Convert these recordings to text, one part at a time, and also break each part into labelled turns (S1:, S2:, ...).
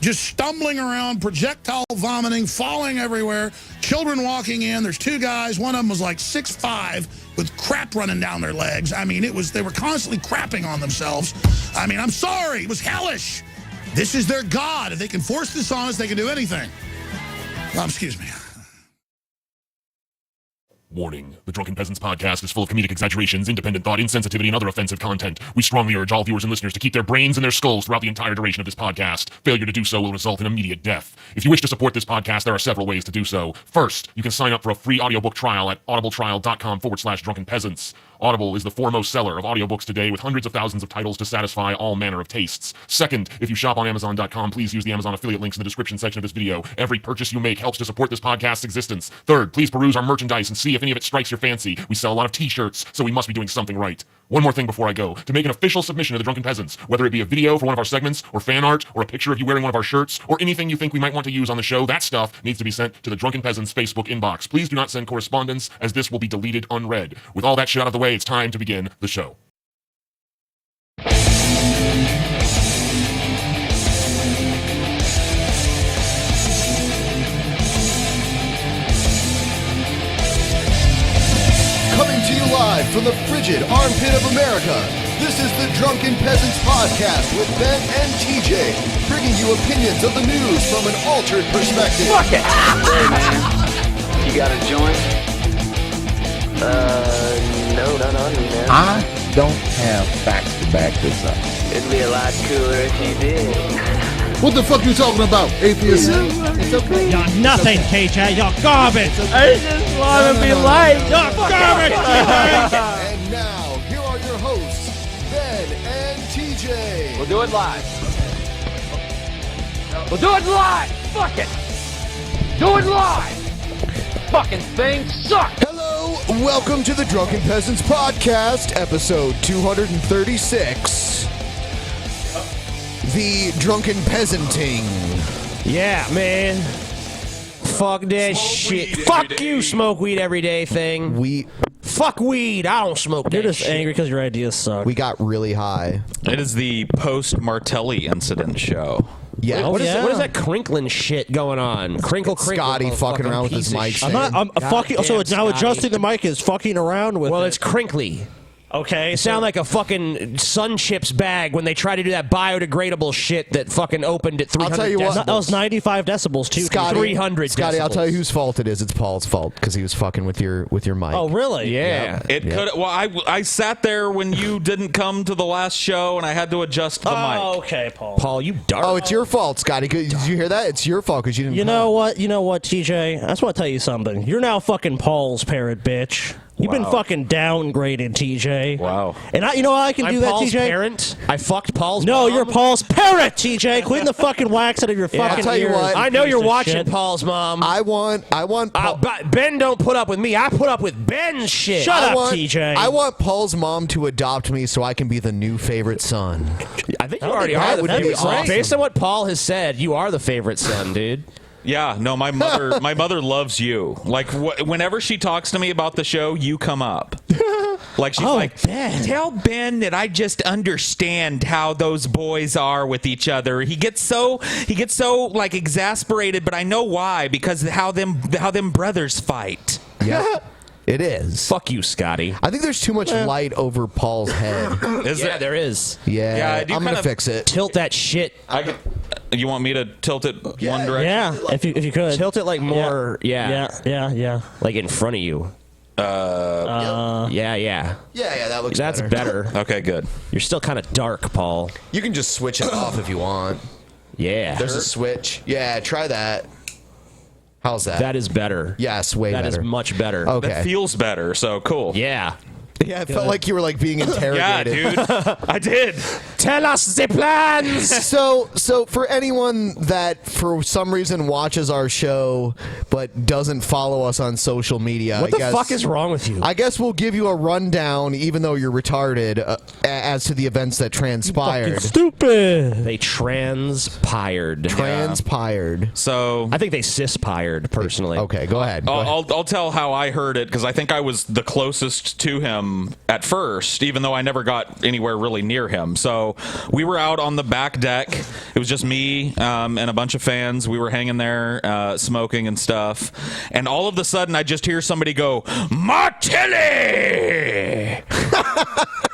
S1: just stumbling around, projectile vomiting, falling everywhere, children walking in. There's two guys. One of them was like 6'5", with crap running down their legs. I mean, they were constantly crapping on themselves. I mean, I'm sorry. It was hellish. This is their God. If they can force this on us, they can do anything. Excuse me.
S2: Warning. The Drunken Peasants podcast is full of comedic exaggerations, independent thought, insensitivity, and other offensive content. We strongly urge all viewers and listeners to keep their brains in their skulls throughout the entire duration of this podcast. Failure to do so will result in immediate death. If you wish to support this podcast, there are several ways to do so. First, you can sign up for a free audiobook trial at audibletrial.com/drunkenpeasants. Audible is the foremost seller of audiobooks today, with hundreds of thousands of titles to satisfy all manner of tastes. Second, if you shop on Amazon.com, please use the Amazon affiliate links in the description section of this video. Every purchase you make helps to support this podcast's existence. Third, please peruse our merchandise and see if any of it strikes your fancy. We sell a lot of t-shirts, so we must be doing something right. One more thing before I go. To make an official submission to the Drunken Peasants, whether it be a video for one of our segments, or fan art, or a picture of you wearing one of our shirts, or anything you think we might want to use on the show, that stuff needs to be sent to the Drunken Peasants Facebook inbox. Please do not send correspondence, as this will be deleted unread. With all that shit out of the way, it's time to begin the show.
S3: Coming to you live from the frigid armpit of America, this is the Drunken Peasants podcast with Ben and TJ, bringing you opinions of the news from an altered perspective.
S4: Fuck it! Hey man, you got a joint? No, not on me, man.
S5: I don't have facts to back this up.
S4: It'd be a lot cooler if you did.
S3: What the fuck you talking about, atheist? It's okay.
S6: You're nothing, TJ. You're garbage.
S4: I just want to be liked.
S6: You're garbage, TJ.
S3: And now, here are your hosts, Ben and TJ.
S4: We'll do it live. We'll do it live. Fuck it. Do it live. Fucking thing sucks.
S3: Hello, welcome to the Drunken Peasants podcast, episode 236. The Drunken Peasanting.
S6: Yeah, man. Fuck that shit. Fuck you, smoke weed every day thing. Fuck weed. I don't smoke that shit. You're just angry because your ideas suck.
S3: We got really high.
S7: It is the post-Martelli incident show.
S3: Yeah.
S6: What is that crinkling shit going on? Crinkle.
S3: Scotty fucking around with his mic stand.
S6: I'm fucking. So now adjusting the mic is fucking around with.
S8: Well, it's crinkly.
S6: Okay,
S8: Sound like a fucking Sun Chips bag when they try to do that biodegradable shit that fucking opened at 300
S3: I'll tell you what.
S6: that was 95 decibels too.
S3: Scotty,
S8: 300
S3: Scotty,
S8: decibels.
S3: I'll tell you whose fault it is. It's Paul's fault because he was fucking with your mic.
S6: Oh, really?
S8: Yeah.
S7: It could. Well, I sat there when you didn't come to the last show, and I had to adjust the mic.
S6: Okay, Paul.
S8: Paul, you dark.
S3: Oh, it's your fault, Scotty. Did you hear that? It's your fault because you didn't.
S6: You know what, TJ? I just want to tell you something. You're now fucking Paul's parrot, bitch. You've been fucking downgraded, TJ.
S7: Wow.
S6: And you know how I can
S8: I'm
S6: do that,
S8: Paul's
S6: TJ?
S8: parent. I fucked Paul's
S6: No,
S8: mom.
S6: you're Paul's parrot, TJ. Clean the fucking wax out of your fucking
S3: I'll tell you
S6: ears.
S3: what.
S8: I know you're
S6: Piece of
S8: watching
S6: shit.
S8: Paul's mom.
S3: I want.
S8: but Ben don't put up with me. I put up with Ben's shit.
S6: Shut
S3: I
S6: up,
S3: want,
S6: TJ.
S3: I want Paul's mom to adopt me so I can be the new favorite son.
S8: I think you
S6: That
S8: already
S6: would be
S8: are
S6: great.
S8: the
S6: That'd be
S8: favorite son.
S6: awesome.
S8: Based on what Paul has said, you are the favorite son, dude.
S7: Yeah, no, my mother loves you. Like whenever she talks to me about the show, you come up. Like she's like,
S6: Ben.
S7: tell Ben that I just understand how those boys are with each other. He gets so like exasperated, but I know why, because how them brothers fight.
S3: Yeah, it is.
S8: Fuck you, Scotty.
S3: I think there's too much light over Paul's head.
S7: Is
S8: Yeah,
S7: it?
S8: there is.
S3: Yeah,
S7: I do
S3: I'm gonna
S7: kinda
S3: fix it.
S8: Tilt that shit.
S7: You want me to tilt it one direction?
S6: Yeah, if you could.
S8: Tilt it like more.
S6: Yeah.
S8: Like in front of you. Yeah.
S3: Yeah, that looks.
S8: That's better.
S7: Okay, good.
S8: You're still kind of dark, Paul.
S3: You can just switch it off if you want.
S8: Yeah.
S3: There's a switch. Yeah, try that. How's that?
S8: That is better.
S3: Yes, way
S8: That
S3: better.
S8: is much better.
S3: Okay.
S7: That feels better. So cool.
S8: Yeah.
S3: Yeah, it felt like you were like being
S7: Yeah,
S3: interrogated.
S7: dude. I did.
S8: Tell us the plans.
S3: So for anyone that for some reason watches our show but doesn't follow us on social media,
S8: What
S3: I
S8: the
S3: guess,
S8: fuck is wrong with you?
S3: I guess we'll give you a rundown, even though you're retarded, as to the events that transpired.
S6: Stupid.
S8: They transpired.
S3: Transpired.
S7: So
S8: I think they cispired, personally.
S3: Okay, go ahead.
S7: I'll tell how I heard it, because I think I was the closest to him. him at first, even though I never got anywhere really near him. So we were out on the back deck. It was just me and a bunch of fans. We were hanging there smoking and stuff. And all of a sudden, I just hear somebody go, Martelli!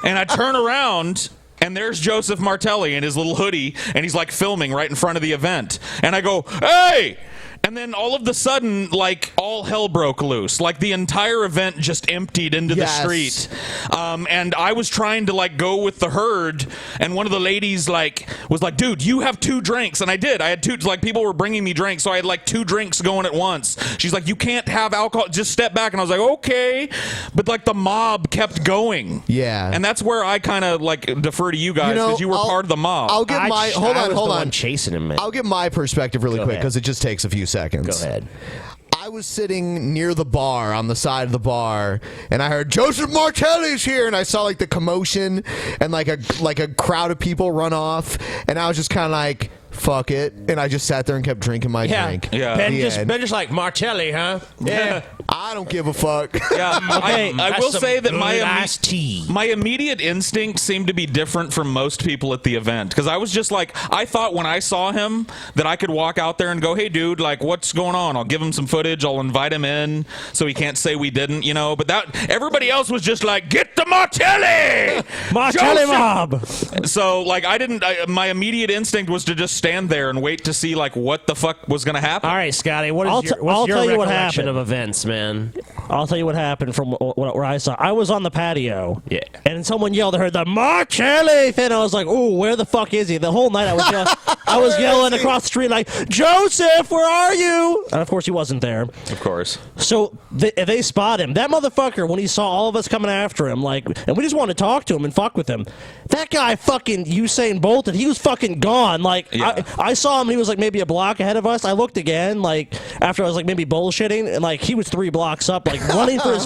S7: And I turn around, and there's Joseph Martelli in his little hoodie, and he's like filming right in front of the event. And I go, hey! And then all of a sudden, like, all hell broke loose. Like, the entire event just emptied into the street. And I was trying to, like, go with the herd, and one of the ladies, like, was like, dude, you have 2 drinks. And I did. I had 2, like, people were bringing me drinks, so I had, like, 2 drinks going at once. She's like, you can't have alcohol. Just step back. And I was like, okay. But, like, the mob kept going.
S9: Yeah.
S7: And that's where I kind of, like, defer to you guys, because you were part of the mob.
S9: I'll give my... Hold on.
S8: I'm chasing him, man.
S9: I'll give my perspective really quick, because it just takes a few seconds.
S8: Go ahead.
S9: I was sitting near the bar, on the side of the bar, and I heard Joseph Martelli's here, and I saw like the commotion and like a crowd of people run off, and I was just kind of like, fuck it, and I just sat there and kept drinking my drink.
S7: Yeah.
S8: Ben just like, Martelli, huh?
S9: Yeah. I don't give a fuck.
S7: Yeah, I will say that my immediate instinct seemed to be different from most people at the event, because I was just like, I thought when I saw him that I could walk out there and go, hey dude, like, what's going on? I'll give him some footage, I'll invite him in so he can't say we didn't, you know. But that everybody else was just like, get the Martelli!
S8: Martelli mob!
S7: So like, my immediate instinct was to just stand there and wait to see like what the fuck was gonna happen.
S8: All right, Scotty, what's your recollection of events, man?
S6: I'll tell you what happened from where I saw. I was on the patio.
S8: Yeah.
S6: And someone yelled, I heard the Martelli thing. I was like, ooh, where the fuck is he? The whole night I was yelling across the street like, Joseph, where are you? And of course he wasn't there.
S7: Of course.
S6: So they spot him. That motherfucker, when he saw all of us coming after him, like, and we just wanted to talk to him and fuck with him. That guy fucking Usain bolted. He was fucking gone. Like, yeah. I saw him, he was like maybe a block ahead of us. I looked again, like, after I was like maybe bullshitting, and like he was 3 blocks up, like running for his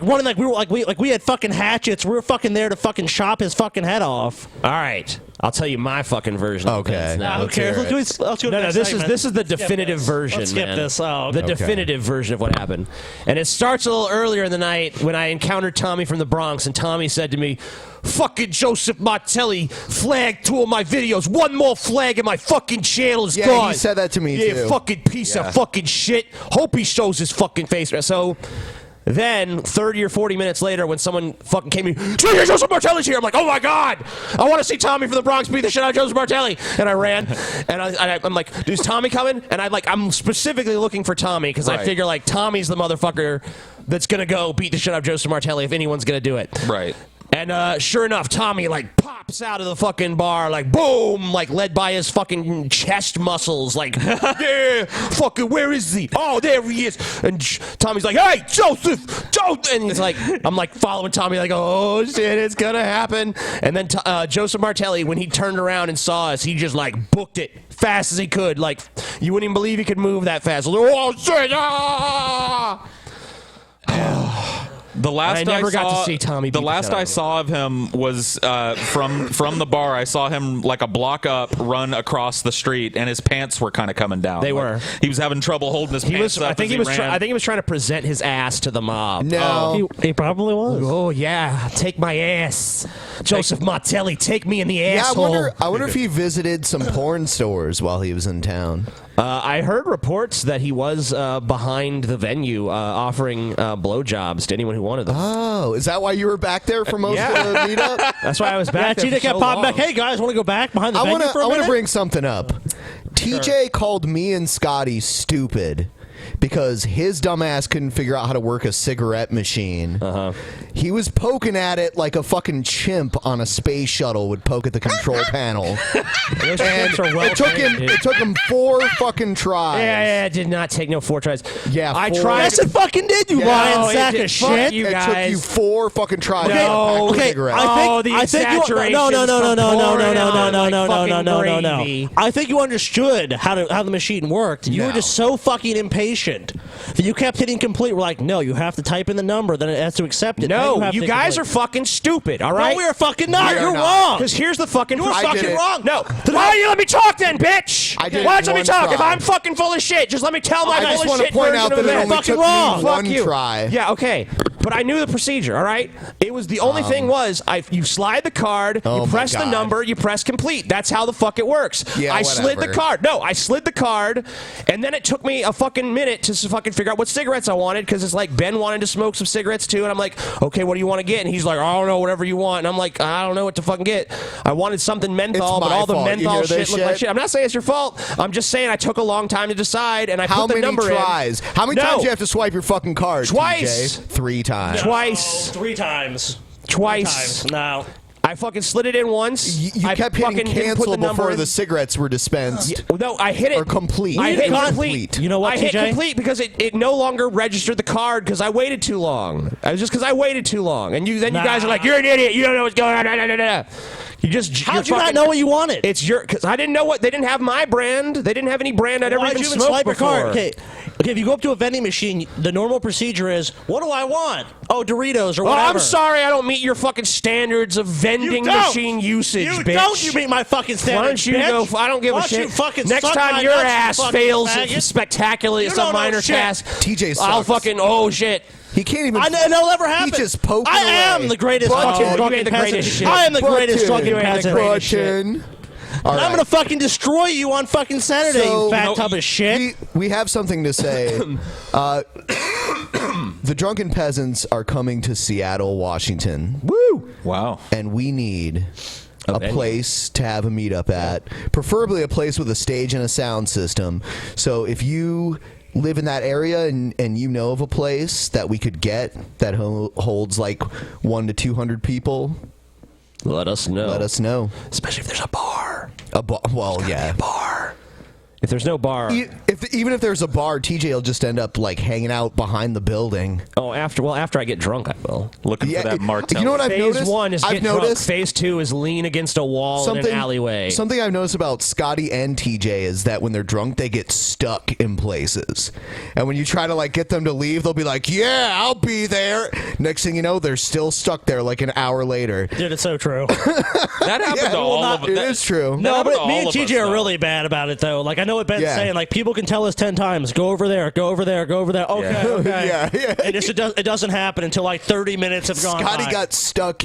S6: running like we had fucking hatchets. We were fucking there to fucking chop his fucking head off.
S8: All right, I'll tell you my fucking version.
S9: Okay.
S8: Now.
S6: Who cares? Let's go to
S8: No, this is the definitive version.
S6: Let's skip
S8: man.
S6: this. Oh,
S8: the definitive version of what happened, and it starts a little earlier in the night when I encountered Tommy from the Bronx, and Tommy said to me, fucking Joseph Martelli flagged 2 of my videos. 1 more flag and my fucking channel is gone.
S9: Yeah, he said that to me too.
S8: Yeah, fucking piece of fucking shit. Hope he shows his fucking face. So then 30 or 40 minutes later, when someone fucking came in, Joseph Martelli's here. I'm like, oh my god, I want to see Tommy from the Bronx beat the shit out of Joseph Martelli. And I ran, and I'm like, is Tommy coming? And I'm specifically looking for Tommy because I figure like Tommy's the motherfucker that's gonna go beat the shit out of Joseph Martelli if anyone's gonna do it.
S7: Right.
S8: And sure enough, Tommy like pops out of the fucking bar, like boom, like led by his fucking chest muscles, like yeah, fucking where is he? Oh, there he is. And Tommy's like, hey, Joseph, and he's like, I'm like following Tommy, like, oh shit, it's gonna happen. And then Joseph Martelli, when he turned around and saw us, he just like booked it fast as he could, like you wouldn't even believe he could move that fast. Oh shit! Ah!
S7: The last
S8: I never got to see Tommy.
S7: The last I saw of him was from the bar. I saw him like a block up, run across the street, and his pants were kind of coming down.
S8: They
S7: like,
S8: were.
S7: He was having trouble holding his pants up.
S8: I think he was trying to present his ass to the mob.
S9: No,
S6: he probably was.
S8: Oh yeah, take my ass, Joseph Martelli. Take me in the asshole.
S9: I wonder if he visited some porn stores while he was in town.
S8: I heard reports that he was behind the venue offering blowjobs to anyone who wanted them.
S9: Oh, is that why you were back there for most of the meetup?
S8: That's why I was back there.
S6: TJ kept popping back. Hey guys, want to go back behind the venue for a minute?
S9: I want to bring something up. TJ called me and Scotty stupid because his dumbass couldn't figure out how to work a cigarette machine. He was poking at it like a fucking chimp on a space shuttle would poke at the control panel.
S6: Those chimps are well
S9: it took him 4 fucking tries.
S8: Yeah, it did not take no 4 tries.
S9: Yeah,
S8: I
S9: 4.
S8: tried.
S6: Yes, it fucking did, you lying sack of shit.
S8: You
S9: it
S8: guys.
S9: took you 4 fucking tries.
S8: No.
S9: Okay,
S6: I think I think you understood how the machine worked. You were just so fucking impatient that you kept hitting complete. We're like, no, you have to type in the number, then it has to accept it.
S8: No, you guys are fucking stupid, all right?
S6: No, we are fucking not.
S9: We are
S6: You're
S9: not.
S6: wrong.
S8: Because here's the fucking...
S6: You're fucking wrong.
S8: No. Why don't you let me talk then, bitch?
S9: I did
S8: Why
S9: it
S8: don't you let me
S9: one
S8: talk?
S9: try.
S8: If I'm fucking full of shit, just let me tell my
S9: I just
S8: full of
S9: want to
S8: shit
S9: point
S8: version
S9: out
S8: of
S9: that it
S8: events.
S9: only
S6: fucking
S9: took
S6: wrong.
S9: me
S8: Fuck
S9: one
S8: you.
S9: try.
S8: Yeah, okay. But I knew the procedure, all right? It was the only thing was you slide the card, you press the number, you press complete. That's how the fuck it works.
S9: Yeah,
S8: I slid the
S9: whatever.
S8: card. No, I slid the card, and then it took me a fucking minute to fucking figure out what cigarettes I wanted, because it's like Ben wanted to smoke some cigarettes too, and I'm like, okay, what do you want to get? And he's like, I don't know, whatever you want. And I'm like, I don't know what to fucking get. I wanted something menthol, but
S9: my
S8: all the
S9: fault. You
S8: menthol
S9: hear this
S8: shit looked like
S9: shit?
S8: shit. I'm not saying it's your fault. I'm just saying I took a long time to decide, and I
S9: How
S8: put the
S9: many
S8: number
S9: tries?
S8: in.
S9: How many
S8: No.
S9: times do you have to swipe your fucking card?
S8: Twice.
S9: TJ? 3 times.
S8: Twice.
S6: 3 times.
S8: Twice.
S6: No.
S8: I fucking slid it in once.
S9: You
S8: I
S9: kept hitting
S8: fucking didn't put
S9: cancel
S8: the number
S9: before
S8: in.
S9: the cigarettes were dispensed.
S8: No, I hit it.
S9: Or complete.
S8: I
S9: You
S8: hit
S9: hit
S8: complete.
S6: You know what,
S8: I hit
S6: TJ?
S8: complete because it no longer registered the card because I waited too long. It was just because I waited too long. And then you guys are like, you're an idiot. You don't know what's going on. Nah, nah, nah, nah. You just
S6: How'd you not know what you wanted?
S8: It's because I didn't know what they didn't have my brand. They didn't have any brand I'd ever
S6: Why'd
S8: even
S6: you even
S8: smoked
S6: swipe your
S8: before.
S6: card? Okay, if you go up to a vending machine, the normal procedure is, what do I want? Oh, Doritos or
S8: Oh,
S6: whatever.
S8: I'm sorry, I don't meet your fucking standards of vending
S6: You don't.
S8: machine usage,
S6: You
S8: bitch.
S6: don't. You meet my fucking standards,
S8: Why don't you
S6: bitch.
S8: go? I don't give
S6: Why
S8: a
S6: don't
S8: shit.
S6: you fucking
S8: Next
S6: suck
S8: time
S6: my
S8: your
S6: nuts, you
S8: ass
S6: fucking
S8: fails
S6: faggot.
S8: spectacularly
S6: You
S8: at
S6: don't
S8: some
S6: know
S8: minor
S6: shit.
S8: task,
S9: TJ
S8: I'll
S9: sucks.
S8: fucking shit.
S9: He can't even.
S6: I know, it'll never happen.
S9: He just poked
S6: I
S9: it
S6: am
S9: away.
S6: the greatest
S8: Button.
S6: fucking
S8: You
S6: drunken
S8: ain't the
S6: peasant.
S8: greatest shit.
S6: I am the greatest
S9: Button.
S6: drunken peasant.
S9: Button. All
S6: And I'm
S9: right.
S6: gonna fucking destroy you on fucking Saturday,
S9: So,
S6: you fat
S9: you know,
S6: tub of shit.
S9: We have something to say. The Drunken Peasants are coming to Seattle, Washington.
S8: Woo!
S7: Wow.
S9: And we need a
S8: venue.
S9: place to have a meetup at, preferably a place with a stage and a sound system. So if you live in that area and you know of a place that we could get that holds like 100 to 200 people,
S8: Let us know.
S9: let us know.
S8: Especially if there's a bar.
S9: Well, yeah.
S8: Bar. If there's no bar.
S9: Even if there's a bar, TJ will just end up like hanging out behind the building.
S8: Oh, after I get drunk, I will.
S7: Looking for that Martelli.
S9: You know what I've
S8: Phase
S9: noticed?
S8: 1 is
S9: I've
S8: get drunk.
S9: noticed
S8: Phase 2 is lean against a wall in an alleyway.
S9: Something I've noticed about Scotty and TJ is that when they're drunk, they get stuck in places. And when you try to like get them to leave, they'll be like, "Yeah, I'll be there." Next thing you know, they're still stuck there like an hour later.
S6: Dude, it's so true.
S7: That happened to all of us.
S9: It is true.
S6: No,
S7: happened
S6: but
S7: to
S6: me
S7: all
S6: and
S7: of us,
S6: TJ are
S7: though.
S6: really bad about it, though. Like, I know what Ben's
S9: Yeah.
S6: saying. Like, people can tell us 10 times, go over there, go over there, go over there. Okay, okay.
S9: Yeah.
S6: And it doesn't happen until like 30 minutes have gone
S9: Scotty
S6: by.
S9: got stuck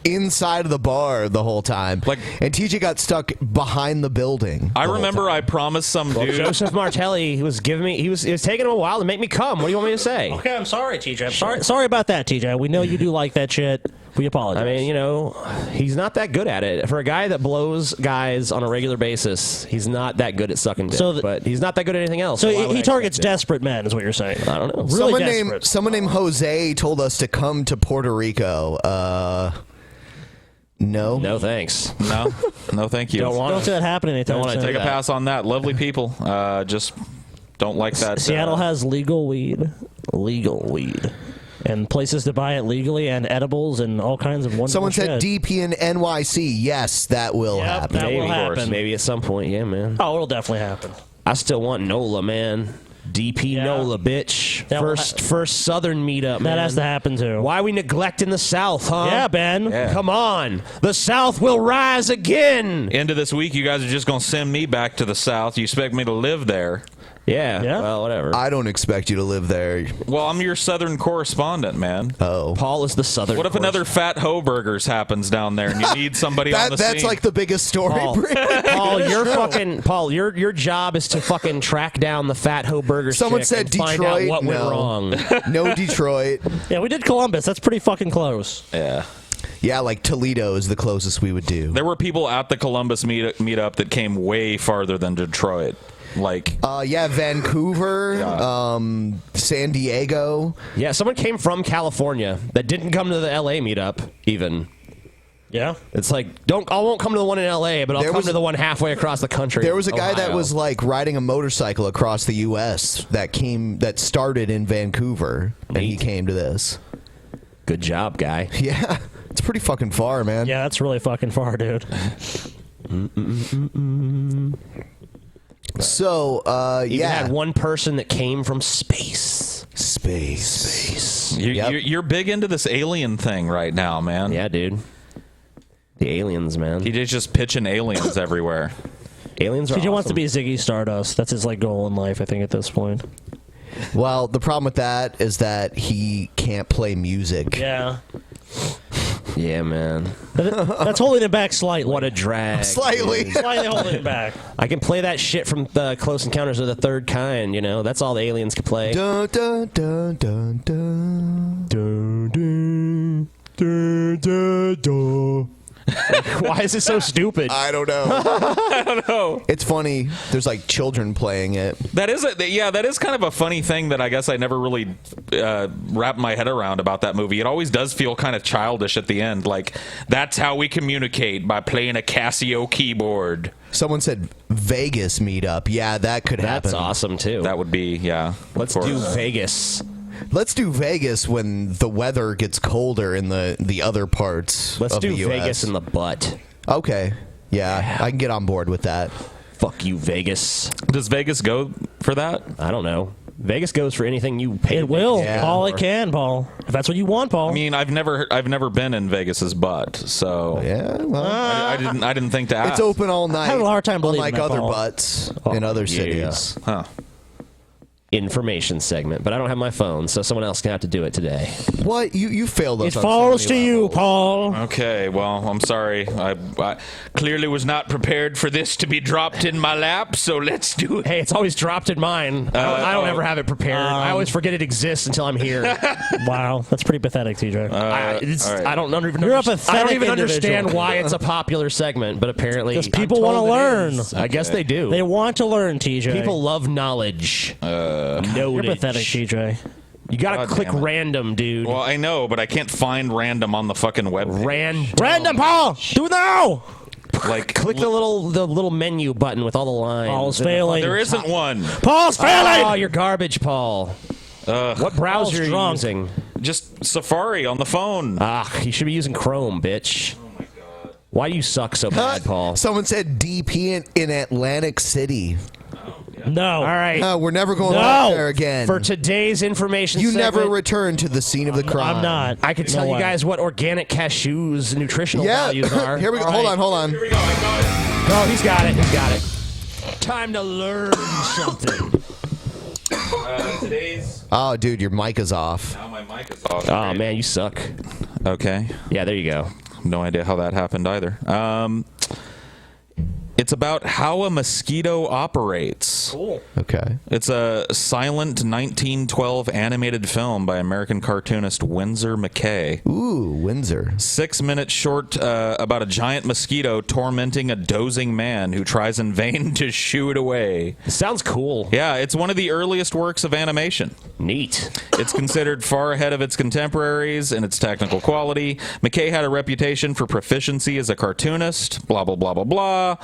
S9: inside of the bar the whole time, and TJ got stuck behind the building.
S7: I remember I promised some dude.
S8: Joseph Martelli was giving me. It was taking him a while to make me come. What do you want me to say?
S6: Okay, I'm sorry, TJ. I'm sorry about that, TJ. We know you do like that shit. We apologize.
S8: I mean, you know, he's not that good at it. For a guy that blows guys on a regular basis, he's not that good at sucking dick. But he's not that good at anything else.
S6: So
S8: why would
S6: he
S8: I
S6: targets
S8: expect it?
S6: desperate men, is what you're saying.
S8: I don't know.
S6: Really
S9: Someone named Jose told us to come to Puerto Rico. No.
S8: No thanks.
S7: No, no, thank you.
S6: Don't see that happen anytime
S7: Don't want to
S6: soon.
S7: take a pass on that. Lovely people. Just don't like that.
S6: Seattle has legal weed. And places to buy it legally, and edibles, and all kinds of wonderful
S9: Someone said
S6: shit.
S9: DP and NYC. Yes, that will
S6: Yep,
S9: happen.
S6: that will
S8: Maybe,
S6: happen.
S8: maybe at some point, yeah, man.
S6: Oh, it'll definitely happen.
S8: I still want NOLA, man. DP
S6: Yeah.
S8: NOLA, bitch.
S6: That will
S8: First Southern meetup, man.
S6: That has to happen too.
S8: Why are we neglecting the South, huh?
S6: Yeah, Ben.
S7: Yeah.
S8: Come on. The South will rise again.
S7: End of this week, you guys are just going to send me back to the South. You expect me to live there?
S8: Yeah.
S6: Yeah.
S8: Well, whatever.
S9: I don't expect you to live there.
S7: Well, I'm your Southern correspondent, man.
S9: Oh.
S8: Paul is the Southern.
S7: What if another Fat Ho-Burgers happens down there and you need somebody on the
S9: That's
S7: scene?
S9: like the biggest story.
S8: Paul, your job is to fucking track down the Fat Ho Burgers.
S9: Someone
S8: chick
S9: said
S8: and find
S9: Detroit.
S8: out what went
S9: No.
S8: wrong.
S9: No Detroit.
S6: Yeah, we did Columbus. That's pretty fucking close.
S7: Yeah.
S9: Yeah, like Toledo is the closest we would do.
S7: There were people at the Columbus meetup that came way farther than Detroit. Like,
S9: yeah, Vancouver, San Diego.
S8: Yeah, someone came from California that didn't come to the LA meetup even.
S6: Yeah.
S8: It's like, I won't come to the one in LA, but I'll
S9: There
S8: come
S9: was-
S8: to the one halfway across the country.
S9: There was a guy that
S8: Ohio.
S9: was like riding a motorcycle across the U.S. that started in Vancouver, and he came to this.
S8: Good job, guy.
S9: Yeah, it's pretty fucking far, man.
S6: Yeah, that's really fucking far, dude.
S9: So,
S8: Even
S9: yeah,
S8: had one person that came from space.
S9: space.
S7: you're big into this alien thing right now, man.
S8: Yeah, dude. The aliens, man.
S7: He's just pitching aliens everywhere.
S8: Aliens are
S6: TJ
S8: awesome.
S6: wants to be Ziggy Stardust. That's his like goal in life, I think, at this point.
S9: Well, the problem with that is that he can't play music.
S6: Yeah.
S8: Yeah, man.
S6: That's holding it back slightly.
S8: What a drag.
S9: Slightly.
S6: Slightly holding it back.
S8: I can play that shit from the Close Encounters of the Third Kind, you know? That's all the aliens can play.
S9: Dun, dun, dun, dun, dun. Dun, dun, dun, dun, dun.
S8: Why is it so stupid?
S9: I don't know.
S7: I don't know.
S9: It's funny. There's like children playing it.
S7: That is kind of a funny thing that I guess I never really wrapped my head around about that movie. It always does feel kind of childish at the end. Like, that's how we communicate, by playing a Casio keyboard.
S9: Someone said Vegas meetup. Yeah, that could happen.
S8: That's awesome, too.
S7: That would be, yeah.
S8: Let's do Vegas.
S9: Let's do Vegas when the weather gets colder in the other parts
S8: Let's
S9: of
S8: do
S9: the US.
S8: Vegas in the butt.
S9: Okay. Yeah, I can get on board with that.
S8: Fuck you, Vegas.
S7: Does Vegas go for that?
S8: I don't know. Vegas goes for anything you pay.
S6: It will,
S9: Yeah.
S6: Paul. It can, Paul. If that's what you want, Paul.
S7: I mean, I've never been in Vegas's butt, so
S9: Yeah, well,
S7: I didn't think to ask.
S9: it's open all night.
S6: I have a hard time believing
S9: unlike
S6: that,
S9: other
S6: Paul.
S9: butts in other cities.
S7: Huh.
S8: Information segment, but I don't have my phone, so someone else can have to do it today.
S9: What? You failed us.
S6: it
S9: on
S6: falls
S9: so
S6: to
S9: many
S6: you,
S9: levels.
S6: Paul.
S7: Okay, well, I'm sorry. I clearly was not prepared for this to be dropped in my lap, so let's do it.
S8: Hey, it's always dropped in mine. I don't ever have it prepared. I always forget it exists until I'm here.
S6: Wow, that's pretty pathetic, TJ.
S7: all right.
S8: I don't even
S6: You're a
S8: I don't
S6: pathetic
S8: even understand
S6: individual.
S8: why it's a popular segment, but apparently
S6: 'Cause people
S8: I'm
S6: wanna
S8: told it
S6: learn.
S8: is. I guess they do.
S6: They want to learn, TJ.
S8: People love knowledge.
S6: You're
S8: Knowledge.
S6: pathetic, TJ.
S8: You gotta
S7: God
S8: click
S7: damn it.
S8: random, dude.
S7: Well, I know, but I can't find random on the fucking web.
S6: Random, Paul. Do it now.
S7: Like,
S8: Click the little menu button with all the lines.
S6: Paul's failing.
S7: there isn't one.
S6: Paul's failing.
S8: Oh, you're garbage, Paul. What browser are you
S6: drunk.
S8: using?
S7: Just Safari on the phone.
S8: You should be using Chrome, bitch. Oh my god. Why do you suck so bad, Paul?
S9: Someone said DP in Atlantic City.
S6: No.
S8: All right.
S9: We're never going
S6: No.
S9: back there again.
S8: For today's information
S9: you
S8: segment,
S9: never return to the scene of the crime.
S6: I'm not.
S8: I could tell
S6: No
S8: you
S6: way.
S8: guys what organic cashews nutritional
S9: Yeah.
S8: values are.
S9: Here we go.
S8: All
S9: Hold
S8: right.
S9: on.
S8: Oh, he's got it. He's got it. Time to learn something.
S7: Today's.
S9: Oh, dude, your mic is off.
S7: Now my mic is off.
S8: Oh man, you suck.
S7: Okay.
S8: Yeah, there you go.
S7: No idea how that happened either. It's about how a mosquito operates.
S6: Cool.
S9: Okay.
S7: It's a silent 1912 animated film by American cartoonist Winsor McKay.
S9: Ooh, Windsor.
S7: 6 minutes short about a giant mosquito tormenting a dozing man who tries in vain to shoo it away.
S8: It sounds cool.
S7: Yeah, it's one of the earliest works of animation.
S8: Neat.
S7: It's considered far ahead of its contemporaries in its technical quality. McKay had a reputation for proficiency as a cartoonist, blah, blah, blah, blah, blah.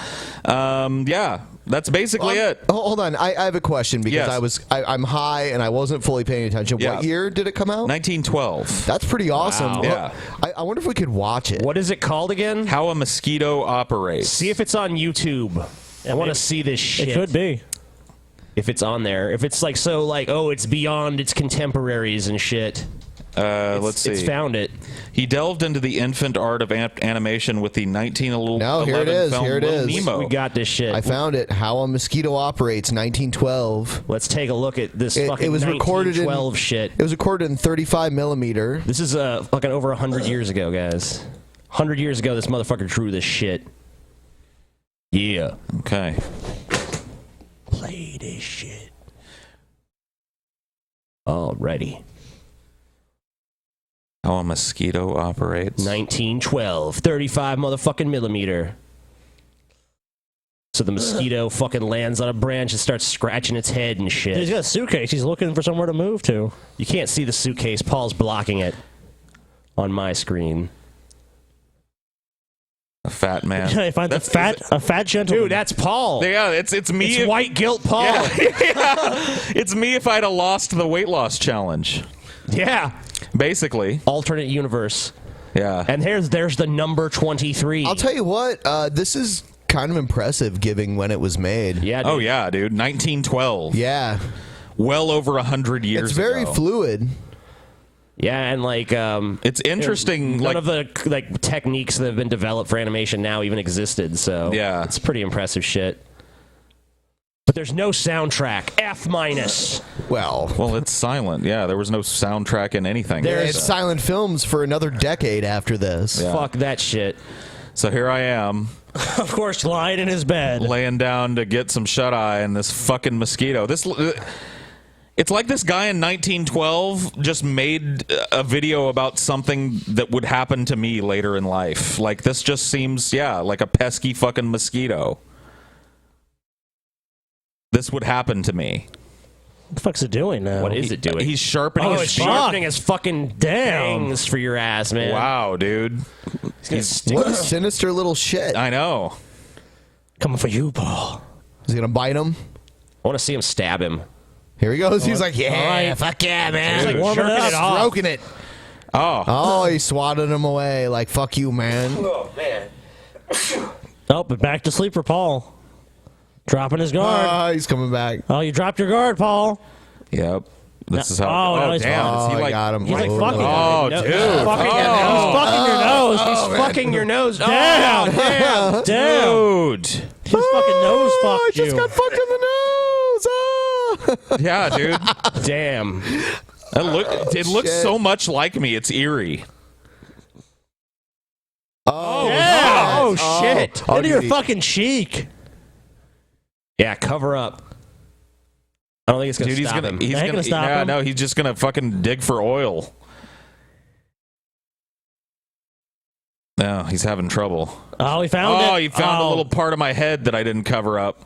S7: Yeah, that's basically it.
S9: Hold on. I have a question because
S7: Yes.
S9: I'm high and I wasn't fully paying attention.
S7: Yeah.
S9: What year did it come out?
S7: 1912.
S9: That's pretty awesome.
S8: Wow.
S7: Yeah.
S9: I wonder if we could watch it.
S8: What is it called again?
S7: How a mosquito operates.
S8: See if it's on YouTube. I want to see this shit.
S6: It could be.
S8: If it's on there. If it's it's beyond its contemporaries and shit.
S7: Let's see.
S8: It's found it.
S7: He delved into the infant art of animation with the 1911
S9: No, here it is.
S7: film
S9: Here it
S7: Little
S9: is.
S7: Nemo.
S8: We got this shit.
S9: I found it. How a Mosquito Operates, 1912.
S8: Let's take a look at this
S9: It
S8: fucking
S9: was recorded in
S8: 1912 shit.
S9: It was recorded in 35 millimeter.
S8: This is fucking over 100 years ago, guys. 100 years ago, this motherfucker drew this shit. Yeah.
S7: Okay.
S8: Play this shit. Alrighty.
S7: How a mosquito operates.
S8: 1912. 35 motherfucking millimeter. So the mosquito fucking lands on a branch and starts scratching its head and shit.
S6: He's got a suitcase. He's looking for somewhere to move to.
S8: You can't see the suitcase. Paul's blocking it on my screen.
S7: A fat man.
S6: He finds a fat gentleman.
S8: Dude, that's Paul.
S7: Yeah, it's me.
S8: It's white guilt Paul.
S7: Yeah. It's me if I'd have lost the weight loss challenge.
S8: Yeah.
S7: Basically.
S8: Alternate universe.
S7: Yeah.
S8: And there's the number 23.
S9: I'll tell you what, this is kind of impressive given when it was made.
S8: Yeah.
S7: Oh yeah, dude. 1912.
S9: Yeah.
S7: Well over 100 years
S9: It's very
S7: ago.
S9: fluid.
S8: Yeah, and
S7: it's interesting.
S8: None of the techniques that have been developed for animation now even existed. So
S7: yeah,
S8: it's pretty impressive shit. But there's no soundtrack. F minus.
S9: Well,
S7: it's silent. Yeah, there was no soundtrack in anything.
S9: There's silent films for another decade after this.
S7: Yeah.
S8: Fuck that shit.
S7: So here I am.
S6: Of course, lying in his bed.
S7: Laying down to get some shut-eye, and this fucking mosquito. It's like this guy in 1912 just made a video about something that would happen to me later in life. Like, this just seems, like a pesky fucking mosquito. This would happen to me.
S6: What the fuck's it doing now?
S8: What is it doing?
S7: He's sharpening his
S8: sharpening his fucking bangs for your ass, man.
S7: Wow, dude.
S9: What a sinister little shit.
S7: I know.
S6: Coming for you, Paul.
S9: Is he gonna bite him?
S8: I want to see him stab him.
S9: Here he goes. He's like, yeah,
S6: right.
S9: fuck yeah, man.
S6: He's like warming it up.
S9: Stroking it.
S7: Oh,
S9: he swatted him away. Like, fuck you, man.
S8: Oh, man.
S6: Oh, but back to sleep for Paul. Dropping his guard.
S9: He's coming back.
S6: Oh, you dropped your guard, Paul.
S7: Yep. This is how.
S6: now
S7: Oh,
S6: he's
S7: damn. Is he
S9: I
S7: like,
S9: got him.
S6: He's like fucking.
S7: Oh,
S6: no,
S7: dude.
S6: He's fucking your nose. He's fucking your nose.
S8: He's fucking your nose.
S6: Damn.
S8: Oh, damn.
S6: Damn.
S7: Dude.
S6: His fucking nose fucked you.
S9: Just got fucked in the nose.
S7: Yeah, dude.
S8: Damn.
S7: It looks
S9: shit.
S7: so much like me. It's eerie.
S9: Oh,
S6: Yeah.
S8: Oh, shit.
S9: Oh,
S6: Into your
S9: dude.
S6: fucking cheek.
S8: Yeah, cover up. I don't think it's going
S7: Dude,
S8: to
S7: he's
S8: stop
S7: gonna.
S8: him.
S7: He's
S6: Ain't
S7: gonna.
S6: gonna stop
S7: Yeah,
S6: him.
S7: no, he's just gonna fucking dig for oil. No, he's having trouble.
S6: Oh, he found it.
S7: Oh, he found a little part of my head that I didn't cover up.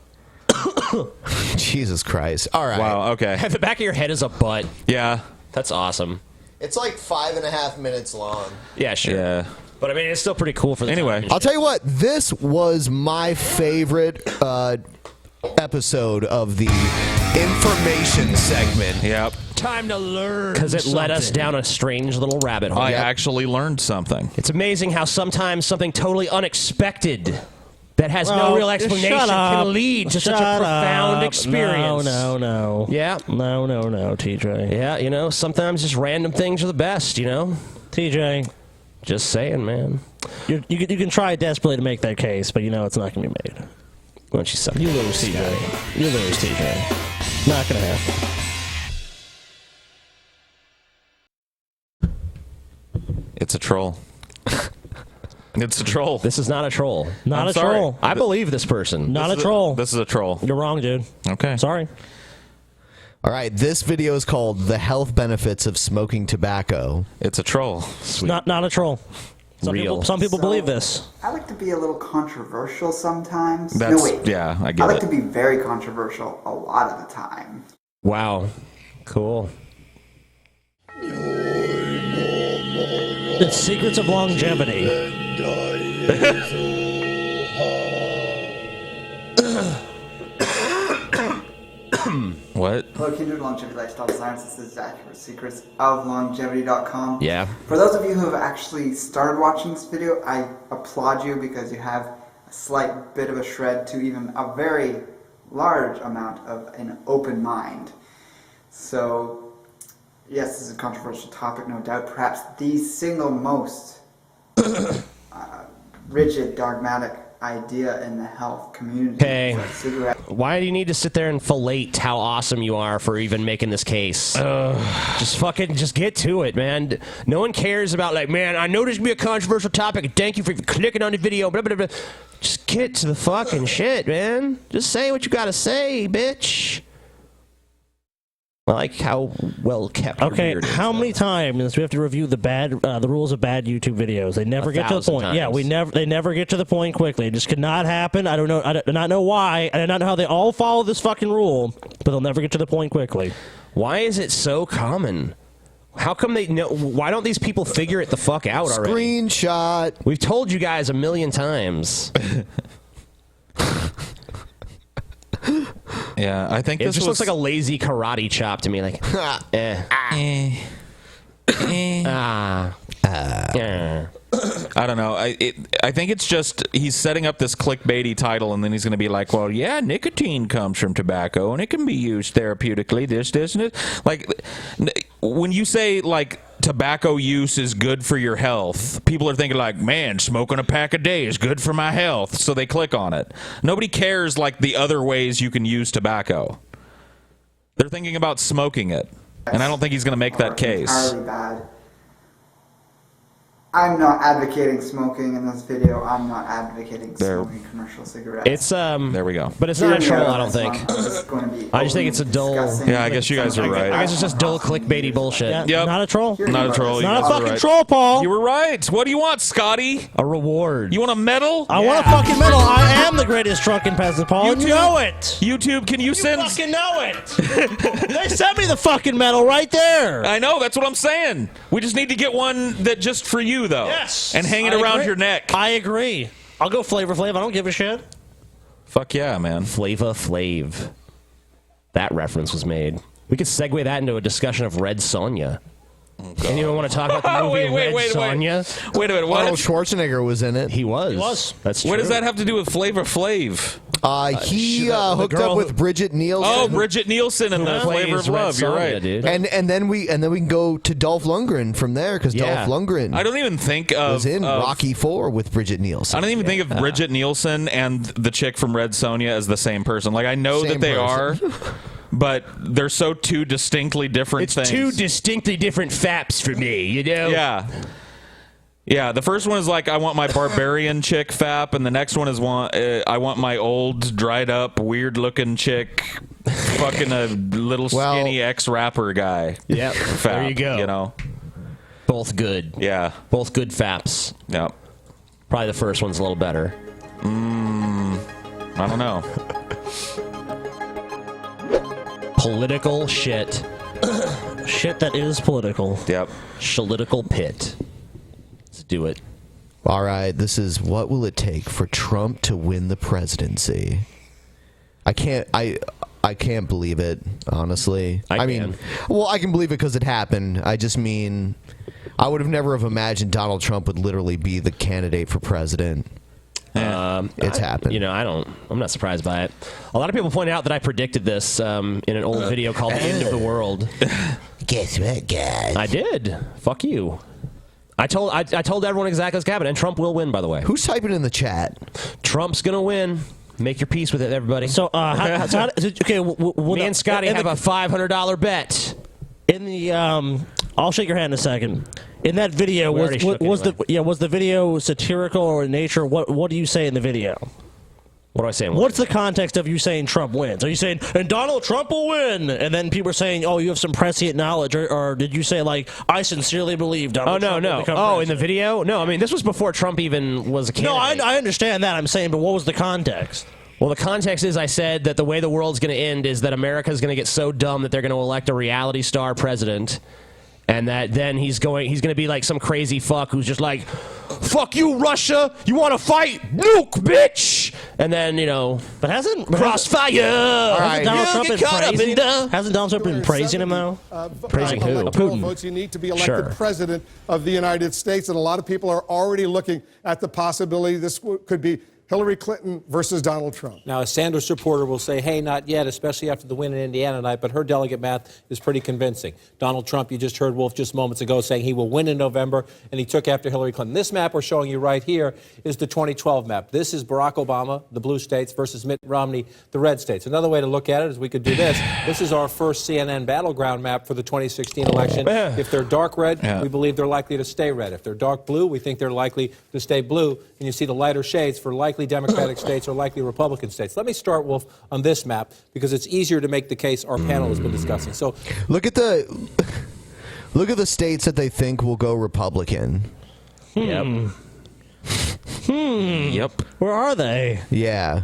S9: Jesus Christ. All right.
S7: Wow. Okay.
S8: The back of your head is a butt.
S7: Yeah.
S8: That's awesome.
S9: It's like 5.5 minutes long.
S8: Yeah, sure.
S7: Yeah.
S8: But I mean, it's still pretty cool for the
S7: Anyway.
S8: time.
S9: I'll tell you what, this was my favorite episode of the information segment.
S7: Yep.
S6: Time to learn.
S8: Because it led us down a strange little rabbit hole.
S7: I actually learned something.
S8: It's amazing how sometimes something totally unexpected that has
S6: Oh,
S8: no real explanation
S6: shut up.
S8: can lead to such a
S6: Shut
S8: profound
S6: up.
S8: experience.
S6: No.
S8: Yeah.
S6: No, TJ.
S8: Yeah, you know, sometimes just random things are the best, you know?
S6: TJ.
S8: Just saying, man.
S6: You can try desperately to make that case, but you know it's not going to be made.
S8: Why don't you suck?
S6: You lose, TJ. You lose, TJ. Not going to happen.
S7: It's a troll. It's a troll.
S8: This is not a troll.
S6: Not
S7: I'm
S6: a
S7: sorry.
S6: troll.
S8: I believe this person.
S6: Not a troll.
S7: This is a troll.
S6: You're wrong, dude.
S7: Okay.
S6: Sorry.
S9: All right, this video is called "The Health Benefits of Smoking Tobacco."
S7: It's a troll.
S6: Not a troll. Some people believe this.
S10: I like to be a little controversial sometimes.
S7: That's,
S10: no, wait.
S7: yeah, I
S10: I
S7: get
S10: like
S7: it.
S10: to be very controversial a lot of the time.
S8: Wow. Cool.
S6: It's secrets of longevity.
S7: What?
S10: Hello, Kindred Longevity Lifestyle Science. This is Zach with Secrets of Longevity.com.
S8: Yeah.
S10: For those of you who have actually started watching this video, I applaud you because you have a slight bit of a shred to even a very large amount of an open mind. So, yes, this is a controversial topic, no doubt. Perhaps the single most rigid, dogmatic idea in the health community.
S8: Okay.
S10: Cigarette.
S8: Why do you need to sit there and fillet how awesome you are for even making this case? Just get to it, man. No one cares about, like, man, I know this is going to be a controversial topic, and thank you for clicking on the video, blah, blah, blah. Just get to the fucking shit, man. Just say what you got to say, bitch. I like how well kept. your
S6: Okay,
S8: beard is,
S6: how
S8: though.
S6: many times do we have to review the rules of bad YouTube videos? They never get to the
S8: 1,000
S6: point. Yeah,
S8: times.
S6: they never get to the point quickly. It just could not happen. I do not know why. I do not know how they all follow this fucking rule, but they'll never get to the point quickly.
S8: Why is it so common? How come they know? Why don't these people figure it the fuck out already?
S9: Screenshot.
S8: We've told you guys 1,000,000 times.
S7: Yeah, I think
S8: It
S7: this
S8: just
S7: was
S8: looks like a lazy karate chop to me. Like, yeah.
S7: I don't know. I think it's just he's setting up this clickbaity title, and then he's going to be like, "Well, yeah, nicotine comes from tobacco, and it can be used therapeutically. This, and it." Like, when you say like tobacco use is good for your health, people are thinking like, man, smoking a pack a day is good for my health, so they click on it. Nobody cares like the other ways you can use tobacco. They're thinking about smoking it, and I don't think he's going to make that case.
S10: Entirely bad. I'm not advocating smoking in this video. I'm not advocating smoking commercial cigarettes.
S8: It's
S7: there we go.
S8: But it's not a troll, I don't think. I just think it's a dull.
S7: Yeah, I guess you guys are right.
S8: I guess it's just dull clickbaity bullshit.
S6: Yeah,
S7: Yep.
S6: Not a troll.
S7: Not a troll.
S6: Not a
S7: You guys are
S6: fucking
S7: right.
S6: troll, Paul.
S7: You were right. What do you want, Scotty?
S8: A reward.
S7: You want a medal?
S6: I want a fucking medal. I am the greatest drunken peasant, Paul. And you know it.
S7: YouTube, can you send?
S6: Fucking know it. They sent me the fucking medal right there.
S7: I know. That's what I'm saying. We just need to get one that just for you, though.
S6: Yes.
S7: And hang it
S6: I
S7: around
S6: agree.
S7: your neck.
S6: I agree. I'll go Flavor Flav. I don't give a shit.
S7: Fuck yeah, man.
S8: Flava Flav. That reference was made. We could segue that into a discussion of Red Sonja. Anyone want to talk about the movie Red Sonja?
S7: Wait a minute. What?
S9: Arnold Schwarzenegger was in it.
S8: He was. That's true.
S7: What does that have to do with Flavor Flav?
S9: He
S8: the
S9: hooked
S8: girl
S9: up with
S8: who-
S9: Bridget Nielsen.
S7: Oh, Bridget Nielsen and the Flavor of
S8: Red
S7: Love. You're
S8: Sonja,
S7: right.
S8: dude.
S9: And then we can go to Dolph Lundgren from there because
S8: Yeah.
S9: Dolph Lundgren
S7: I don't even think of
S9: was in Rocky IV with Bridget Nielsen.
S7: I don't even think of Bridget Nielsen and the chick from Red Sonja as the same person. Like, I know
S9: Same
S7: that they
S9: person.
S7: are, but they're so two distinctly different
S8: It's
S7: things.
S8: two distinctly different faps for me, you know?
S7: Yeah. Yeah, the first one is like, I want my barbarian chick fap, and the next one is I want my old, dried up, weird looking chick fucking a little skinny ex-rapper guy.
S8: Yep.
S7: Fap,
S8: There you go.
S7: You know?
S8: Both good.
S7: Yeah.
S8: Both good faps.
S7: Yeah.
S8: Probably the first one's a little better.
S7: I don't know.
S8: Political shit.
S6: Shit that is political.
S7: Yep.
S8: Political pit. Let's do it.
S9: All right, this is what will it take for Trump to win the presidency? I can't believe it, honestly. I mean, well, I can believe it because it happened. I just mean, I would have never have imagined Donald Trump would literally be the candidate for president. It's happened.
S8: You know, I'm not surprised by it. A lot of people point out that I predicted this in an old video called The End of the World.
S9: Guess what, guys?
S8: I did. Fuck you. I told everyone exactly what's happening, and Trump will win, by the way.
S9: Who's typing in the chat?
S8: Trump's going to win. Make your peace with it, everybody.
S6: So, okay,
S8: me and Scotty have a $500 bet.
S6: In the I'll shake your hand in a second. In that video, was the video satirical or in nature? What do you say in the video?
S8: What do I say?
S6: What's the context of you saying Trump wins? Are you saying, and Donald Trump will win? And then people are saying, oh, you have some prescient knowledge. Or did you say, like, I sincerely believe Donald Trump will become
S8: Oh,
S6: president?
S8: in the video? No, I mean, this was before Trump even was a candidate.
S6: No, I understand that. I'm saying, but what was the context?
S8: Well, the context is I said that the way the world's going to end is that America's going to get so dumb that they're going to elect a reality star president. And that then he's going to be like some crazy fuck who's just like, fuck you, Russia! You want to fight? Nuke, bitch! And then, you know,
S6: but hasn't
S8: crossfire?
S6: Hasn't Donald Trump been praising him though?
S8: Praising who?
S11: Putin. Votes you need to be elected president of the United States, and a lot of people are already looking at the possibility this could be Hillary Clinton versus Donald Trump.
S12: Now, a Sanders supporter will say, hey, not yet, especially after the win in Indiana tonight, but her delegate math is pretty convincing. Donald Trump, you just heard Wolf just moments ago saying he will win in November, and he took after Hillary Clinton. This map we're showing you right here is the 2012 map. This is Barack Obama, the blue states, versus Mitt Romney, the red states. Another way to look at it is we could do this. This is our first CNN battleground map for the 2016 election. If they're dark red, we believe they're likely to stay red. If they're dark blue, we think they're likely to stay blue. And you see the lighter shades for likely Democratic states or likely Republican states. Let me start, Wolf, on this map because it's easier to make the case our panel has been discussing. So
S9: look at the states that they think will go Republican.
S8: Yep.
S6: Yep. Where are they?
S9: Yeah.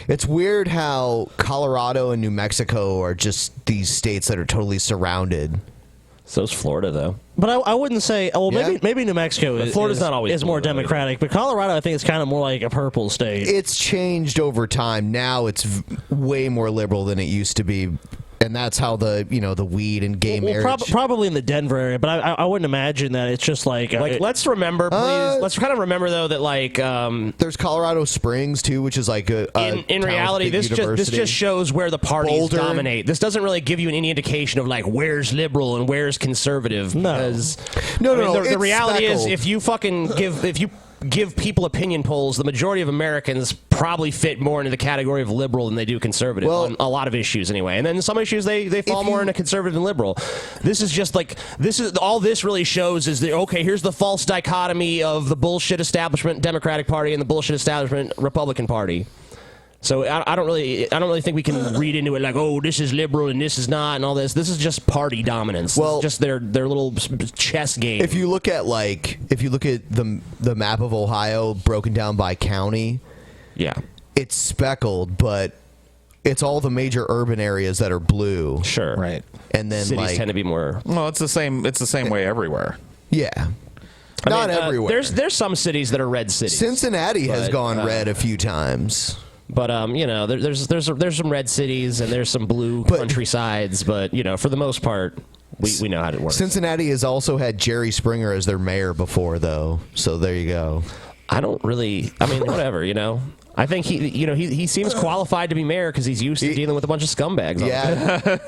S9: It's weird how Colorado and New Mexico are just these states that are totally surrounded.
S8: So's Florida, though.
S6: But I wouldn't say. Well,
S9: Yeah.
S6: maybe New Mexico
S8: But
S6: is,
S8: Florida's not always
S6: is more
S8: blue, though,
S6: Democratic, but Colorado I think is kind of more like a purple state.
S9: It's changed over time. Now it's way more liberal than it used to be And that's how the weed and gay marriage.
S6: Probably in the Denver area, but I wouldn't imagine that it's just like
S8: let's remember, please. Let's kind of remember though that
S9: there's Colorado Springs too, which is like
S8: in reality this just shows where the parties dominate. This doesn't really give you any indication of like where's liberal and where's conservative. Because the reality is if you fucking give people opinion polls, the majority of Americans probably fit more into the category of liberal than they do conservative on a lot of issues anyway. And then some issues they fall more into conservative than liberal. This is just like all this really shows is that okay, here's the false dichotomy of the bullshit establishment Democratic Party and the bullshit establishment Republican Party. So I don't really think we can read into it like, oh, this is liberal and this is not and all this. This is just party dominance. Well, just their little chess game.
S9: If you look at the map of Ohio broken down by county, it's speckled, but it's all the major urban areas that are blue.
S8: Sure,
S7: right.
S9: And then
S8: cities tend to be more.
S7: Well, it's the same. It's the same way everywhere.
S9: Yeah. Not everywhere.
S8: There's some cities that are red cities.
S9: Cincinnati has gone red a few times.
S8: But there's some red cities and there's some blue countrysides, but for the most part, we know how it works.
S9: Cincinnati has also had Jerry Springer as their mayor before, though. So there you go.
S8: I mean, whatever. I think he seems qualified to be mayor because he's used to dealing with a bunch of scumbags.
S9: Yeah.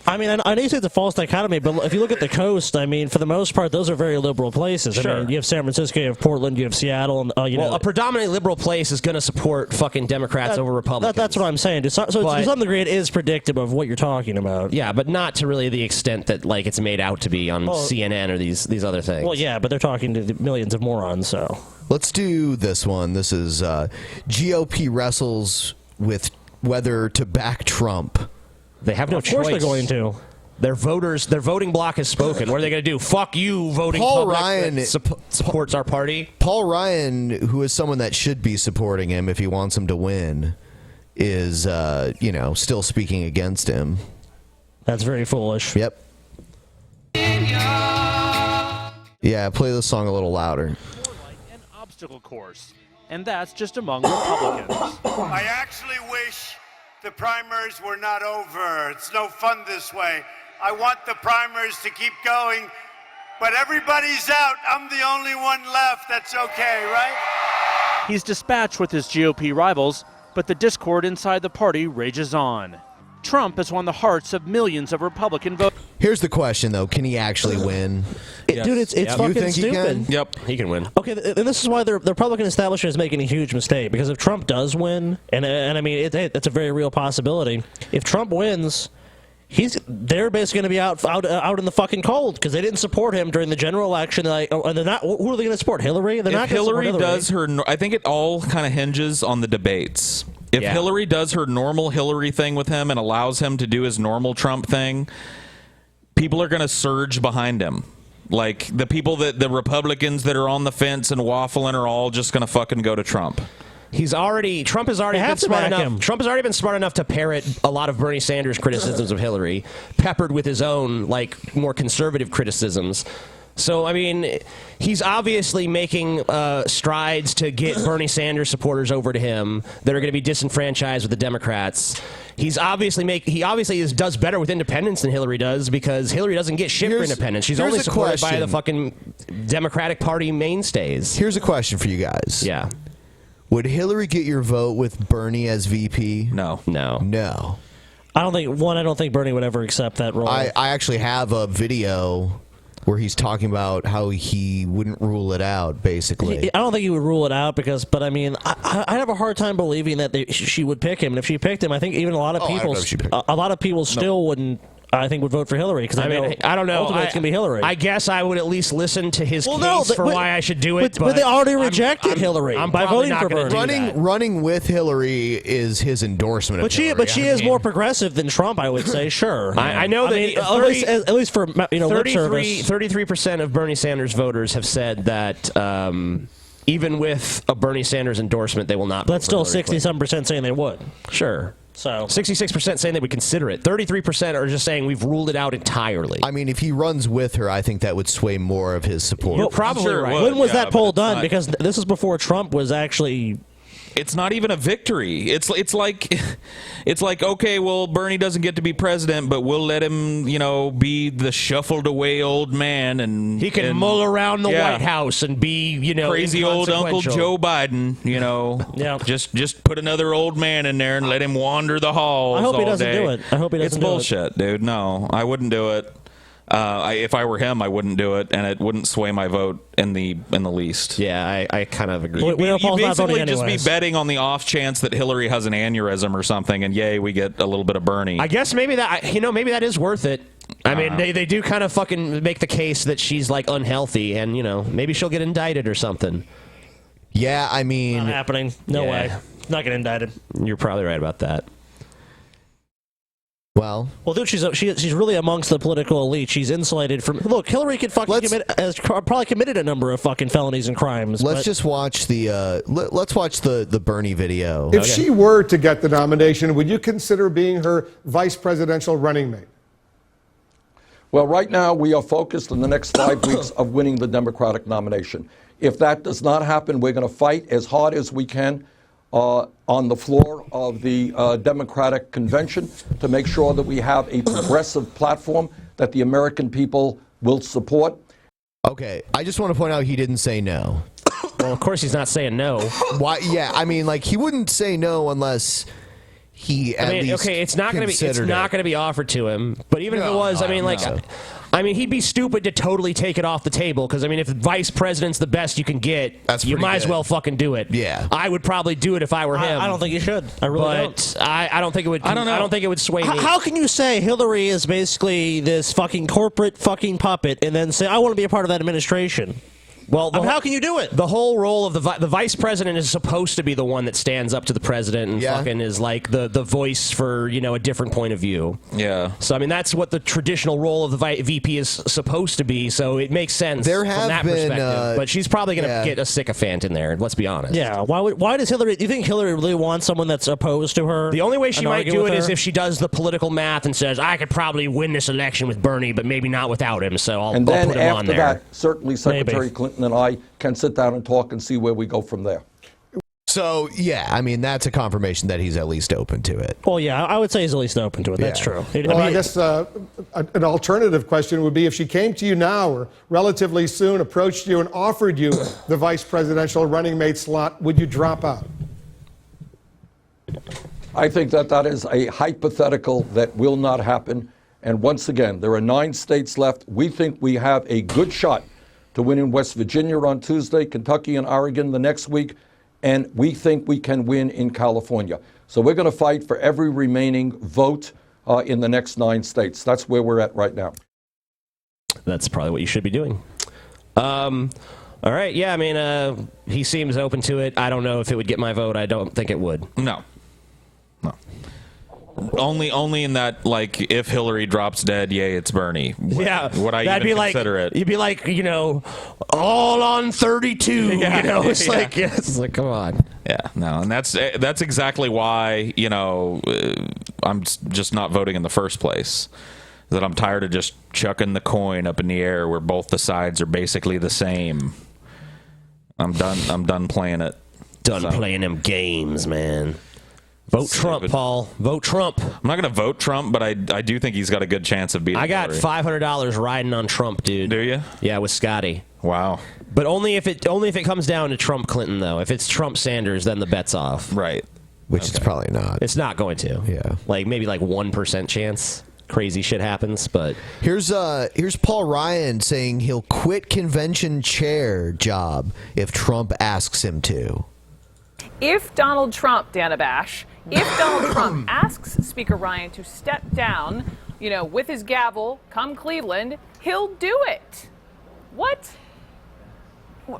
S6: I mean, I know you say it's a false dichotomy, but if you look at the coast, I mean, for the most part, those are very liberal places.
S8: Sure.
S6: I mean, you have San Francisco, you have Portland, you have Seattle, and
S8: a predominantly liberal place is going to support fucking Democrats over Republicans.
S6: That's what I'm saying. To some degree, it is predictive of what you're talking about.
S8: Yeah, but not to really the extent that like it's made out to be on CNN or these other things.
S6: Well, yeah, but they're talking to millions of morons. So
S9: let's do this one. This is GOP wrestles with whether to back Trump.
S8: They have no choice.
S6: Of course they're going to.
S8: Their voting bloc has spoken. What are they going to do? Fuck you, voting
S9: Paul
S8: public
S9: Ryan
S8: that supports our party.
S9: Paul Ryan, who is someone that should be supporting him if he wants him to win, is still speaking against him.
S6: That's very foolish.
S9: Yep. Yeah, play this song a little louder.
S13: An obstacle course, and that's just among Republicans.
S14: I actually wish the primaries were not over. It's no fun this way. I want the primaries to keep going, but everybody's out. I'm the only one left. That's okay, right?
S13: He's dispatched with his GOP rivals, but the discord inside the party rages on. Trump has won the hearts of millions of Republican voters.
S9: Here's the question, though. Can he actually win?
S6: Dude, it's fucking
S9: You think
S6: stupid.
S9: He can?
S8: Yep, he can win.
S6: Okay, and this is why the Republican establishment is making a huge mistake, because if Trump does win, and I mean, it's a very real possibility, if Trump wins, they're basically going to be out in the fucking cold because they didn't support him during the general election. And they're not. Who are they going to support? Hillary? They're not
S7: If Hillary
S6: Hillary
S7: does her, I think it all kind of hinges on the debates. If Hillary does her normal Hillary thing with him and allows him to do his normal Trump thing, people are going to surge behind him. Like the Republicans that are on the fence and waffling are all just going to fucking go to Trump.
S8: Trump has already been smart enough. Trump has already been smart enough to parrot a lot of Bernie Sanders' criticisms of Hillary, peppered with his own like more conservative criticisms. So, I mean, he's obviously making strides to get Bernie Sanders supporters over to him that are going to be disenfranchised with the Democrats. He obviously does better with independents than Hillary does because Hillary doesn't get shit for independents. She's only supported by the fucking Democratic Party mainstays.
S9: Here's a question for you guys.
S8: Yeah.
S9: Would Hillary get your vote with Bernie as VP?
S7: No.
S6: I don't think Bernie would ever accept that role.
S9: I actually have a video where he's talking about how he wouldn't rule it out, basically.
S6: I don't think he would rule it out but I mean, I have a hard time believing that she would pick him. And if she picked him, I think even a lot of people still wouldn't. I think would vote for Hillary because I
S8: don't know.
S6: Ultimately, it's going to be Hillary.
S8: I guess I would at least listen to his case for why I should do it.
S6: But they already rejected Hillary by voting for
S8: Bernie.
S9: Running with Hillary is his endorsement.
S6: But she is more progressive than Trump, I would say. Sure,
S8: I know that
S6: at least for lip service.
S8: 33% of Bernie Sanders voters have said that. Even with a Bernie Sanders endorsement, they will not.
S6: That's still 60-some% saying they would.
S8: Sure.
S6: So
S8: 66% saying they would consider it. 33% are just saying we've ruled it out entirely.
S9: I mean, if he runs with her, I think that would sway more of his support.
S8: You're probably right.
S6: When was that poll done? Because this is before Trump was actually
S7: It's not even a victory. It's like okay, well, Bernie doesn't get to be president, but we'll let him, be the shuffled away old man, and
S8: he can mull around the White House and be,
S7: crazy old Uncle Joe Biden.
S6: Yeah.
S7: Just put another old man in there and let him wander the halls.
S6: I hope he doesn't
S7: day.
S6: do it. I hope he doesn't
S7: It's
S6: do it.
S7: bullshit, dude. No, I wouldn't do it. If I were him, I wouldn't do it, and it wouldn't sway my vote in the least.
S8: Yeah, I kind of agree.
S7: You
S6: Paul's not voting
S7: basically just be
S6: anyways.
S7: betting on the off chance that Hillary has an aneurysm or something, and yay, we get a little bit of Bernie.
S8: I guess maybe maybe that is worth it. I mean, they do kind of fucking make the case that she's like unhealthy, and maybe she'll get indicted or something.
S9: Yeah, I mean,
S6: Not happening. No way. Not getting indicted.
S8: You're probably right about that.
S9: Well,
S6: dude, she's really amongst the political elite. She's insulated from. Look, Hillary could has probably committed a number of fucking felonies and crimes.
S9: Let's just watch let's watch the Bernie video.
S11: If she were to get the nomination, would you consider being her vice presidential running mate?
S15: Well, right now we are focused in the next 5 weeks of winning the Democratic nomination. If that does not happen, we're going to fight as hard as we can on the floor of the Democratic Convention to make sure that we have a progressive platform that the American people will support.
S9: Okay, I just want to point out he didn't say no.
S8: Well, of course he's not saying no.
S9: Why? Yeah, I mean, he wouldn't say no unless he at least
S8: it's not going to be offered to him. But even if it was, he'd be stupid to totally take it off the table because if the vice president's the best you can get, you might as well fucking do it.
S9: Yeah,
S8: I would probably do it if I were him.
S6: I don't think you should. I really don't.
S8: I don't think it would. I don't know. I don't think it would sway me.
S6: How can you say Hillary is basically this fucking corporate fucking puppet and then say I want to be a part of that administration?
S8: Well,
S6: how can you do it?
S8: The whole role of the vice president is supposed to be the one that stands up to the president and fucking is like the voice for a different point of view.
S7: Yeah.
S8: So that's what the traditional role of the VP is supposed to be. So it makes sense
S9: There
S8: from
S9: have
S8: that
S9: been,
S8: perspective. But she's probably going to get a sycophant in there. Let's be honest.
S6: Yeah. Why does Hillary? Do you think Hillary really wants someone that's opposed to her?
S8: The only way she might do it is
S6: her?
S8: if she does the political math and says, I could probably win this election with Bernie, but maybe not without him. So I'll
S15: And then
S8: put him on
S15: after
S8: there.
S15: that, certainly Secretary Clinton and I can sit down and talk and see where we go from there.
S9: So, yeah, that's a confirmation that he's at least open to it.
S6: Well, yeah, I would say he's at least open to it. That's true.
S11: Well, I guess an alternative question would be if she came to you now or relatively soon, approached you and offered you the vice presidential running mate slot, would you drop out?
S15: I think that is a hypothetical that will not happen. And once again, there are 9 states left. We think we have a good shot to win in West Virginia on Tuesday, Kentucky and Oregon the next week, and we think we can win in California. So we're going to fight for every remaining vote in the next 9 states. That's where we're at right now.
S8: That's probably what you should be doing. All right. Yeah, he seems open to it. I don't know if it would get my vote. I don't think it would.
S7: No. Only in that, if Hillary drops dead, yay, it's Bernie.
S8: Yeah.
S7: Would I even consider it?
S8: You'd be like, all on 32.
S7: Yeah.
S8: It's like, come on.
S7: Yeah, no, and that's exactly why, I'm just not voting in the first place. That I'm tired of just chucking the coin up in the air where both the sides are basically the same. I'm done playing it.
S8: Playing them games, man. Vote Trump, Paul. Vote Trump. I'm
S7: not going to vote Trump, but I do think he's got a good chance of beating
S8: I got
S7: Hillary.
S8: $500 riding on Trump, dude.
S7: Do you?
S8: Yeah, with Scotty.
S7: Wow.
S8: But only if it comes down to Trump Clinton, though. If it's Trump Sanders, then the bet's off.
S7: Right.
S9: Which it's probably not.
S8: It's not going to.
S9: Yeah.
S8: Maybe 1% chance. Crazy shit happens, but
S9: here's Paul Ryan saying he'll quit convention chair job if Trump asks him to.
S16: If Donald Trump, if Donald Trump asks Speaker Ryan to step down, with his gavel, come Cleveland, he'll do it. What?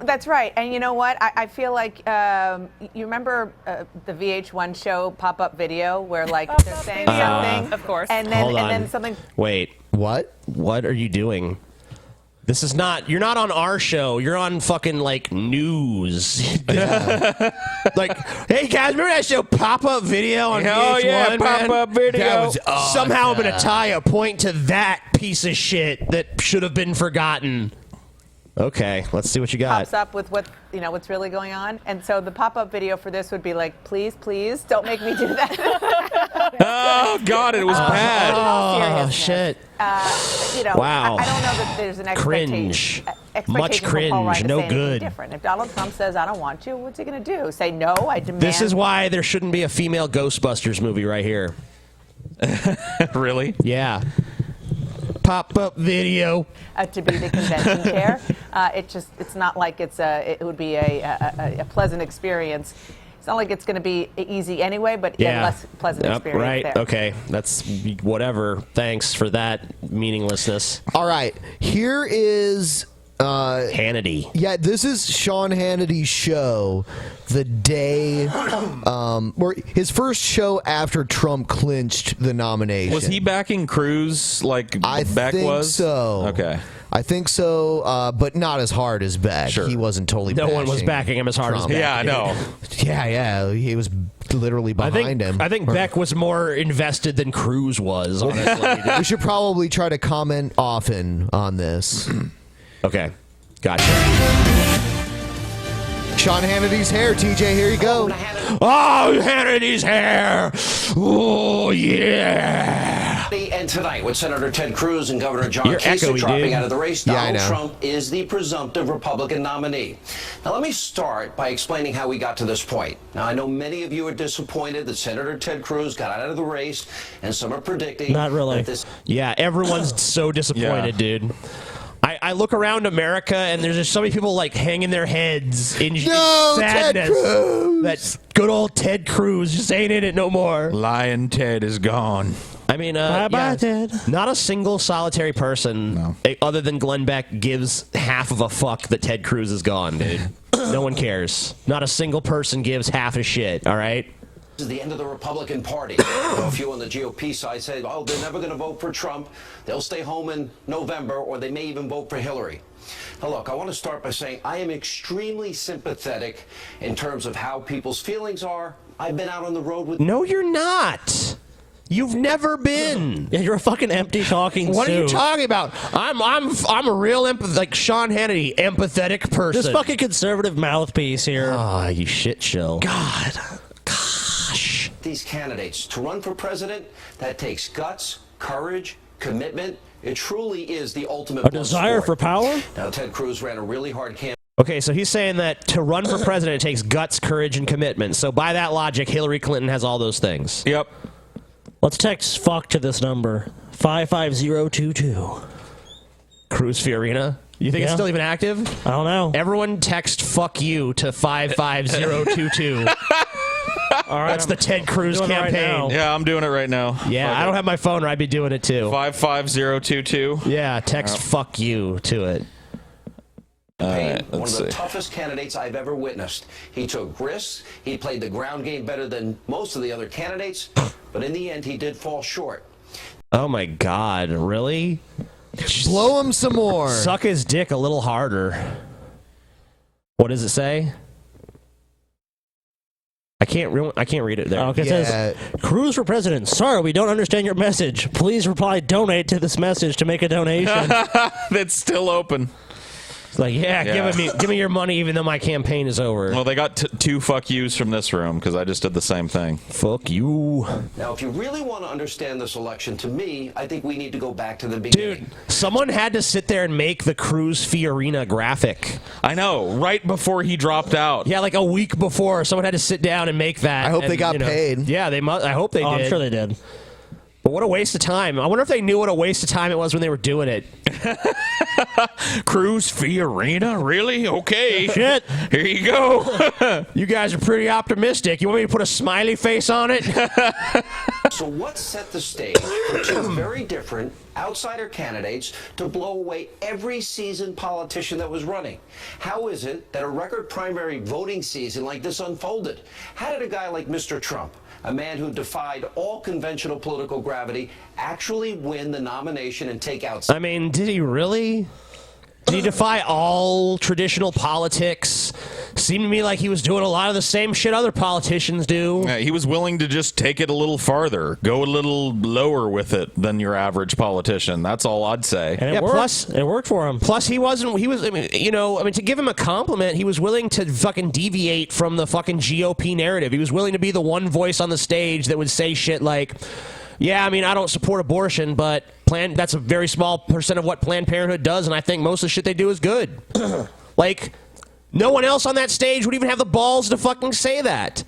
S17: That's right. And you know what? I feel like, you remember the VH1 show pop-up video where they're saying something?
S16: Of course.
S17: And then something.
S8: Wait.
S9: What?
S8: What are you doing? This is not. You're not on our show. You're on fucking news. Hey guys, remember that show pop-up video on VH1?
S7: Yeah, pop-up video.
S8: That was awesome. Somehow I'm gonna tie a point to that piece of shit that should have been forgotten. Okay, let's see what you got.
S17: Pops up with what's really going on. And so the pop-up video for this would be like, please, please, don't make me do that.
S7: Oh, God, it was bad.
S8: Oh, shit. Wow.
S17: I don't know that there's an
S8: Cringe.
S17: expectation
S8: Much
S17: from Paul Ryan
S8: cringe.
S17: to
S8: No
S17: say anything
S8: good.
S17: different. If Donald Trump says, I don't want you, what's he going to do? Say, no, I demand.
S8: This is why there shouldn't be a female Ghostbusters movie right here.
S7: Really?
S8: Yeah. Pop-up video.
S17: To be the convention chair. It's not like it would be a pleasant experience. It's not like it's going to be easy anyway, but yet less pleasant experience
S8: right.
S17: there.
S8: Okay. That's whatever. Thanks for that meaninglessness.
S9: All right. Here is
S8: Hannity.
S9: Yeah, this is Sean Hannity's show the day, or his first show after Trump clinched the nomination.
S7: Was he backing Cruz like Beck
S9: think
S7: was?
S9: so.
S7: Okay.
S9: I think so, but not as hard as Beck.
S7: Sure.
S9: He wasn't totally.
S8: No one was backing him as hard as
S9: Trump.
S8: Beck.
S7: Yeah, I know.
S9: Yeah. He was literally behind him.
S8: I think Beck was more invested than Cruz was, honestly.
S9: We should probably try to comment often on this.
S8: Okay. Gotcha.
S9: Sean Hannity's hair, TJ, here you go.
S8: Oh, Hannity's hair. Oh, yeah.
S18: And tonight, with Senator Ted Cruz and Governor John
S8: You're
S18: Kasich
S8: echoey,
S18: dropping
S8: dude.
S18: out of the race,
S9: Yeah, I
S18: Donald
S9: know.
S18: Trump is the presumptive Republican nominee. Now, let me start by explaining how we got to this point. Now, I know many of you are disappointed that Senator Ted Cruz got out of the race, and some are predicting
S6: Not really.
S18: that this
S8: Yeah, everyone's so disappointed, dude. I look around America and there's just so many people like hanging their heads in sadness.
S9: Ted Cruz.
S8: That good old Ted Cruz just ain't in it no more.
S7: Lion Ted is gone.
S8: I mean,
S6: Bye-bye, Ted.
S8: not a single solitary person other than Glenn Beck gives half of a fuck that Ted Cruz is gone, dude. No one cares. Not a single person gives half a shit, all right?
S18: is the end of the Republican Party. A few on the GOP side say, oh, they're never going to vote for Trump. They'll stay home in November, or they may even vote for Hillary. Now, look, I want to start by saying I am extremely sympathetic in terms of how people's feelings are. I've been out on the road with...
S8: No, you're not. You've never been.
S6: Yeah, you're a fucking empty talking
S8: What are you
S6: suit.
S8: talking about? I'm a real like Sean Hannity, empathetic person.
S6: This fucking conservative mouthpiece here.
S8: Ah, you shit show.
S6: God.
S8: Gosh.
S18: These candidates to run for president, that takes guts, courage, commitment. It truly is the ultimate
S6: A desire for power?
S18: Now, Ted Cruz ran a really hard campaign.
S8: Okay, so he's saying that to run for president it takes guts, courage, and commitment. So by that logic, Hillary Clinton has all those things.
S7: Yep.
S6: Let's text fuck to this number. 55022.
S8: Cruz Fiorina. You think it's
S6: Yeah.
S8: still even active?
S6: I don't know.
S8: Everyone text fuck you to 55022.
S6: All right,
S8: That's the Ted Cruz
S6: doing it right
S8: campaign.
S6: now.
S7: Yeah, I'm doing it right now.
S8: Yeah, I don't have my phone, or I'd be doing it too.
S7: 55022.
S8: Yeah, text fuck you to it.
S18: One of
S7: let's
S18: the
S7: see.
S18: toughest candidates I've ever witnessed. He took risks. He played the ground game better than most of the other candidates, but in the end, he did fall short.
S8: Oh my God, really?
S9: Blow him some more.
S8: Suck his dick a little harder. What does it say? I can't read it there.
S6: Okay, it says, Cruz for president. Sorry, we don't understand your message. Please reply donate to this message to make a donation.
S7: That's still open.
S8: It's like, yeah, give me your money even though my campaign is over.
S7: Well, they got two fuck yous from this room because I just did the same thing.
S8: Fuck you.
S18: Now, if you really want to understand this election, to me, I think we need to go back to the beginning.
S8: Dude, someone had to sit there and make the Cruz Fiorina graphic.
S7: I know, right before he dropped out.
S8: Yeah, like a week before, someone had to sit down and make that.
S9: I hope
S8: and,
S9: they got paid.
S8: Yeah, they must. I hope they did.
S6: I'm sure they did.
S8: But what a waste of time. I wonder if they knew what a waste of time it was when they were doing it.
S7: Cruz Fiorina? Really? Okay.
S8: Shit.
S7: Here you go.
S8: You guys are pretty optimistic. You want me to put a smiley face on it?
S18: So what set the stage for two very different outsider candidates to blow away every seasoned politician that was running? How is it that a record primary voting season like this unfolded? How did a guy like Mr. Trump, a man who defied all conventional political gravity, actually win the nomination and take out...
S8: I mean, did he really? Did he defy all traditional politics, Seemed to me like he was doing a lot of the same shit other politicians do.
S7: Yeah, he was willing to just take it a little farther, go a little lower with it than your average politician. That's all I'd say.
S6: And it worked. Plus, it worked for him.
S8: Plus, he was, I mean, to give him a compliment, he was willing to fucking deviate from the fucking GOP narrative. He was willing to be the one voice on the stage that would say shit like, yeah, I mean, I don't support abortion, but that's a very small percent of what Planned Parenthood does, and I think most of the shit they do is good. Like, no one else on that stage would even have the balls to fucking say that.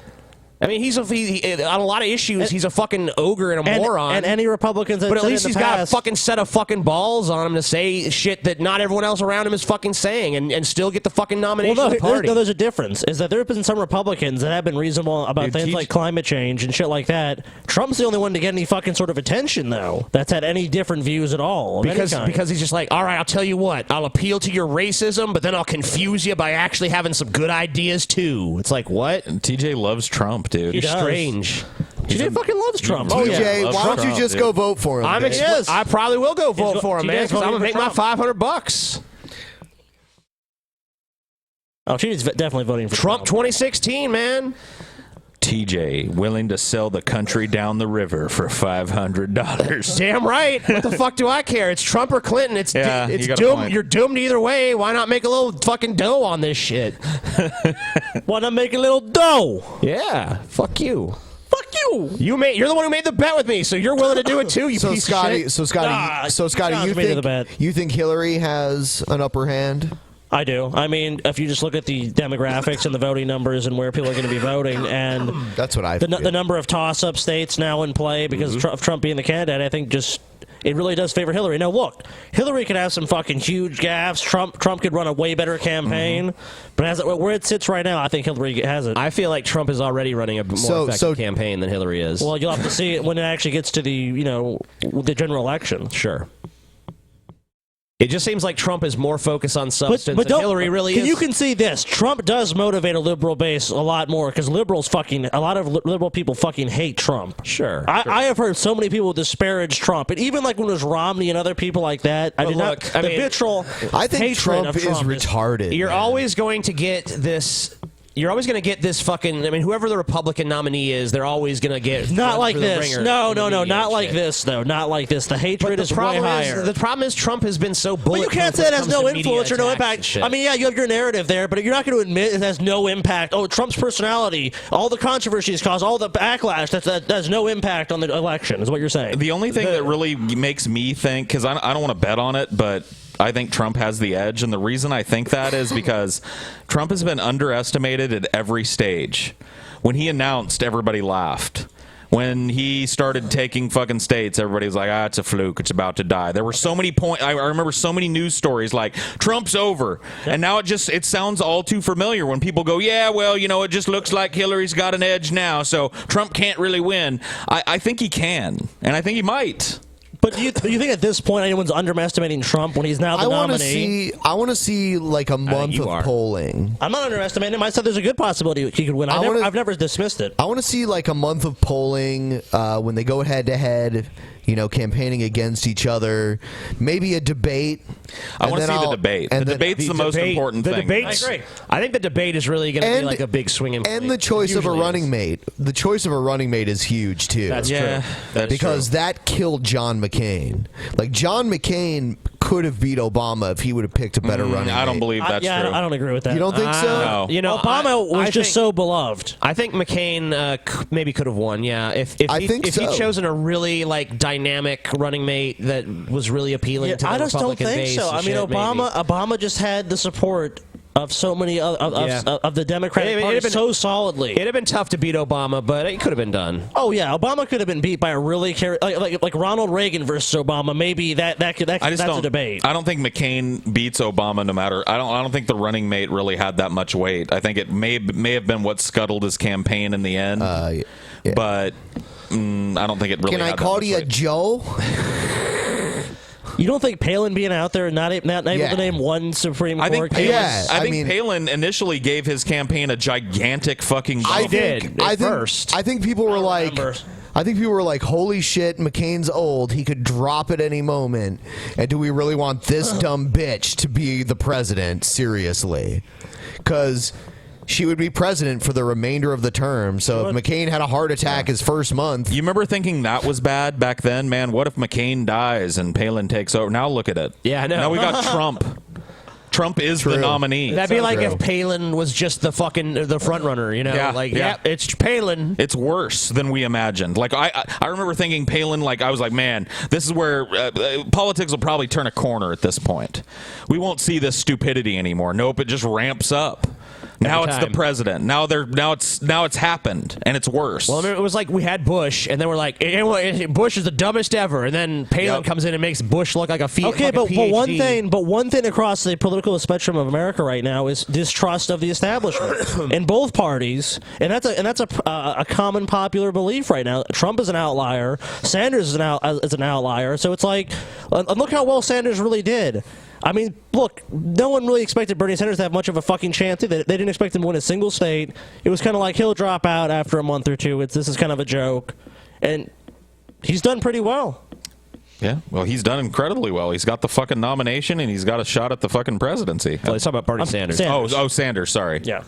S8: I mean, on a lot of issues, he's a fucking ogre and a moron.
S6: And any Republicans that
S8: but at
S6: said
S8: least
S6: in the
S8: he's got a
S6: past-
S8: fucking set of fucking balls on him to say shit that not everyone else around him is fucking saying and still get the fucking nomination
S6: Well,
S8: of the party.
S6: there's a difference. Is that there have been some Republicans that have been reasonable about things like climate change and shit like that. Trump's the only one to get any fucking sort of attention, though, that's had any different views at all. of any kind.
S8: Because he's just like, all right, I'll tell you what, I'll appeal to your racism, but then I'll confuse you by actually having some good ideas too. It's like, what?
S7: TJ loves Trump, dude.
S8: You're strange.
S6: TJ fucking loves Trump.
S9: TJ, why don't you just go vote for him?
S8: I probably will go vote for him, man, because I'm gonna make my $500.
S6: Oh, she's definitely voting for
S8: Trump 2016, man.
S7: TJ willing to sell the country down the river for $500.
S8: Damn right. What the fuck do I care? It's Trump or Clinton. It's
S7: you got a
S8: doomed.
S7: point.
S8: You're doomed either way. Why not make a little fucking dough on this shit?
S6: Why not make a little dough?
S8: Yeah. Fuck you. Fuck you. You're the one who made the bet with me, so you're willing to do it too. You piece of shit.
S9: Scotty, you think Hillary has an upper hand?
S6: I do. I mean, if you just look at the demographics and the voting numbers and where people are going to be voting, and
S9: that's what I
S6: the number of toss-up states now in play because of Trump being the candidate, I think it really does favor Hillary. Now, look, Hillary could have some fucking huge gaffes. Trump could run a way better campaign, but where it sits right now, I think Hillary has it.
S8: I feel like Trump is already running a more effective campaign than Hillary is.
S6: Well, you'll have to see it when it actually gets to the general election.
S8: Sure. It just seems like Trump is more focused on substance
S6: but
S8: than Hillary really is.
S6: You can see this. Trump does motivate a liberal base a lot more because a lot of liberal people fucking hate Trump.
S8: Sure.
S6: I have heard so many people disparage Trump. And even like when it was Romney and other people like that,
S8: I
S6: vitriol
S9: I think
S6: hatred
S9: Trump
S6: of
S9: is
S6: Trump
S9: retarded.
S8: You're always going to get this. You're always going to get this fucking. I mean, whoever the Republican nominee is, they're always going to get.
S6: Not like
S8: through the
S6: this.
S8: ringer
S6: No,
S8: in the media
S6: not
S8: and
S6: like
S8: shit.
S6: this, though. Not like this. The hatred
S8: But
S6: is way higher.
S8: The problem is Trump has been so
S6: But
S8: bulletproof.
S6: you can't say it has no influence or no
S8: attacks and
S6: impact.
S8: shit.
S6: I mean, yeah, you have your narrative there, but you're not going to admit it has no impact. Oh, Trump's personality, all the controversy he's caused, all the backlash, that has no impact on the election, is what you're saying.
S7: The only thing that really makes me think, because I don't want to bet on it, but I think Trump has the edge. And the reason I think that is because Trump has been underestimated at every stage. When he announced, everybody laughed. When he started taking fucking states, everybody was like, it's a fluke. It's about to die. There were so many I remember so many news stories like, Trump's over. And now it sounds all too familiar when people go, yeah, well, it just looks like Hillary's got an edge now, so Trump can't really win. I think he can, and I think he might.
S6: But do you think at this point anyone's underestimating Trump when he's now the nominee?
S9: I want to see like a month of polling.
S6: I'm not underestimating him. I said there's a good possibility he could win. I've never dismissed it.
S9: I want to see like a month of polling when they go head to head, campaigning against each other. Maybe a debate.
S7: I want to see the debate. The debate's the most important thing.
S8: I agree. I think the debate is really going to be like a big swinging point.
S9: And the choice of a running mate. The choice of a running mate is huge too.
S8: That's true.
S9: Because that killed John McCain. Like John McCain could have beat Obama if he would have picked a better running mate.
S7: I don't believe that's true.
S6: I don't agree with that.
S9: You don't think so?
S7: No.
S6: Obama was just so beloved.
S8: I think McCain maybe could have won. Yeah, if he'd chosen a really like dynamic running mate that was really appealing to the
S6: I just
S8: Republican
S6: don't think
S8: base
S6: so.
S8: and
S6: I mean,
S8: shit,
S6: Obama just had the support of so many of the Democratic Party so solidly.
S8: It'd have been tough to beat Obama, but it could have been done.
S6: Oh yeah, Obama could have been beat by a really like Ronald Reagan versus Obama. Maybe that's a debate.
S7: I don't think McCain beats Obama no matter. I don't think the running mate really had that much weight. I think it may have been what scuttled his campaign in the end. But I don't think it really.
S9: Can I
S7: had
S9: call
S7: that much
S9: you a
S7: weight.
S9: Joe?
S6: You don't think Palin being out there and not able to name one Supreme Court case?
S7: I think Palin initially gave his campaign a gigantic fucking bump.
S9: I think people were like, holy shit, McCain's old. He could drop at any moment. And do we really want this dumb bitch to be the president? Seriously. Because she would be president for the remainder of the term. So if McCain had a heart attack his first month.
S7: You remember thinking that was bad back then? Man, what if McCain dies and Palin takes over? Now look at it.
S8: Yeah, I know.
S7: Now we got Trump. Trump is the nominee.
S8: That'd be like if Palin was just the front runner, you know? It's Palin.
S7: It's worse than we imagined. Like I remember thinking Palin. Like I was like, man, this is where politics will probably turn a corner at this point. We won't see this stupidity anymore. Nope, it just ramps up. Now it's the president. Now it's happened, and it's worse.
S8: Well, I mean, it was like we had Bush, and then we're like, Bush is the dumbest ever, and then Palin comes in and makes Bush look like a
S6: Okay, but one thing across the political spectrum of America right now is distrust of the establishment in both parties, and that's a common popular belief right now. Trump is an outlier. Sanders is an outlier. So it's like, look how well Sanders really did. I mean, look, no one really expected Bernie Sanders to have much of a fucking chance. They didn't expect him to win a single state. It was kind of like he'll drop out after a month or two. This is kind of a joke. And he's done pretty well.
S7: Yeah, well, he's done incredibly well. He's got the fucking nomination, and he's got a shot at the fucking presidency.
S8: Well, he's talking about Bernie Sanders.
S7: Oh, Sanders, sorry.
S6: Yeah.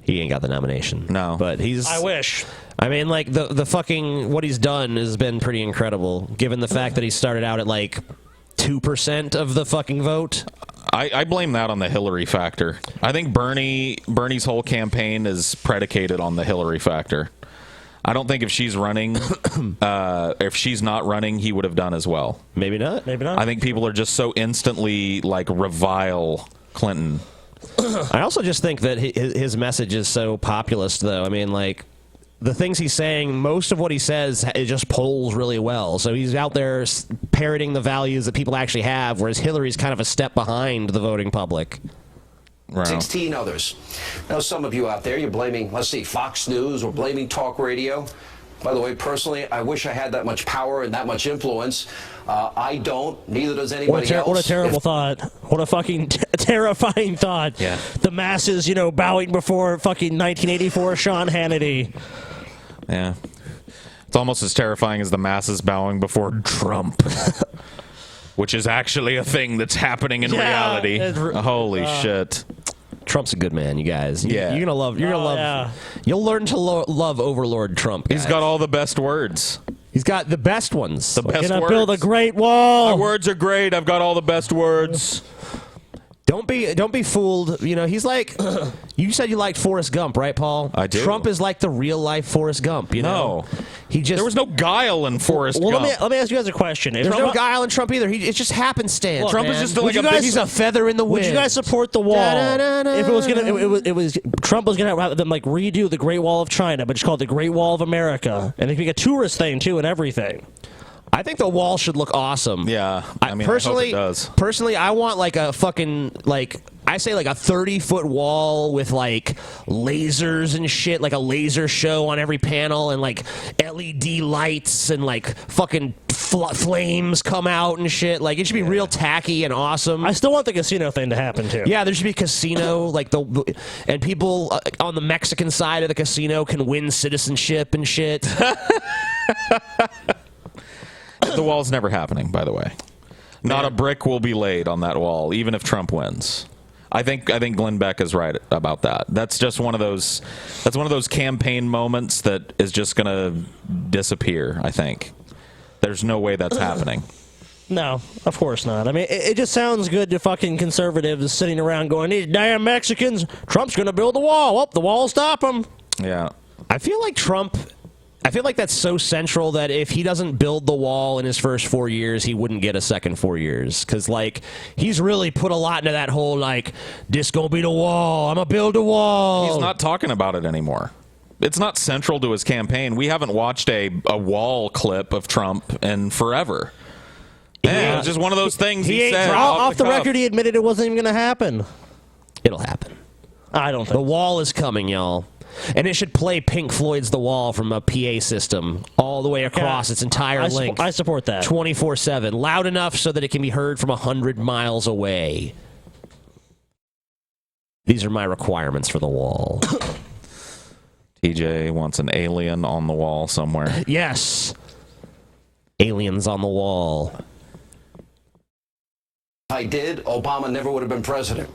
S8: He ain't got the nomination.
S7: No.
S8: But he's...
S6: I wish.
S8: I mean, like, the fucking... What he's done has been pretty incredible, given the fact that he started out at, like... 2% of the fucking vote.
S7: I blame that on the Hillary factor. I think Bernie's whole campaign is predicated on the Hillary factor. I don't think if she's running, if she's not running, he would have done as well.
S8: Maybe not. Maybe not.
S7: I think people are just so instantly like revile Clinton.
S8: I also just think that his message is so populist, though. I mean, like, the things he's saying, most of what he says, it just polls really well. So he's out there parroting the values that people actually have, whereas Hillary's kind of a step behind the voting public.
S7: Wow.
S18: 16 others. Now, some of you out there, you're blaming, let's see, Fox News or blaming talk radio. By the way, personally, I wish I had that much power and that much influence. I don't. Neither does anybody else.
S6: What a terrible thought. What a fucking terrifying thought.
S7: Yeah.
S6: The masses, bowing before fucking 1984 Sean Hannity.
S7: Yeah. It's almost as terrifying as the masses bowing before Trump. Which is actually a thing that's happening in reality. Holy shit.
S8: Trump's a good man, you guys.
S7: Yeah.
S8: You're gonna love. You'll learn to love Overlord Trump. Guys.
S7: He's got all the best words.
S8: He's got the best ones.
S7: The best
S6: Gonna
S7: words.
S6: build a great wall.
S7: My words are great. I've got all the best words.
S8: Don't be fooled. He's like, you said you liked Forrest Gump, right, Paul?
S7: I do.
S8: Trump is like the real life Forrest Gump.
S7: No,
S8: he just
S7: there was no guile in Forrest Gump.
S6: Let me ask you guys a question.
S8: There's no guile in Trump either. It's just happenstance.
S6: Look,
S8: Trump
S6: man.
S8: is just he's a feather in the wind.
S6: Would you guys support the wall? If it was Trump was gonna have them like redo the Great Wall of China, but just call it the Great Wall of America, and it could be a tourist thing too, and everything.
S8: I think the wall should look awesome.
S7: Yeah, I hope it does.
S8: Personally, I want like a fucking I say like a 30-foot wall with like lasers and shit, like a laser show on every panel and like LED lights and like fucking flames come out and shit. Like it should be real tacky and awesome.
S6: I still want the casino thing to happen too.
S8: Yeah, there should be a casino and people on the Mexican side of the casino can win citizenship and shit.
S7: The wall's never happening, by the way. Not a brick will be laid on that wall, even if Trump wins. I think Glenn Beck is right about that. That's just one of those. That's one of those campaign moments that is just going to disappear. I think there's no way that's happening.
S6: No, of course not. I mean, it just sounds good to fucking conservatives sitting around going, "These damn Mexicans! Trump's going to build a wall. Oh, the wall will stop them."
S7: Yeah,
S8: I feel like that's so central that if he doesn't build the wall in his first 4 years, he wouldn't get a second 4 years. Because, he's really put a lot into that whole, this gonna be the wall. I'm gonna build a wall.
S7: He's not talking about it anymore. It's not central to his campaign. We haven't watched a wall clip of Trump in forever. Yeah, it's just one of those things he said.
S6: Off the record, he admitted it wasn't even gonna happen.
S8: It'll happen.
S6: I don't think
S8: the wall is coming, y'all. And it should play Pink Floyd's The Wall from a PA system all the way across its entire length.
S6: I support that.
S8: 24/7. Loud enough so that it can be heard from 100 miles away. These are my requirements for the wall.
S7: TJ wants an alien on the wall somewhere.
S8: Yes. Aliens on the wall.
S18: I did, Obama never would have been president.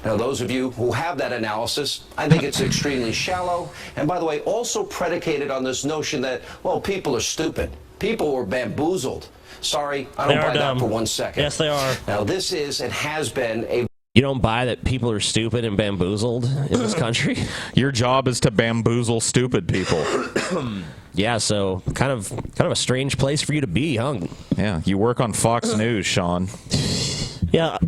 S18: Now, those of you who have that analysis, I think it's extremely shallow. And by the way, also predicated on this notion that, well, people are stupid. People were bamboozled. Sorry, I don't buy that for 1 second.
S6: Yes, they are.
S18: Now, this is and has been a...
S8: You don't buy that people are stupid and bamboozled in this country?
S7: Your job is to bamboozle stupid people.
S8: Yeah, so kind of a strange place for you to be, huh?
S7: Yeah, you work on Fox News, Sean.
S6: Yeah,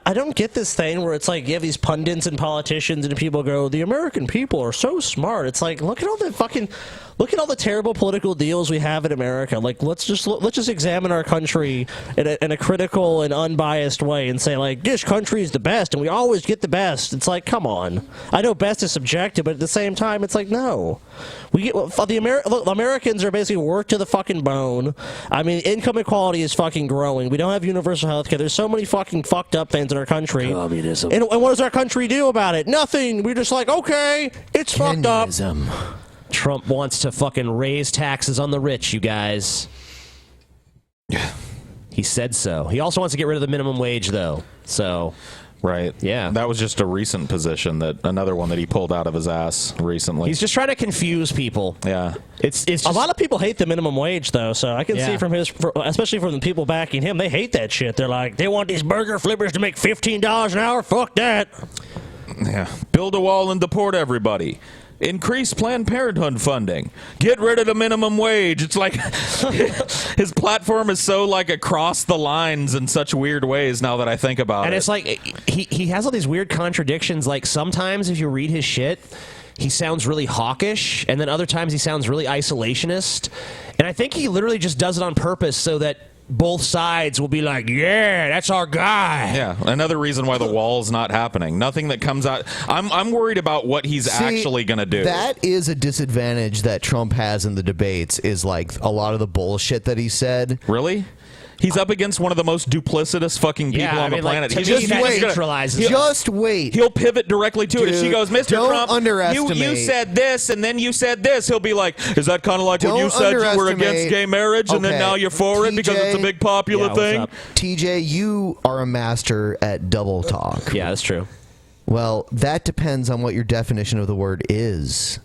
S6: I don't get this thing where it's like you have these pundits and politicians and people go, the American people are so smart. It's like, look at all the terrible political deals we have in America. Like, let's just examine our country in a critical and unbiased way and say, like, this country is the best and we always get the best. It's like, come on. I know best is subjective, but at the same time, it's like, no. Americans are basically worked to the fucking bone. I mean, income inequality is fucking growing. We don't have universal health care. There's so many fucking fucked up things in our country.
S8: Communism.
S6: And what does our country do about it? Nothing. We're just like, okay, it's fucked up.
S8: Trump wants to fucking raise taxes on the rich, you guys. He said so. He also wants to get rid of the minimum wage, though. So...
S7: Right.
S8: Yeah.
S7: That was just a recent position, another one that he pulled out of his ass recently.
S8: He's just trying to confuse people.
S7: Yeah.
S8: It's just,
S6: a lot of people hate the minimum wage, though, so I can see from especially from the people backing him, they hate that shit. They're like, they want these burger flippers to make $15 an hour? Fuck that.
S7: Yeah. Build a wall and deport everybody. Increase Planned Parenthood funding. Get rid of the minimum wage. It's like his platform is so like across the lines in such weird ways now that I think about it.
S8: And it's like he has all these weird contradictions. Like sometimes if you read his shit, he sounds really hawkish, and then other times he sounds really isolationist. And I think he literally just does it on purpose so that both sides will be like, yeah, that's our guy.
S7: Yeah, another reason why the wall's not happening. Nothing that comes out. I'm worried about what he's actually going to do.
S9: That is a disadvantage that Trump has in the debates, is like a lot of the bullshit that he said.
S7: Really? He's up against one of the most duplicitous fucking people on the planet.
S9: Like, just wait.
S7: He'll pivot directly to it. If she goes, Mr.
S9: don't
S7: Trump,
S9: underestimate.
S7: you said this, and then you said this. He'll be like, is that kind of like when you said you were against gay marriage, and then now you're for it because it's a big popular thing?
S9: TJ, you are a master at double talk.
S8: Yeah, that's true.
S9: Well, that depends on what your definition of the word is.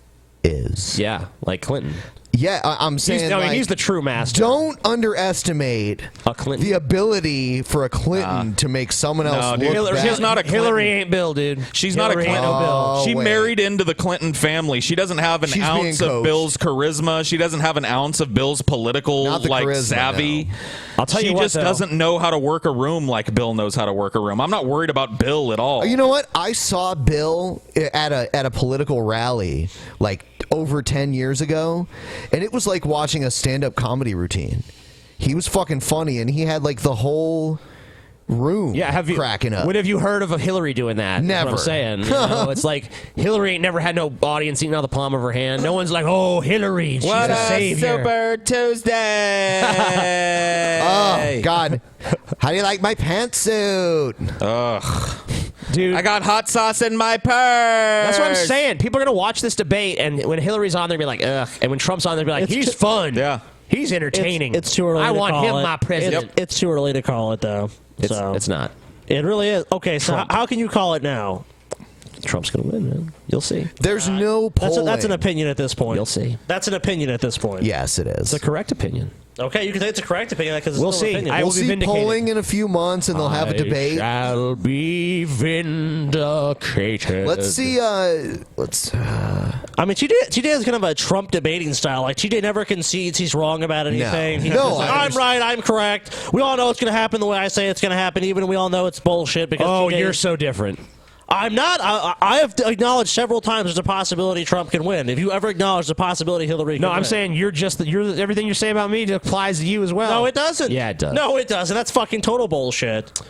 S8: Yeah, like Clinton.
S9: Yeah, I'm saying
S8: he's the true master.
S9: Don't underestimate the ability for a Clinton to make someone else look bad.
S7: She's not a Clinton.
S8: Hillary ain't Bill, dude.
S7: She's not a Clinton. She married into the Clinton family. She doesn't have an ounce of Bill's charisma. She doesn't have an ounce of Bill's political savvy.
S9: No.
S8: I'll tell you what,
S7: she just doesn't know how to work a room like Bill knows how to work a room. I'm not worried about Bill at all.
S9: You know what? I saw Bill at a political rally like over 10 years ago, and it was like watching a stand-up comedy routine. He was fucking funny, and he had like the whole room cracking up.
S8: When have you heard of a Hillary doing that?
S9: Never.
S8: That's what I'm saying. You know, it's like Hillary ain't never had no audience eating out the palm of her hand. No one's like, oh, Hillary, she's
S7: what
S8: a savior.
S7: Super Tuesday.
S9: Oh, God. How do you like my pantsuit?
S7: Ugh.
S8: Dude,
S7: I got hot sauce in my purse.
S8: That's what I'm saying. People are going to watch this debate, and when Hillary's on, they'll be like, ugh. And when Trump's on, they'll be like, he's fun.
S7: Yeah.
S8: He's entertaining.
S6: It's too early
S8: I
S6: to
S8: want
S6: call
S8: him
S6: it.
S8: my president.
S6: It's too early to call it, though.
S8: It's not.
S6: It really is. Okay, so how can you call it now?
S8: Trump's going to win, man. You'll see.
S9: There's no polling.
S6: That's an opinion at this point.
S8: You'll see.
S6: That's an opinion at this point.
S9: Yes, it is.
S8: It's a correct opinion.
S6: Okay, you can say it's a correct opinion because
S8: we'll see.
S9: We'll see polling in a few months, and they'll have a debate.
S8: Shall be vindicated.
S9: Let's see.
S6: I mean, TJ has kind of a Trump debating style. Like TJ never concedes he's wrong about anything. He's just like, I'm right. I'm correct. We all know it's going to happen the way I say it's going to happen, even we all know it's bullshit. Because
S8: you're so different.
S6: I'm not. I have acknowledged several times there's a possibility Trump can win. If you ever acknowledge the possibility Hillary can win.
S8: No, I'm saying you're everything you're saying about me applies to you as well.
S6: No, it doesn't.
S8: Yeah, it does.
S6: No, it doesn't. That's fucking total bullshit.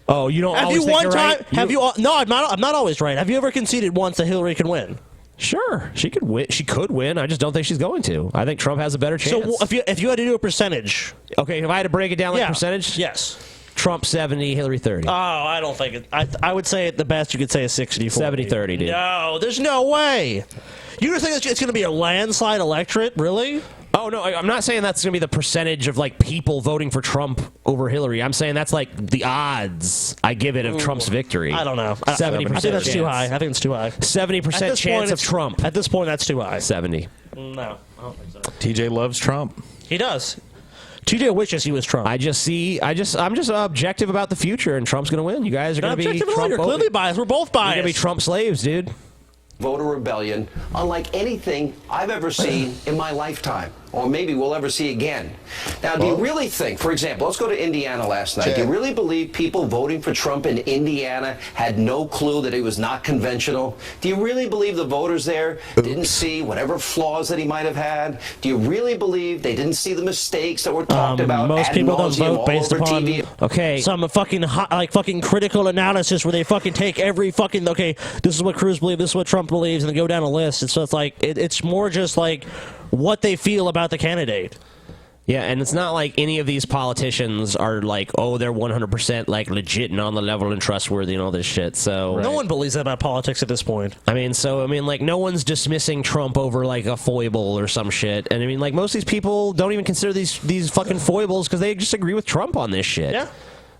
S8: Oh, you don't always think you're right?
S6: No, I'm not always right. Have you ever conceded once that Hillary can win?
S8: Sure, she could win. She could win. I just don't think she's going to. I think Trump has a better chance.
S6: So if you had to do a percentage,
S8: okay, if I had to break it down like percentage,
S6: yes.
S8: Trump 70, Hillary 30.
S6: Oh, I don't think it. I would say the best you could say is 60-40.
S8: 70-30, dude.
S6: No, there's no way. You just think it's going to be a landslide electorate? Really?
S8: Oh no, I'm not saying that's going to be the percentage of like people voting for Trump over Hillary. I'm saying that's like the odds I give it of Trump's victory.
S6: I don't know.
S8: 70%.
S6: I think that's too high. I think it's too high.
S8: 70% chance of Trump.
S6: At this point, that's too high.
S8: 70.
S6: No, I don't think so.
S7: TJ loves Trump.
S6: He does. TJ wishes he was Trump.
S8: I'm just objective about the future, and Trump's going to win. You guys are going to be
S6: objective at all.
S8: Trump.
S6: You're clearly biased. We're both biased.
S8: You're going to be Trump slaves, dude.
S18: Voter rebellion unlike anything I've ever seen in my lifetime, or maybe we'll ever see again. Now, do you really think, for example, let's go to Indiana last night. Do you really believe people voting for Trump in Indiana had no clue that he was not conventional? Do you really believe the voters there didn't see whatever flaws that he might have had? Do you really believe they didn't see the mistakes that were talked about?
S6: Most people don't vote based upon
S8: okay
S6: some fucking critical analysis where they fucking take every fucking this is what Cruz believes, this is what Trump believes, and they go down a list. And so it's like it's more just like what they feel about the candidate.
S8: Yeah, and it's not like any of these politicians are like, oh, they're 100% like legit and on the level and trustworthy and all this shit. So
S6: no one believes that about politics at this point.
S8: I mean, like no one's dismissing Trump over like a foible or some shit. And I mean, like most of these people don't even consider these fucking foibles because they just agree with Trump on this shit.
S6: Yeah.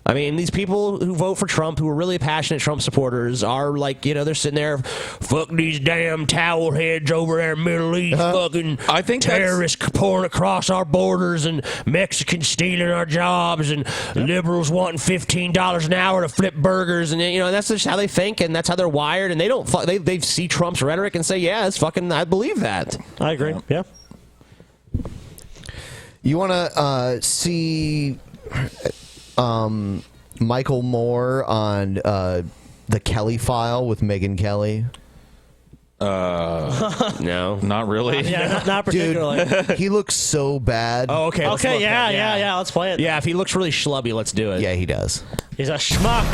S8: I mean, these people who vote for Trump, who are really passionate Trump supporters, are like, they're sitting there, fuck these damn towel heads over there in the Middle East, fucking
S7: I think
S8: terrorists pouring across our borders and Mexicans stealing our jobs and liberals wanting $15 an hour to flip burgers. And, that's just how they think and that's how they're wired. And they don't, they see Trump's rhetoric and say, yeah, it's fucking, I believe that.
S6: I agree. Yeah.
S9: You want to see... Michael Moore on the Kelly File with Megyn Kelly?
S7: No, not really.
S6: Yeah, not particularly.
S9: Dude, he looks so bad.
S8: Oh, okay.
S6: Okay, yeah, let's play it.
S8: Yeah, if he looks really schlubby, let's do it.
S9: Yeah, he does.
S6: He's a schmuck.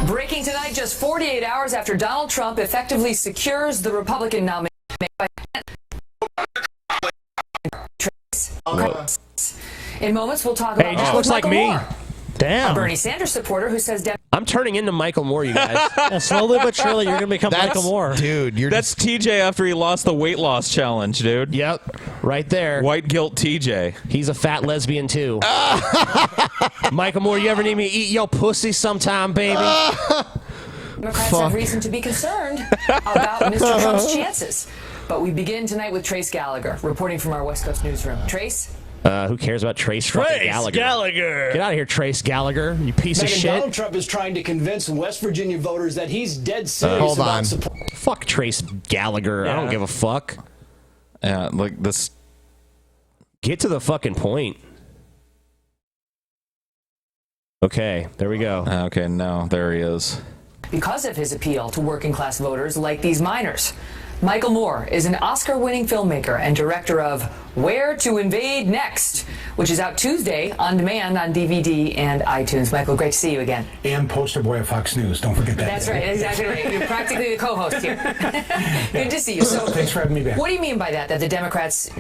S19: Breaking tonight, just 48 hours after Donald Trump effectively secures the Republican nomination. In moments, we'll talk about.
S8: Hey, he just looks like me.
S19: Moore,
S6: Damn.
S19: a Bernie Sanders supporter who says.
S8: I'm turning into Michael Moore, you guys.
S6: Yeah, slowly but surely, you're gonna become Michael Moore,
S9: dude.
S7: That's TJ after he lost the weight loss challenge, dude.
S8: Yep, right there.
S7: White guilt TJ.
S8: He's a fat lesbian too. Michael Moore, you ever need me to eat your pussy sometime, baby?
S19: Democrats have reason to be concerned about Mr. Trump's chances. But we begin tonight with Trace Gallagher, reporting from our West Coast newsroom. Trace?
S8: Who cares about Trace Gallagher?
S6: Gallagher.
S8: Get out of here, Trace Gallagher, you piece of shit.
S20: Donald Trump is trying to convince West Virginia voters that he's dead serious about support.
S8: Fuck Trace Gallagher. I don't give a fuck.
S7: Yeah, like this.
S8: Get to the fucking point. Okay, there we go.
S7: Okay, no, there he is.
S19: Because of his appeal to working class voters like these miners. Michael Moore is an Oscar-winning filmmaker and director of Where to Invade Next, which is out Tuesday on demand on DVD and iTunes. Michael, great to see you again.
S20: And poster boy at Fox News. Don't forget that.
S19: That's right. Exactly right. You're practically the co-host here. Good to see you. So,
S20: thanks for having me back.
S19: What do you mean by that? That the Democrats...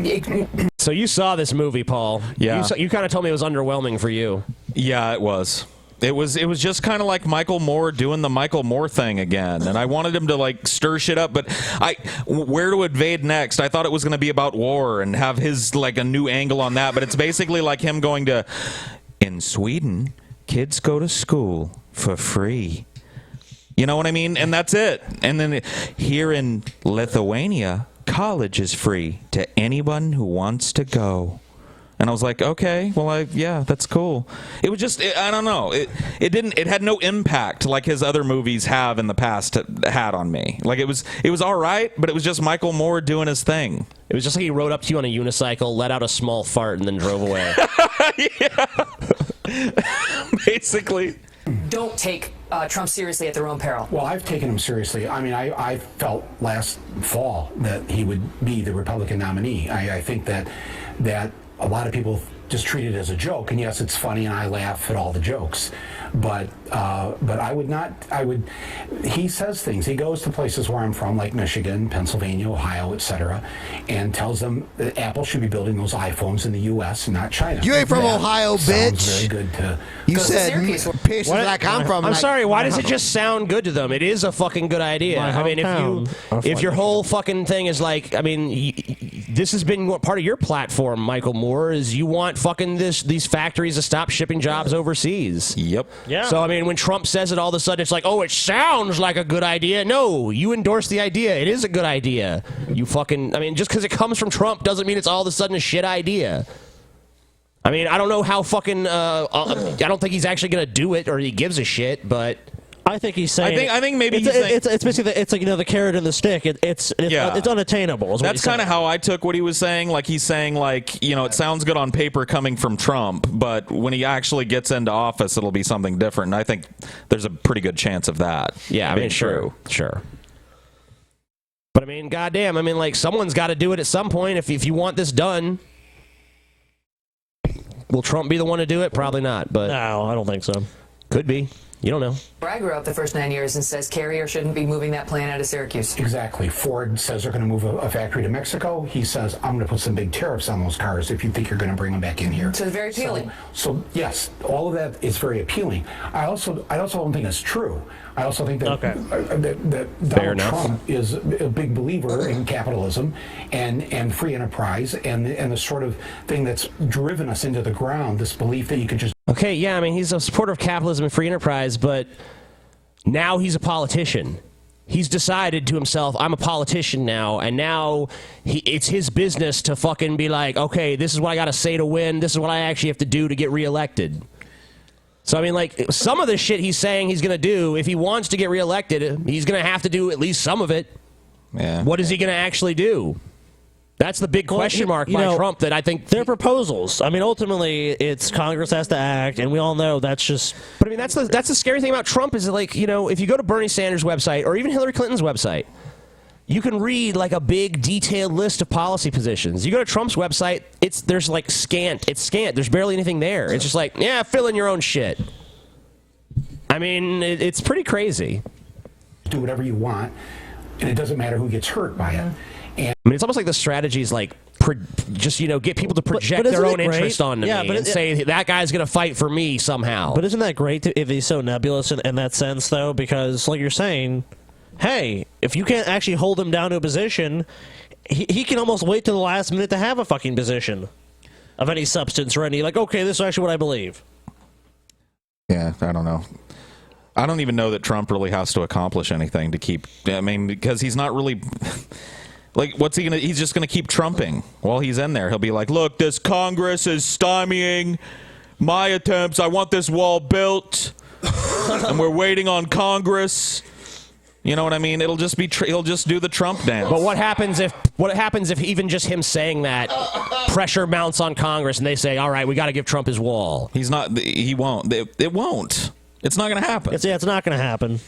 S8: So you saw this movie, Paul.
S7: Yeah.
S8: You kind of told me it was underwhelming for you.
S7: Yeah, it was. It was just kind of like Michael Moore doing the Michael Moore thing again, and I wanted him to like stir shit up. But Where to Invade Next, I thought it was going to be about war and have his like a new angle on that. But it's basically like him going to, in Sweden, kids go to school for free. You know what I mean? And that's it. And then here in Lithuania, college is free to anyone who wants to go. And I was like, okay, well, yeah, that's cool. It was just, I don't know. It had no impact like his other movies have in the past had on me. Like it was all right, but it was just Michael Moore doing his thing.
S8: It was just like he rode up to you on a unicycle, let out a small fart, and then drove away.
S7: Yeah. Basically.
S19: Don't take Trump seriously at their own peril.
S20: Well, I've taken him seriously. I mean, I felt last fall that he would be the Republican nominee. I think that a lot of people just treat it as a joke, and yes, it's funny, and I laugh at all the jokes. But I would not. He says things. He goes to places where I'm from, like Michigan, Pennsylvania, Ohio, etc., and tells them that Apple should be building those iPhones in the U.S. and not China.
S9: You ain't from
S20: That
S9: Ohio,
S20: sounds
S9: bitch.
S20: Very good to.
S9: You said places like I'm from.
S8: I'm
S9: like,
S8: sorry. Why does it just sound good to them? It is a fucking good idea. I mean, if your whole fucking thing is like, I mean, this has been part of your platform, Michael Moore, is you want fucking these factories to stop shipping jobs overseas.
S7: Yep.
S6: Yeah.
S8: So, I mean, when Trump says it, all of a sudden it's like, oh, it sounds like a good idea. No, you endorse the idea. It is a good idea. You fucking, I mean, just because it comes from Trump doesn't mean it's all of a sudden a shit idea. I mean, I don't know how fucking, I don't think he's actually going to do it or he gives a shit, but...
S6: I think he's saying.
S7: I think maybe
S6: it's basically it's like the carrot and the stick. It's unattainable.
S7: That's kind of how I took what he was saying. Like he's saying, like it sounds good on paper coming from Trump, but when he actually gets into office, it'll be something different. And I think there's a pretty good chance of that.
S8: Yeah, I mean, sure. But I mean, goddamn, I mean, like someone's got to do it at some point. If you want this done, will Trump be the one to do it? Probably not. But
S6: no, I don't think so.
S8: Could be. You don't know.
S19: I grew up the first 9 years and says Carrier shouldn't be moving that plant out of Syracuse.
S20: Exactly. Ford says they're going to move a factory to Mexico. He says, I'm going to put some big tariffs on those cars if you think you're going to bring them back in here.
S19: So it's very appealing.
S20: So yes, all of that is very appealing. I also don't think it's true. I also think that, that Donald Trump is a big believer in capitalism and free enterprise and the sort of thing that's driven us into the ground, this belief that you could just...
S8: Okay, yeah, I mean, he's a supporter of capitalism and free enterprise, but now he's a politician. He's decided to himself, I'm a politician now, and now it's his business to fucking be like, okay, this is what I got to say to win, this is what I actually have to do to get reelected. So, I mean, like, some of the shit he's saying he's going to do, if he wants to get reelected, he's going to have to do at least some of it.
S7: Yeah.
S8: What is he going to actually do? That's the big question mark by Trump that I think...
S6: They're proposals. I mean, ultimately, it's Congress has to act, and we all know that's just...
S8: But, I mean, that's the scary thing about Trump is, like, if you go to Bernie Sanders' website, or even Hillary Clinton's website, you can read, like, a big, detailed list of policy positions. You go to Trump's website, there's, like, scant. It's scant. There's barely anything there. It's just like, yeah, fill in your own shit. I mean, it's pretty crazy.
S20: Do whatever you want, and it doesn't matter who gets hurt by it. And
S8: I mean, it's almost like the strategy is like just get people to project their own interest onto me and say that guy's going to fight for me somehow.
S6: But isn't that great if he's so nebulous in that sense, though? Because, like you're saying, hey, if you can't actually hold him down to a position, he can almost wait till the last minute to have a fucking position of any substance or any, like, okay, this is actually what I believe.
S7: Yeah, I don't know. I don't even know that Trump really has to accomplish anything to keep... I mean, because he's not really... Like, what's he gonna... He's just gonna keep trumping while he's in there. He'll be like, look, this Congress is stymieing my attempts. I want this wall built. And we're waiting on Congress. You know what I mean? It'll just be... he'll just do the Trump dance.
S8: But what happens if even just him saying that pressure mounts on Congress and they say, all right, we got to give Trump his wall?
S7: He won't. It won't. It's not going to happen.
S6: It's not going to happen.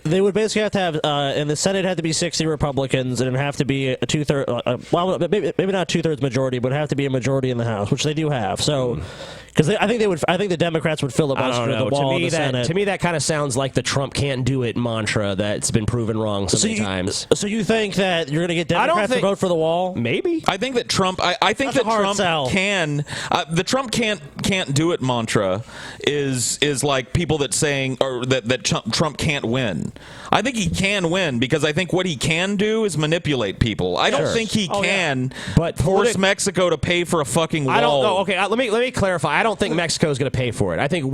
S6: They would basically have to have, in the Senate, had to be 60 Republicans, and it would have to be a two-thirds, well, maybe not two-thirds majority, but it would have to be a majority in the House, which they do have. So, because I think the Democrats would filibuster the wall in the Senate.
S8: To me, that kind of sounds like the Trump can't do it mantra that's been proven wrong so many times.
S6: So you think that you're going to get Democrats to vote for the wall?
S8: Maybe.
S7: I think that Trump. I think that Trump can. The Trump can't do it mantra is like people that saying or that Trump can't win. I think he can win because I think what he can do is manipulate people. I don't think he can force Mexico to pay for a fucking wall.
S8: I don't know. Okay, let me clarify. I don't think Mexico is going to pay for it. I think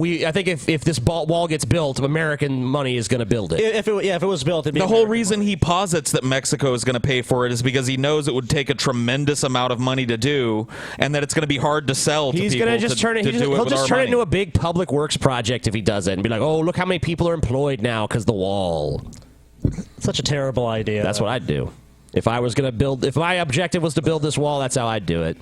S8: if this wall gets built, American money is going to build it.
S6: If it was built, it'd be
S7: the whole reason he posits that Mexico is going to pay for it is because he knows it would take a tremendous amount of money to do, and that it's going to be hard to sell to people.
S8: He's going to just turn it. He'll just turn it into a big public works project if he does it, and be like, oh, look how many people are employed now because the wall.
S6: Such a terrible idea.
S8: That's what I'd do. If I was going to build, if my objective was to build this wall, that's how I'd do it.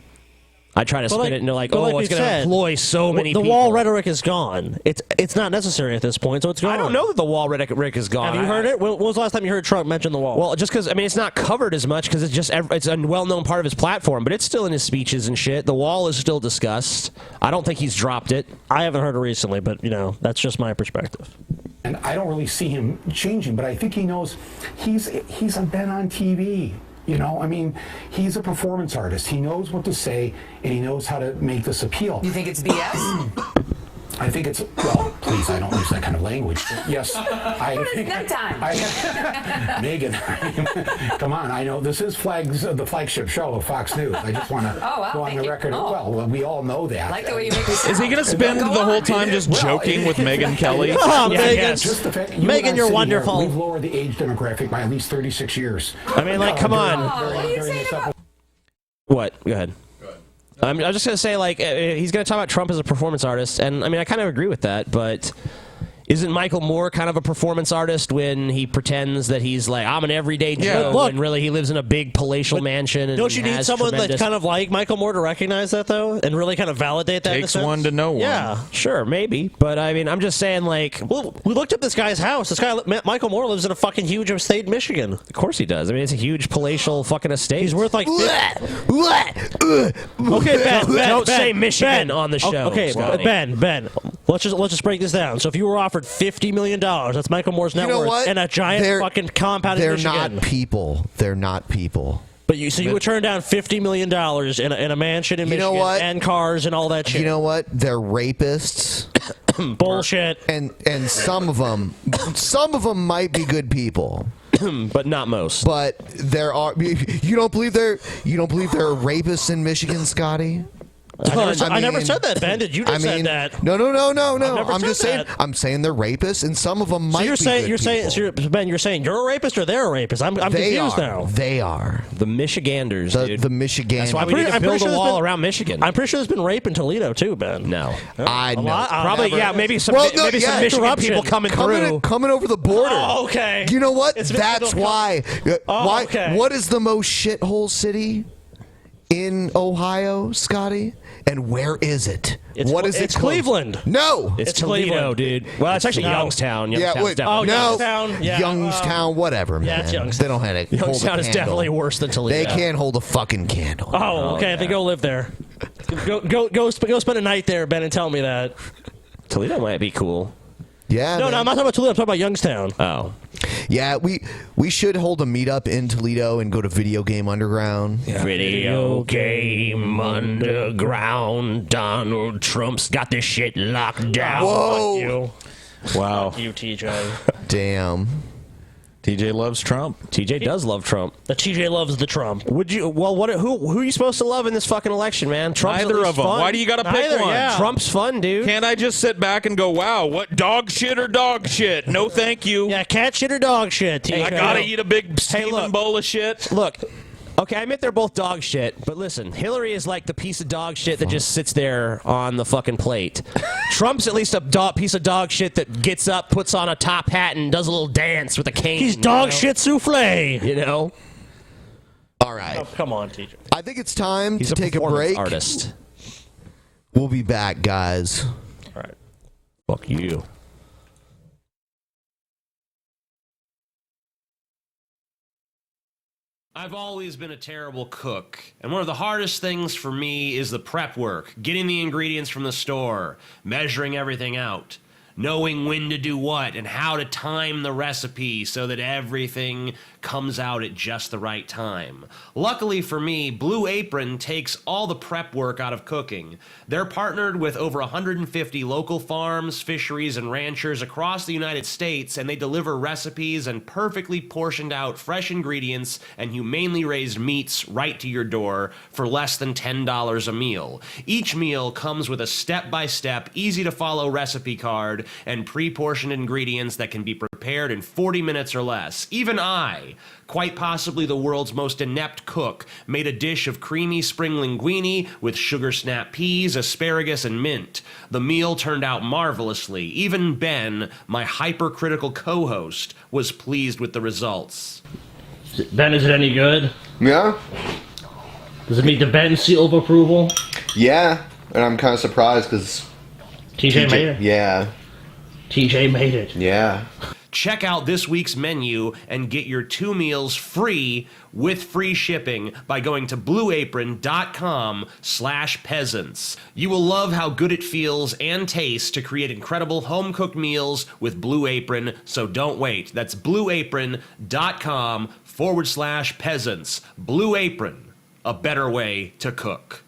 S8: I'd try to spin it into like, oh, it's going to employ so many people.
S6: The wall rhetoric is gone. It's not necessary at this point, so it's gone.
S8: I don't know that the wall rhetoric is gone.
S6: Have you heard it? When was the last time you heard Trump mention the wall?
S8: Well, just because, I mean, it's not covered as much because it's a well-known part of his platform, but it's still in his speeches and shit. The wall is still discussed. I don't think he's dropped it.
S6: I haven't heard it recently, but, that's just my perspective.
S20: And I don't really see him changing, but I think he knows he's been on TV. I mean, he's a performance artist. He knows what to say, and he knows how to make this appeal.
S19: You think it's BS?
S20: I think it's, well, please, I don't use that kind of language. Yes, I think. Megan, come on, I know this is the flagship show of Fox News. I just want to go on the record. Well, we all know that.
S19: Like the way you make me
S7: Is he going to spend the whole time just joking with Megyn Kelly?
S6: Oh, Megan.
S20: Just the fact,
S6: Megan, you're wonderful.
S20: We've lowered the age demographic by at least 36 years.
S6: I mean, like, come on. What? Go ahead. I'm just going to say, like, he's going to talk about Trump as a performance artist, and I mean, I kind of agree with that, but isn't Michael Moore kind of a performance artist when he pretends that he's like, I'm an everyday Joe, Look, and really he lives in a big palatial mansion? And don't you need has someone that's tremendous- kind of like Michael Moore to recognize that, though, and really kind of validate that?
S7: Takes
S6: in a sense?
S7: one to know one.
S6: Yeah, sure, maybe. But, I mean, I'm just saying, like, well, we looked up this guy's house. This guy, Michael Moore, lives in a fucking huge estate in Michigan. Of course he does. I mean, it's a huge palatial fucking estate. He's worth like... Okay, Ben,
S8: Don't say Michigan on the show,
S6: Okay,
S8: Scotty.
S6: Ben, let's just break this down. So if you were offered $50 million, that's Michael Moore's net
S9: You know
S6: worth,
S9: what?
S6: and a giant fucking compound in
S9: They're
S6: Michigan.
S9: not people. They're not people.
S6: But you would turn down $50 million in a mansion in
S9: You know
S6: Michigan
S9: what?
S6: and cars and all that shit.
S9: You know what? They're rapists.
S6: Bullshit.
S9: And some of them might be good people.
S6: But not most.
S9: But there are. You don't believe there are rapists in Michigan, Scotty?
S6: I never said that, Ben. Did you just say that?
S9: No.
S6: never
S9: I'm
S6: said
S9: just saying.
S6: that.
S9: I'm saying they're rapists, and some of them might.
S6: So
S9: be good people.
S6: Ben, you're saying you're a rapist or they're a rapist? I'm
S9: They
S6: confused
S9: are.
S6: now.
S9: They are
S8: The Michiganders, dude.
S9: the Michiganders.
S8: That's why we need to build a wall around Michigan.
S6: I'm pretty sure there's been rape in Toledo too, Ben.
S8: No.
S9: I know.
S8: Probably, yeah, maybe some
S9: yeah,
S8: Michigan
S6: corruption.
S8: people coming through.
S9: coming over the border.
S6: Oh, okay.
S9: You know what?
S6: It's been
S9: That's
S6: people
S9: why. Why?
S6: okay.
S9: What is the most shithole city in Ohio, Scotty? And where is it? What is it?
S6: It's Cleveland.
S9: No,
S8: It's Toledo,
S6: Cleveland.
S8: dude. Well, it's actually Youngstown. Youngstown's definitely-
S6: Youngstown. Yeah,
S9: Youngstown, whatever, man.
S6: yeah, it's Youngstown.
S9: They don't have to hold a
S6: Youngstown is
S9: candle.
S6: definitely worse than Toledo.
S9: They can't hold a fucking candle.
S6: Oh, okay. Then go live there. Go spend a night there, Ben, and tell me that.
S8: Toledo might be cool.
S9: Yeah.
S6: No,
S9: man.
S6: I'm not talking about Toledo. I'm talking about Youngstown.
S8: Oh.
S9: Yeah, we should hold a meetup in Toledo and go to Video Game Underground.
S8: Video game underground. Donald Trump's got this shit locked down.
S9: Whoa.
S7: Wow.
S6: Fuck you, TJ.
S9: Damn.
S7: TJ loves Trump.
S8: TJ does love Trump.
S6: The TJ loves the Trump.
S8: Would you? Well, who are you supposed to love in this fucking election, man? Trump's at
S7: Neither
S8: least
S7: of them.
S8: fun.
S7: Why do you got to pick
S6: Neither,
S7: one?
S6: yeah.
S8: Trump's fun, dude.
S7: Can't I just sit back and go, wow, what dog shit or dog shit? No, thank you.
S6: Yeah, cat shit or dog shit, TJ.
S7: I gotta eat a big steaming bowl of shit.
S8: Look, okay, I admit they're both dog shit, but listen, Hillary is like the piece of dog shit that just sits there on the fucking plate. Trump's at least a piece of dog shit that gets up, puts on a top hat, and does a little dance with a cane.
S6: He's dog shit souffle.
S8: You know?
S9: All right.
S6: Oh, come on, TJ.
S9: I think it's time
S8: He's
S9: to take a
S8: performance
S9: break.
S8: artist.
S9: We'll be back, guys.
S6: All right.
S8: Fuck you.
S21: I've always been a terrible cook, and one of the hardest things for me is the prep work, getting the ingredients from the store, measuring everything out, knowing when to do what and how to time the recipe so that everything comes out at just the right time. Luckily for me, Blue Apron takes all the prep work out of cooking. They're partnered with over 150 local farms, fisheries, and ranchers across the United States, and they deliver recipes and perfectly portioned out fresh ingredients and humanely raised meats right to your door for less than $10 a meal. Each meal comes with a step-by-step, easy-to-follow recipe card and pre-portioned ingredients that can be prepared in 40 minutes or less. Even I, quite possibly the world's most inept cook, made a dish of creamy spring linguine with sugar snap peas, asparagus, and mint. The meal turned out marvelously. Even Ben, my hypercritical co-host, was pleased with the results.
S22: Ben, is it any good?
S23: Yeah.
S22: Does it meet the Ben seal of approval?
S23: Yeah, and I'm kind of surprised because
S22: TJ made it?
S23: Yeah.
S22: TJ made it.
S23: Yeah.
S21: Check out this week's menu and get your 2 meals free with free shipping by going to blueapron.com/peasants. You will love how good it feels and tastes to create incredible home-cooked meals with Blue Apron, so don't wait. That's blueapron.com/peasants. Blue Apron, a better way to cook.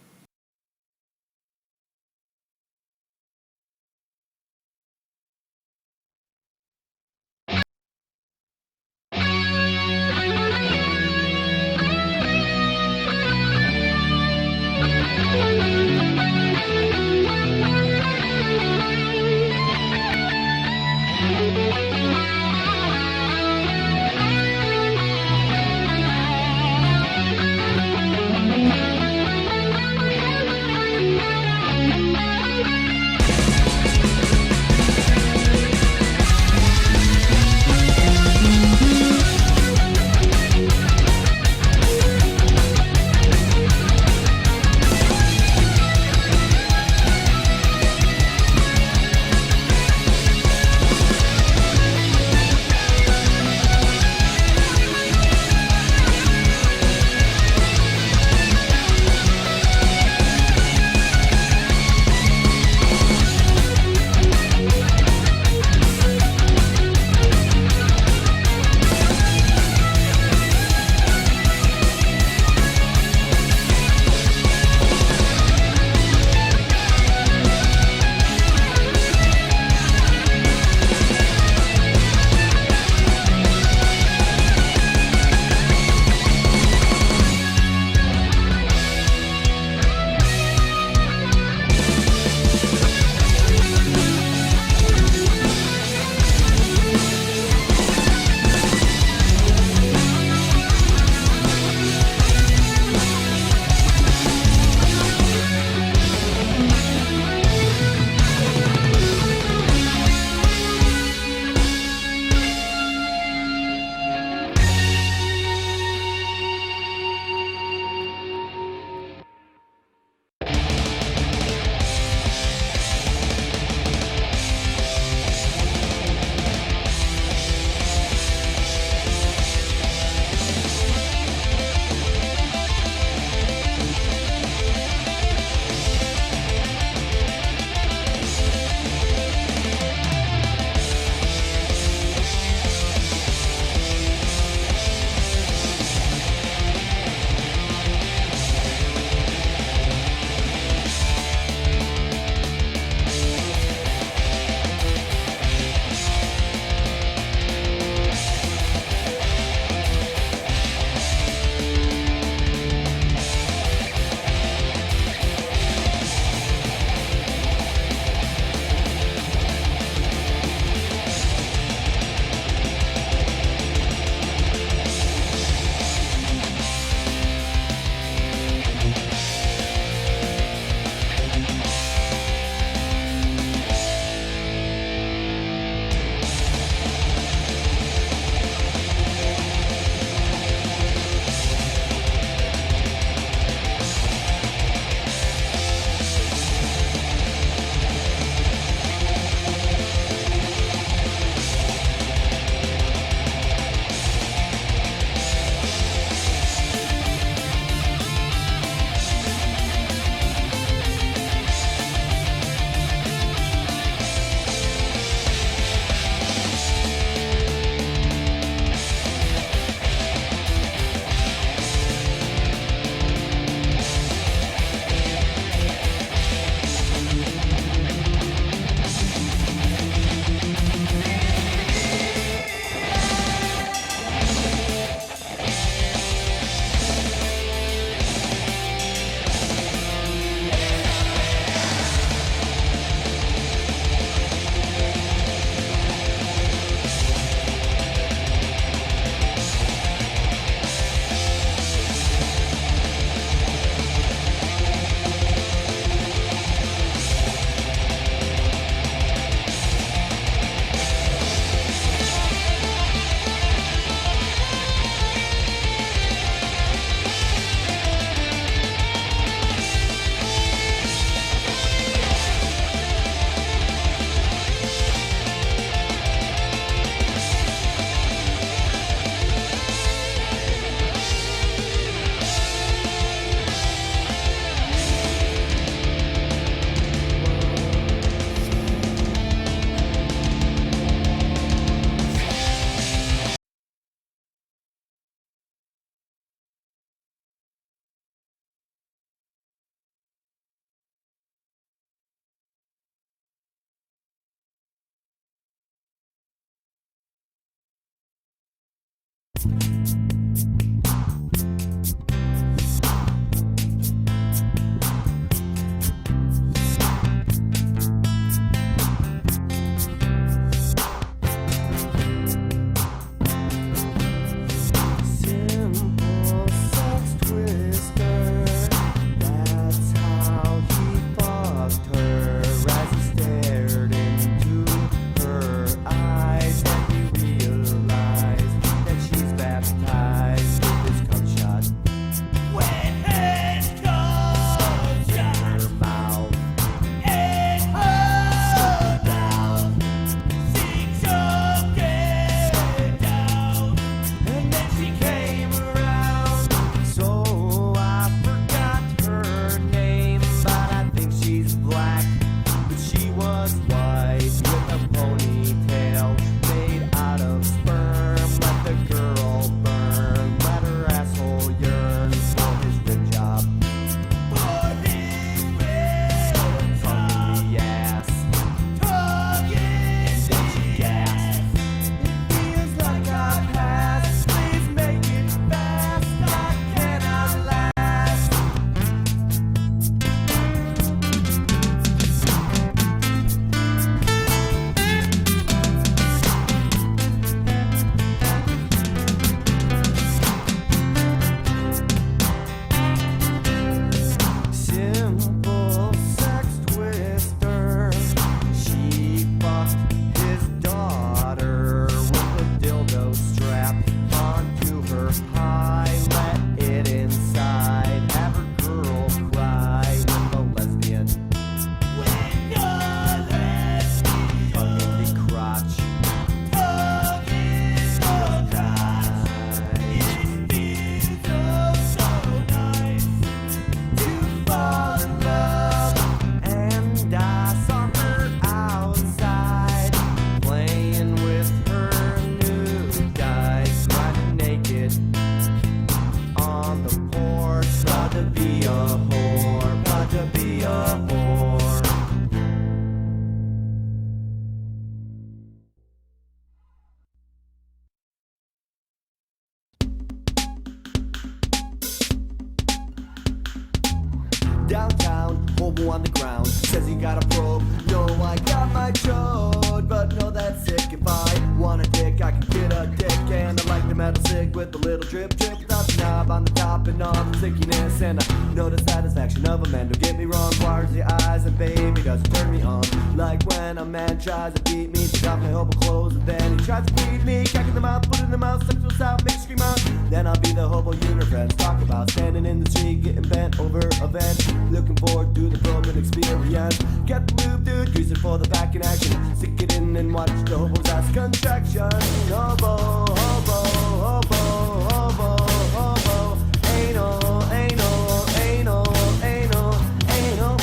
S1: Downtown, hobo on the ground. Says he got a probe. No, I got my chode, but no, that's sick. If I want a dick, I can get a dick. And I like the metal cig with a little drip drip. Without the knob on the top and all the stickiness. And I know the satisfaction of a man. Don't get me wrong, waters the eyes, and baby doesn't turn me on. Like when a man tries to beat me, take off my hobo clothes, and then he tries to feed me. Crack in the mouth, put it in the mouth, suck to the south, make scream out. Then I'll be the hobo unifriends. Talk about standing in the street, getting bent over a vent. Looking forward to the broken experience. Get the lube, dude, use it for the back in action. Stick it in and watch the hobo's ass contraction. Hobo, hobo, hobo, hobo, hobo. Anal, anal, anal, anal, anal,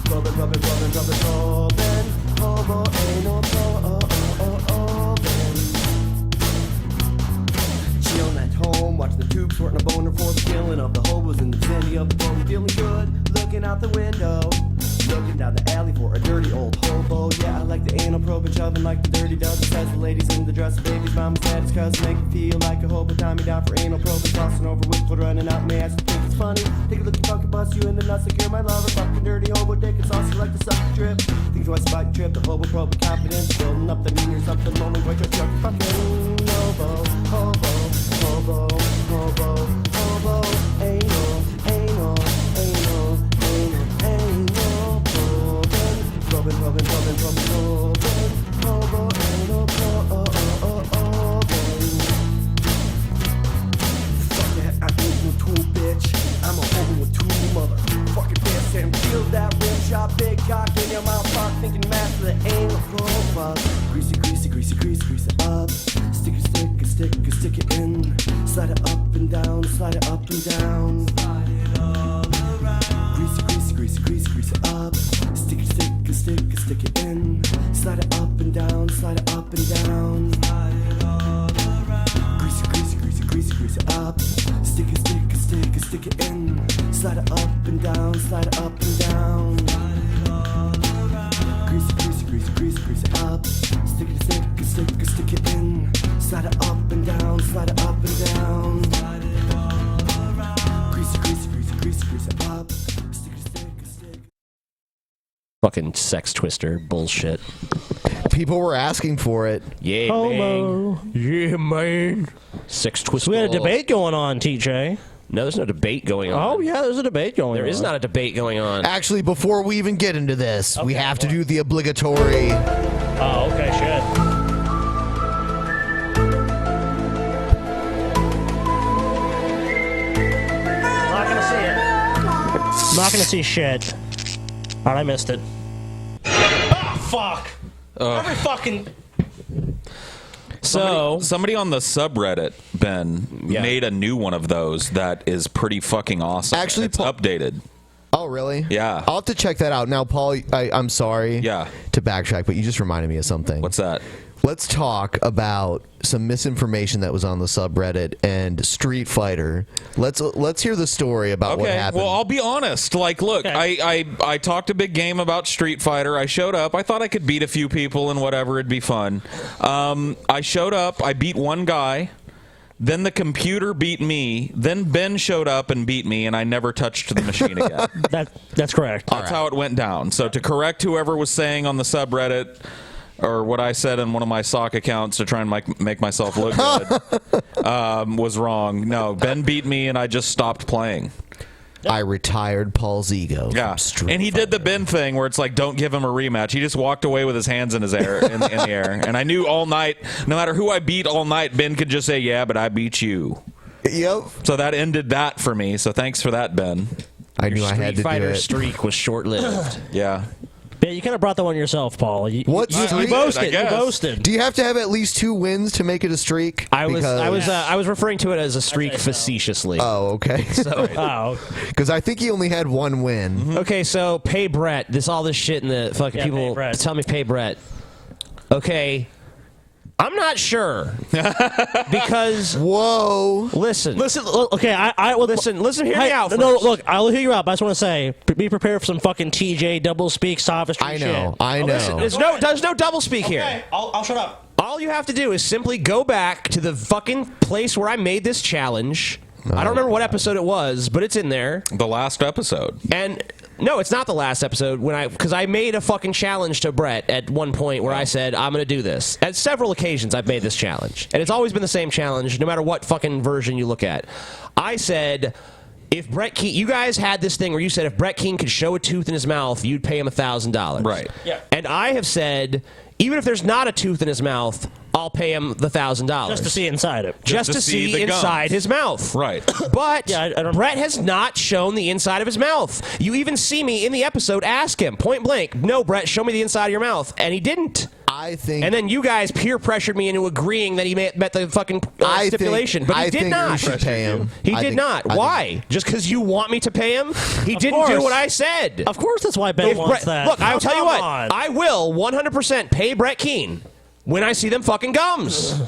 S1: probing, probing, probing, probing, probing, probing. Hobo, anal, probing. Chillin' at home, watching the tube, sorting a boner for the killing of the hobos in the vicinity of the bone. Feeling good, looking out the window. Looking down the alley for a dirty old hobo. Yeah, I like the anal probing, shoving like the dirty dozen. Says the ladies in the dress, baby's mama's head. It's cause make me feel like a hobo. Tie me down for anal probing, tossing over with blood running out my ass. You think it's funny? Take a look, you fucking bust you in the nuts like you're my lover. Fucking dirty hobo dick, it's saucy like the sucker drip. Think twice about your trip, the hobo probing confidence. Building up the mean or something, lonely boy, just fucking hobo, hobo, hobo, hobo, hobo, anal, anal, anal, anal, anal, probing, probing, probing, probing, probing, hobo, anal, probing. Fuck that, I ain't no tool, bitch. I'm a hobo with two motherfucking fists and feel that rim shot, big cock in your mouth, fuck, thinking master the anal profile. Greasy, greasy, greasy, greasy, grease it up. Stick it, stick it, stick it, stick it in. Slide it up and down, slide it up and down. Slide it all around. Greasy, greasy, greasy, greasy, grease it up. Stick it, stick it, stick it, stick it in. Slide it up and down, slide it up and down. Slide it all around. Greasy, greasy, greasy, greasy, grease it up. Stick it, stick it, stick it, stick it in. Slide it up and down, slide it up and down. Slide it all around. Greasy, greasy, greasy, greasy, grease it up. Stick it, stick it, stick it, stick it in. Slide it up and down, slide it up and down. Slide it all around. Greasy, greasy, greasy, greasy, grease it up. Stick it, stick it, stick.
S8: Fucking sex twister bullshit.
S9: People were asking for it.
S8: Yeah,
S6: Homo.
S8: man. Yeah, man. Sex twister.
S6: So we had a debate going on, TJ.
S8: No, there's no debate going on.
S6: Oh, yeah, there's a debate going on.
S8: There is not a debate going on.
S9: Actually, before we even get into this, we have to do the obligatory.
S6: Oh, okay, shit. Not gonna see shit. Alright, I missed it. Oh, fuck! Every fucking...
S7: Somebody on the subreddit, Ben, made a new one of those that is pretty fucking awesome.
S9: Actually,
S7: it's updated.
S9: Oh, really?
S7: Yeah.
S9: I'll have to check that out. Now, Paul, I'm sorry to backtrack, but you just reminded me of something.
S7: What's that?
S9: Let's talk about some misinformation that was on the subreddit and Street Fighter. Let's hear the story about what happened.
S7: Well, I'll be honest. Like, look, I talked a big game about Street Fighter. I showed up. I thought I could beat a few people and whatever. It'd be fun. I showed up. I beat one guy. Then the computer beat me. Then Ben showed up and beat me, and I never touched the machine again.
S6: That's correct.
S7: That's how it went down. So to correct whoever was saying on the subreddit, or what I said in one of my sock accounts to try and make myself look good, was wrong. No, Ben beat me, and I just stopped playing.
S9: I retired Paul's ego.
S7: Yeah, and he did the Ben thing where it's like, don't give him a rematch. He just walked away with his hands in his air in the air, and I knew all night, no matter who I beat all night, Ben could just say, "Yeah, but I beat you."
S9: Yep.
S7: So that ended that for me. So thanks for that, Ben.
S9: I knew I had to do it.
S8: Street Fighter streak was short-lived.
S7: Yeah.
S6: Yeah, you kind of brought that one yourself, Paul. You
S9: streak?
S6: boasted. You boasted.
S9: Do you have to have at least 2 wins to make it a streak?
S8: I was referring to it as a streak facetiously.
S9: Oh, okay.
S8: So,
S9: because I think he only had 1 win.
S8: Okay, so pay Brett. All this shit in the fucking people tell me pay Brett. Okay. I'm not sure because listen.
S6: Okay, I will
S8: listen. Hear me out.
S6: No, look, I'll hear you out. But I just want to say, be prepared for some fucking TJ double speak sophistry.
S9: I know.
S6: Listen,
S8: there's no double speak here.
S6: I'll shut up.
S8: All you have to do is simply go back to the fucking place where I made this challenge. I don't remember what episode it was, but it's in there.
S7: The last episode.
S8: And no, it's not the last episode because I made a fucking challenge to Brett at one point where I said I'm going to do this. At several occasions I've made this challenge, and it's always been the same challenge, no matter what fucking version you look at. I said, if Brett Keane, you guys had this thing where you said if Brett Keane could show a tooth in his mouth, you'd pay him $1,000.
S7: Right.
S8: Yeah. And I have said, even if there's not a tooth in his mouth, I'll pay him the $1,000
S6: Just to see inside it.
S8: Just to see inside his mouth.
S7: Right.
S8: But Brett has not shown the inside of his mouth. You even see me in the episode ask him point blank, "No, Brett, show me the inside of your mouth," and he didn't.
S9: I think.
S8: And then you guys peer pressured me into agreeing that he met the fucking stipulation, but he did not.
S9: You should pay him.
S8: He did not. Why? Just because you want me to pay him? He didn't do what I said.
S6: Of course, that's why Ben wants that.
S8: Look, I'll tell you what.
S6: On.
S8: I will 100% pay Brett Keane when I see them fucking gums.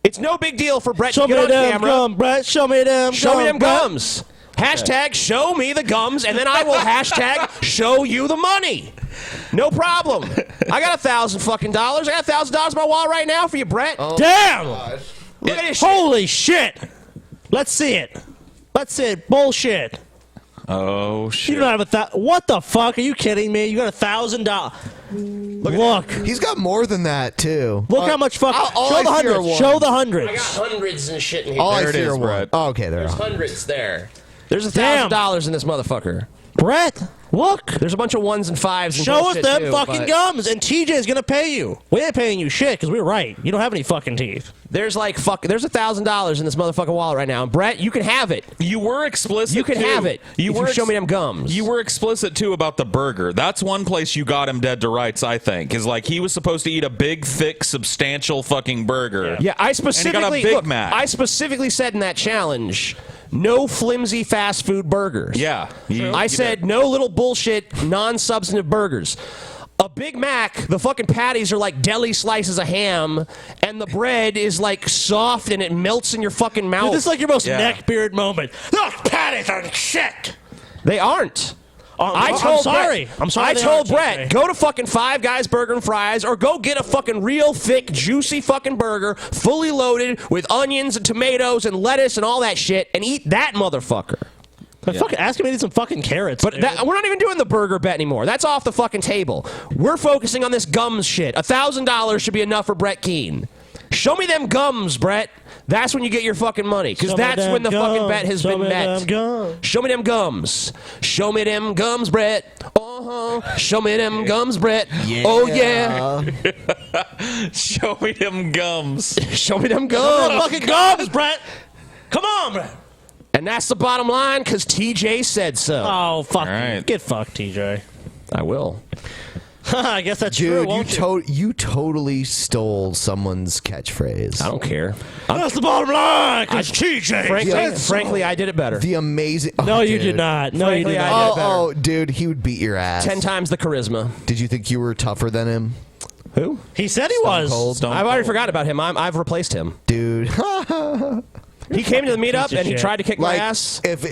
S8: It's no big deal for Brett to get on camera.
S6: Gum, Brett. Show me them.
S8: Show me them gums. Hashtag show me the gums, and then I will hashtag show you the money. No problem. I got $1,000 fucking dollars. I got $1,000 in my wallet right now for you, Brett.
S6: Damn!
S8: Look at this.
S6: Holy shit! Let's see it. Let's see it. Bullshit.
S7: Oh shit!
S6: You don't have what the fuck? Are you kidding me? You got $1,000. Look,
S9: he's got more than that too.
S6: Look how much fuck. Show the hundreds. Show the hundreds.
S8: I got hundreds and shit in here.
S9: All I see are one. Oh, okay, there.
S8: There's hundreds there. There's $1,000 in this motherfucker.
S6: Brett, look.
S8: There's a bunch of ones and fives. And
S6: Show us
S8: bullshit
S6: them
S8: too,
S6: fucking
S8: but
S6: gums, and TJ's gonna pay you. We ain't paying you shit because we're right. You don't have any fucking teeth.
S8: There's there's $1,000 in this motherfucking wallet right now. And Brett, you can have it.
S7: You were explicit.
S8: You can
S7: too.
S8: have it.
S7: You
S8: if
S7: were
S8: you show me them gums.
S7: You were explicit too about the burger. That's one place you got him dead to rights. I think is like he was supposed to eat a big, thick, substantial fucking burger.
S8: Yeah, I specifically
S7: and he got a Big
S8: look,
S7: Mac.
S8: I specifically said in that challenge, no flimsy fast food burgers.
S7: Yeah,
S8: I said no little bullshit non-substantive burgers. A Big Mac, the fucking patties are like deli slices of ham, and the bread is like soft and it melts in your fucking mouth.
S6: Dude, this is like your most neckbeard moment. Those patties are shit.
S8: They aren't.
S6: I'm sorry.
S8: I told Brett, go to fucking Five Guys Burger and Fries, or go get a fucking real thick, juicy fucking burger, fully loaded with onions and tomatoes and lettuce and all that shit, and eat that motherfucker.
S6: Fucking ask him to eat some fucking carrots.
S8: But we're not even doing the burger bet anymore. That's off the fucking table. We're focusing on this gums shit. $1,000 should be enough for Brett Keane. Show me them gums, Brett. That's when you get your fucking money, because that's when the fucking bet has been met. Show me them gums. Show me them gums, Brett. Show me them gums, Brett.
S9: Yeah.
S8: Oh yeah.
S7: Show me them gums.
S8: Show me them
S6: Show me
S8: gums.
S6: them fucking gums, Brett. Come on, Brett.
S8: And that's the bottom line, because TJ said so.
S6: Oh, fuck.
S7: Right.
S6: Get fucked, TJ.
S8: I will.
S6: I guess that's true,
S9: Dude,
S6: won't
S9: you totally stole someone's catchphrase.
S8: I don't care.
S6: That's the bottom line, because TJ.
S8: Frankly, I did it better.
S9: The amazing.
S6: No, you
S9: dude.
S6: did not. No, you
S8: Frankly,
S6: did
S8: I
S6: not.
S8: did it better.
S9: Oh, dude, he would beat your ass.
S8: 10 times the charisma.
S9: Did you think you were tougher than him?
S8: Who?
S6: He said he was.
S9: Cold.
S8: I've already forgot about him. I've replaced him.
S9: Dude.
S8: He came to the meetup and he
S6: shit.
S8: tried to kick my
S9: Like,
S8: ass.
S9: If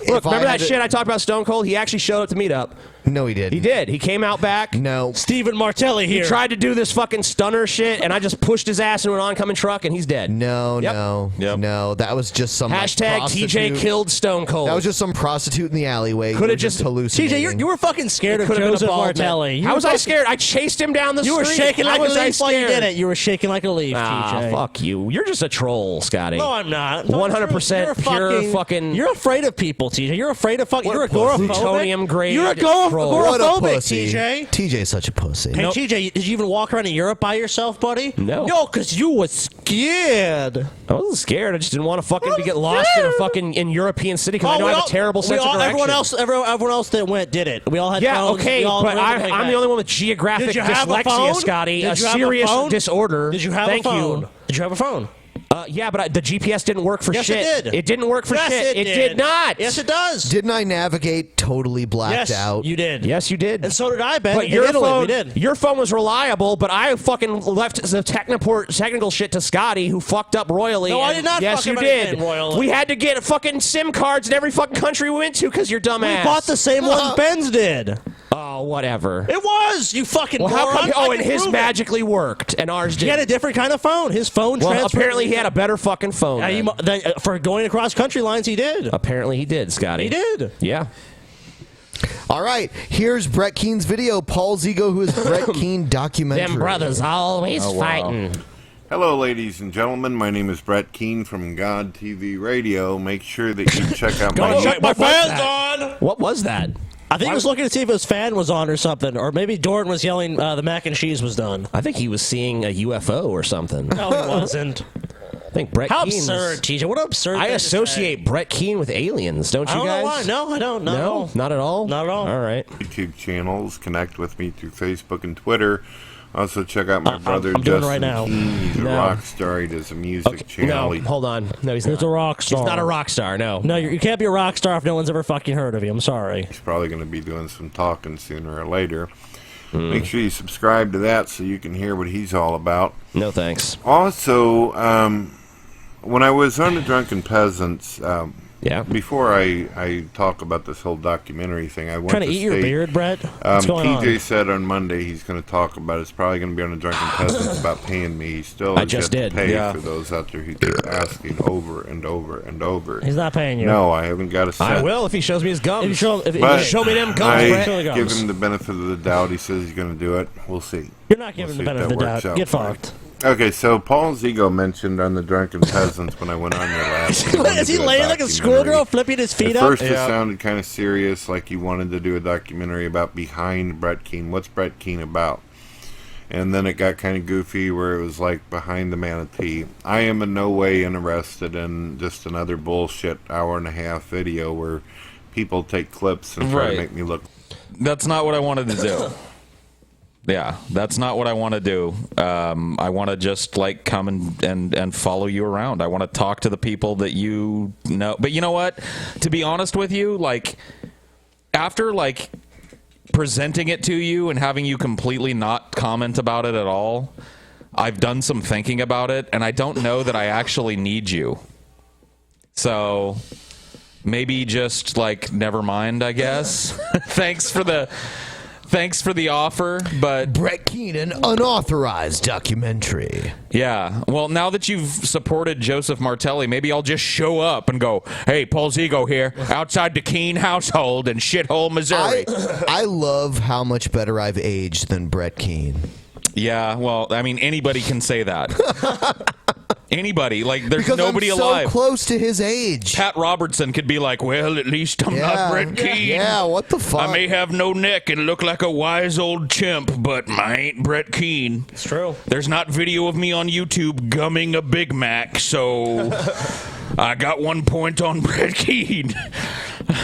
S8: Look,
S9: I
S8: remember
S9: had
S8: that shit I talked about Stone Cold? He actually showed up to meetup.
S9: No, he didn't.
S8: He did. He came out back.
S9: No.
S6: Stephen Martelli
S8: He
S6: here.
S8: tried to do this fucking stunner shit, and I just pushed his ass into an oncoming truck, and he's dead.
S9: No,
S8: Yep.
S9: no. That was just some
S8: Hashtag
S9: like,
S8: TJ
S9: prostitute.
S8: killed Stone Cold.
S9: That was just some prostitute in the alleyway.
S8: Coulda
S9: You were
S8: just-
S9: hallucinating.
S6: TJ, you were fucking scared of
S8: Could've been a
S6: Joseph
S8: bald
S6: Martelli.
S8: man. How was I scared? I chased him down the
S6: You
S8: street.
S6: were shaking like
S8: How
S6: a
S8: was I
S6: leaf while you
S8: scared?
S6: did it. You were shaking like a leaf,
S8: Ah,
S6: TJ.
S8: fuck you. You're just a troll, Scotty.
S6: No, I'm not.
S8: 100%
S6: You're
S8: pure fucking.
S6: You're afraid of people, TJ. You're afraid of fucking.
S9: What
S6: You're
S9: a
S6: agoraphobic.
S8: plutonium grade
S6: You're
S8: troll.
S9: What a
S6: agoraphobic,
S9: pussy.
S6: TJ.
S9: TJ's such a pussy.
S6: Hey, TJ, did you even walk around in Europe by yourself, buddy?
S8: No.
S6: No, because you was scared.
S8: I wasn't scared. I just didn't want to fucking get lost in a fucking European city because I know I have a terrible sense of direction.
S6: Everyone else that went did it. We all had
S8: Yeah,
S6: phones.
S8: okay,
S6: We all
S8: but
S6: did everything
S8: I'm
S6: like
S8: the
S6: that.
S8: only one with geographic
S6: Did you have a
S8: dyslexia,
S6: phone?
S8: Scotty.
S6: Did
S8: A
S6: you have a
S8: serious
S6: phone?
S8: disorder.
S6: Did you have
S8: Thank
S6: a phone?
S8: you.
S6: Did you have a phone?
S8: Yeah, but the GPS didn't work for
S6: Yes,
S8: shit.
S6: it did.
S8: It didn't work for
S6: Yes,
S8: shit.
S6: it
S8: did not.
S6: Yes, it does.
S9: Didn't I navigate totally blacked
S6: Yes,
S9: out?
S6: you did.
S8: Yes, you did.
S6: And so did I, Ben.
S8: But
S6: In
S8: your
S6: Italy,
S8: phone,
S6: we did.
S8: your phone was reliable, but I fucking left the technical shit to Scotty, who fucked up royally.
S6: No, I
S8: and
S6: did not
S8: Yes,
S6: fuck
S8: you
S6: up
S8: did.
S6: anything royally.
S8: We had to get fucking SIM cards in every fucking country we went to because you're dumbass.
S6: We bought the same ones Ben's did.
S8: Oh, whatever.
S6: It was. You fucking.
S8: Well, how come?
S6: moron.
S8: Oh,
S6: I
S8: and
S6: can
S8: his
S6: prove it.
S8: magically worked, and ours
S6: He
S8: didn't.
S6: had a different kind of phone. His phone.
S8: Well,
S6: transferred-
S8: apparently he had a better fucking phone. then.
S6: For going across country lines, he did.
S8: Apparently he did, Scotty.
S6: He did.
S8: Yeah.
S9: All right, here's Brett Keane's video. Paul's ego, who is Brett Keane documentary.
S6: Them brothers always fighting.
S2: Hello, ladies and gentlemen. My name is Brett Keane from God TV Radio. Make sure that you check out my.
S6: Check my fans on.
S8: What was that?
S6: I think he was looking to see if his fan was on or something, or maybe Dorn was yelling the mac and cheese was done.
S8: I think he was seeing a UFO or something.
S6: No, he wasn't.
S8: I think Brett
S6: How
S8: Keane's-
S6: absurd, TJ. What an absurd.
S8: I
S6: thing to say.
S8: associate Brett Keane with aliens, don't you
S6: I don't
S8: guys?
S6: know why. No, I don't. Not at all.
S8: Not at all?
S6: Not at all.
S8: All right.
S2: YouTube channels. Connect with me through Facebook and Twitter. Also, check out my brother
S6: I'm doing it
S2: Justin
S6: right now.
S2: Keane. He's a
S8: No.
S2: rock star. He does a music channel.
S8: No,
S2: He-
S8: hold on. No, he's
S6: He's
S8: not.
S6: a rock star.
S8: He's not a rock star, no.
S6: No, you can't be a rock star if no one's ever fucking heard of you. I'm sorry.
S2: He's probably going to be doing some talking sooner or later.
S8: Hmm.
S2: Make sure you subscribe to that so you can hear what he's all about.
S8: No thanks.
S2: Also, when I was on the Drunken Peasants, before I talk about this whole documentary thing, I went
S6: Trying to eat your
S2: state-
S6: beard, Brett? What's going
S2: TJ
S6: on?
S2: said on Monday he's going to talk about it's probably going to be on the Drunken Peasants about paying me. He still
S8: I
S2: has
S8: just
S2: yet to
S8: did,
S2: pay
S8: yeah.
S2: for those out there who keep asking over and over and over.
S6: He's not paying you.
S2: No, I haven't got a cent.
S8: I will if he shows me his gums.
S6: If you show, if
S2: But
S6: you show me them gums,
S2: I
S6: Brett. Show the
S2: give
S6: gums.
S2: him the benefit of the doubt. He says he's going to do it. We'll see.
S6: You're not giving
S2: We'll
S6: the
S2: see
S6: benefit
S2: if
S6: of the
S2: that works
S6: doubt.
S2: out
S6: Get
S2: for me.
S6: fucked.
S2: Okay, so Paul's ego mentioned on the Drunken Peasants when I went on there last.
S6: Is he laying like a schoolgirl, flipping his feet
S2: At
S6: up?
S2: first, it sounded kind of serious, like he wanted to do a documentary about behind Brett Keane. What's Brett Keane about? And then it got kind of goofy, where it was like behind the manatee. I am in no way interested in just another bullshit hour-and-a-half video where people take clips and try to make me look.
S7: That's not what I wanted to do. Yeah, that's not what I want to do. I want to just like come and follow you around. I want to talk to the people that you know. But you know what? To be honest with you, like after like presenting it to you and having you completely not comment about it at all, I've done some thinking about it, and I don't know that I actually need you. So maybe just like never mind, I guess. Thanks for the offer, but
S9: Brett Keane, an unauthorized documentary.
S7: Yeah. Well, now that you've supported Joseph Martelli, maybe I'll just show up and go, "Hey, Paul's ego here, outside the Keane household in shithole Missouri."
S9: I love how much better I've aged than Brett Keane.
S7: Yeah. Well, I mean, anybody can say that. Anybody. Like, there's
S9: Because
S7: nobody
S9: I'm so
S7: alive.
S9: close to his age.
S7: Pat Robertson could be like, "Well, at least I'm not Brett Keane.
S9: Yeah, what the fuck?
S7: I may have no neck and look like a wise old chimp, but I ain't Brett Keane."
S6: It's true.
S7: There's not video of me on YouTube gumming a Big Mac, so I got 1 point on Brett Keane.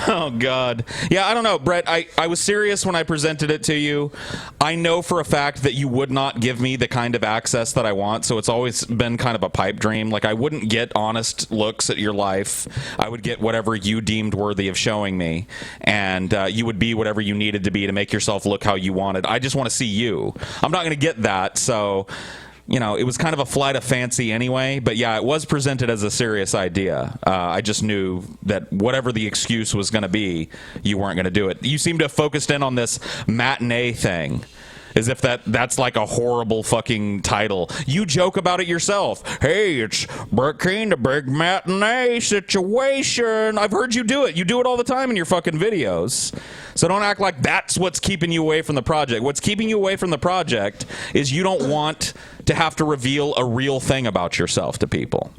S7: Oh, God. Yeah, I don't know, Brett. I was serious when I presented it to you. I know for a fact that you would not give me the kind of access that I want, so it's always been kind of a pipe dream. Like, I wouldn't get honest looks at your life. I would get whatever you deemed worthy of showing me, and you would be whatever you needed to be to make yourself look how you wanted. I just want to see you. I'm not going to get that, so... You know, it was kind of a flight of fancy anyway, but yeah, it was presented as a serious idea. I just knew that whatever the excuse was going to be, you weren't going to do it. You seem to have focused in on this matinee thing, as if that's like a horrible fucking title. You joke about it yourself. Hey, it's Brett Keane, the big matinee situation. I've heard you do it. You do it all the time in your fucking videos. So don't act like that's what's keeping you away from the project. What's keeping you away from the project is you don't want to have to reveal a real thing about yourself to people.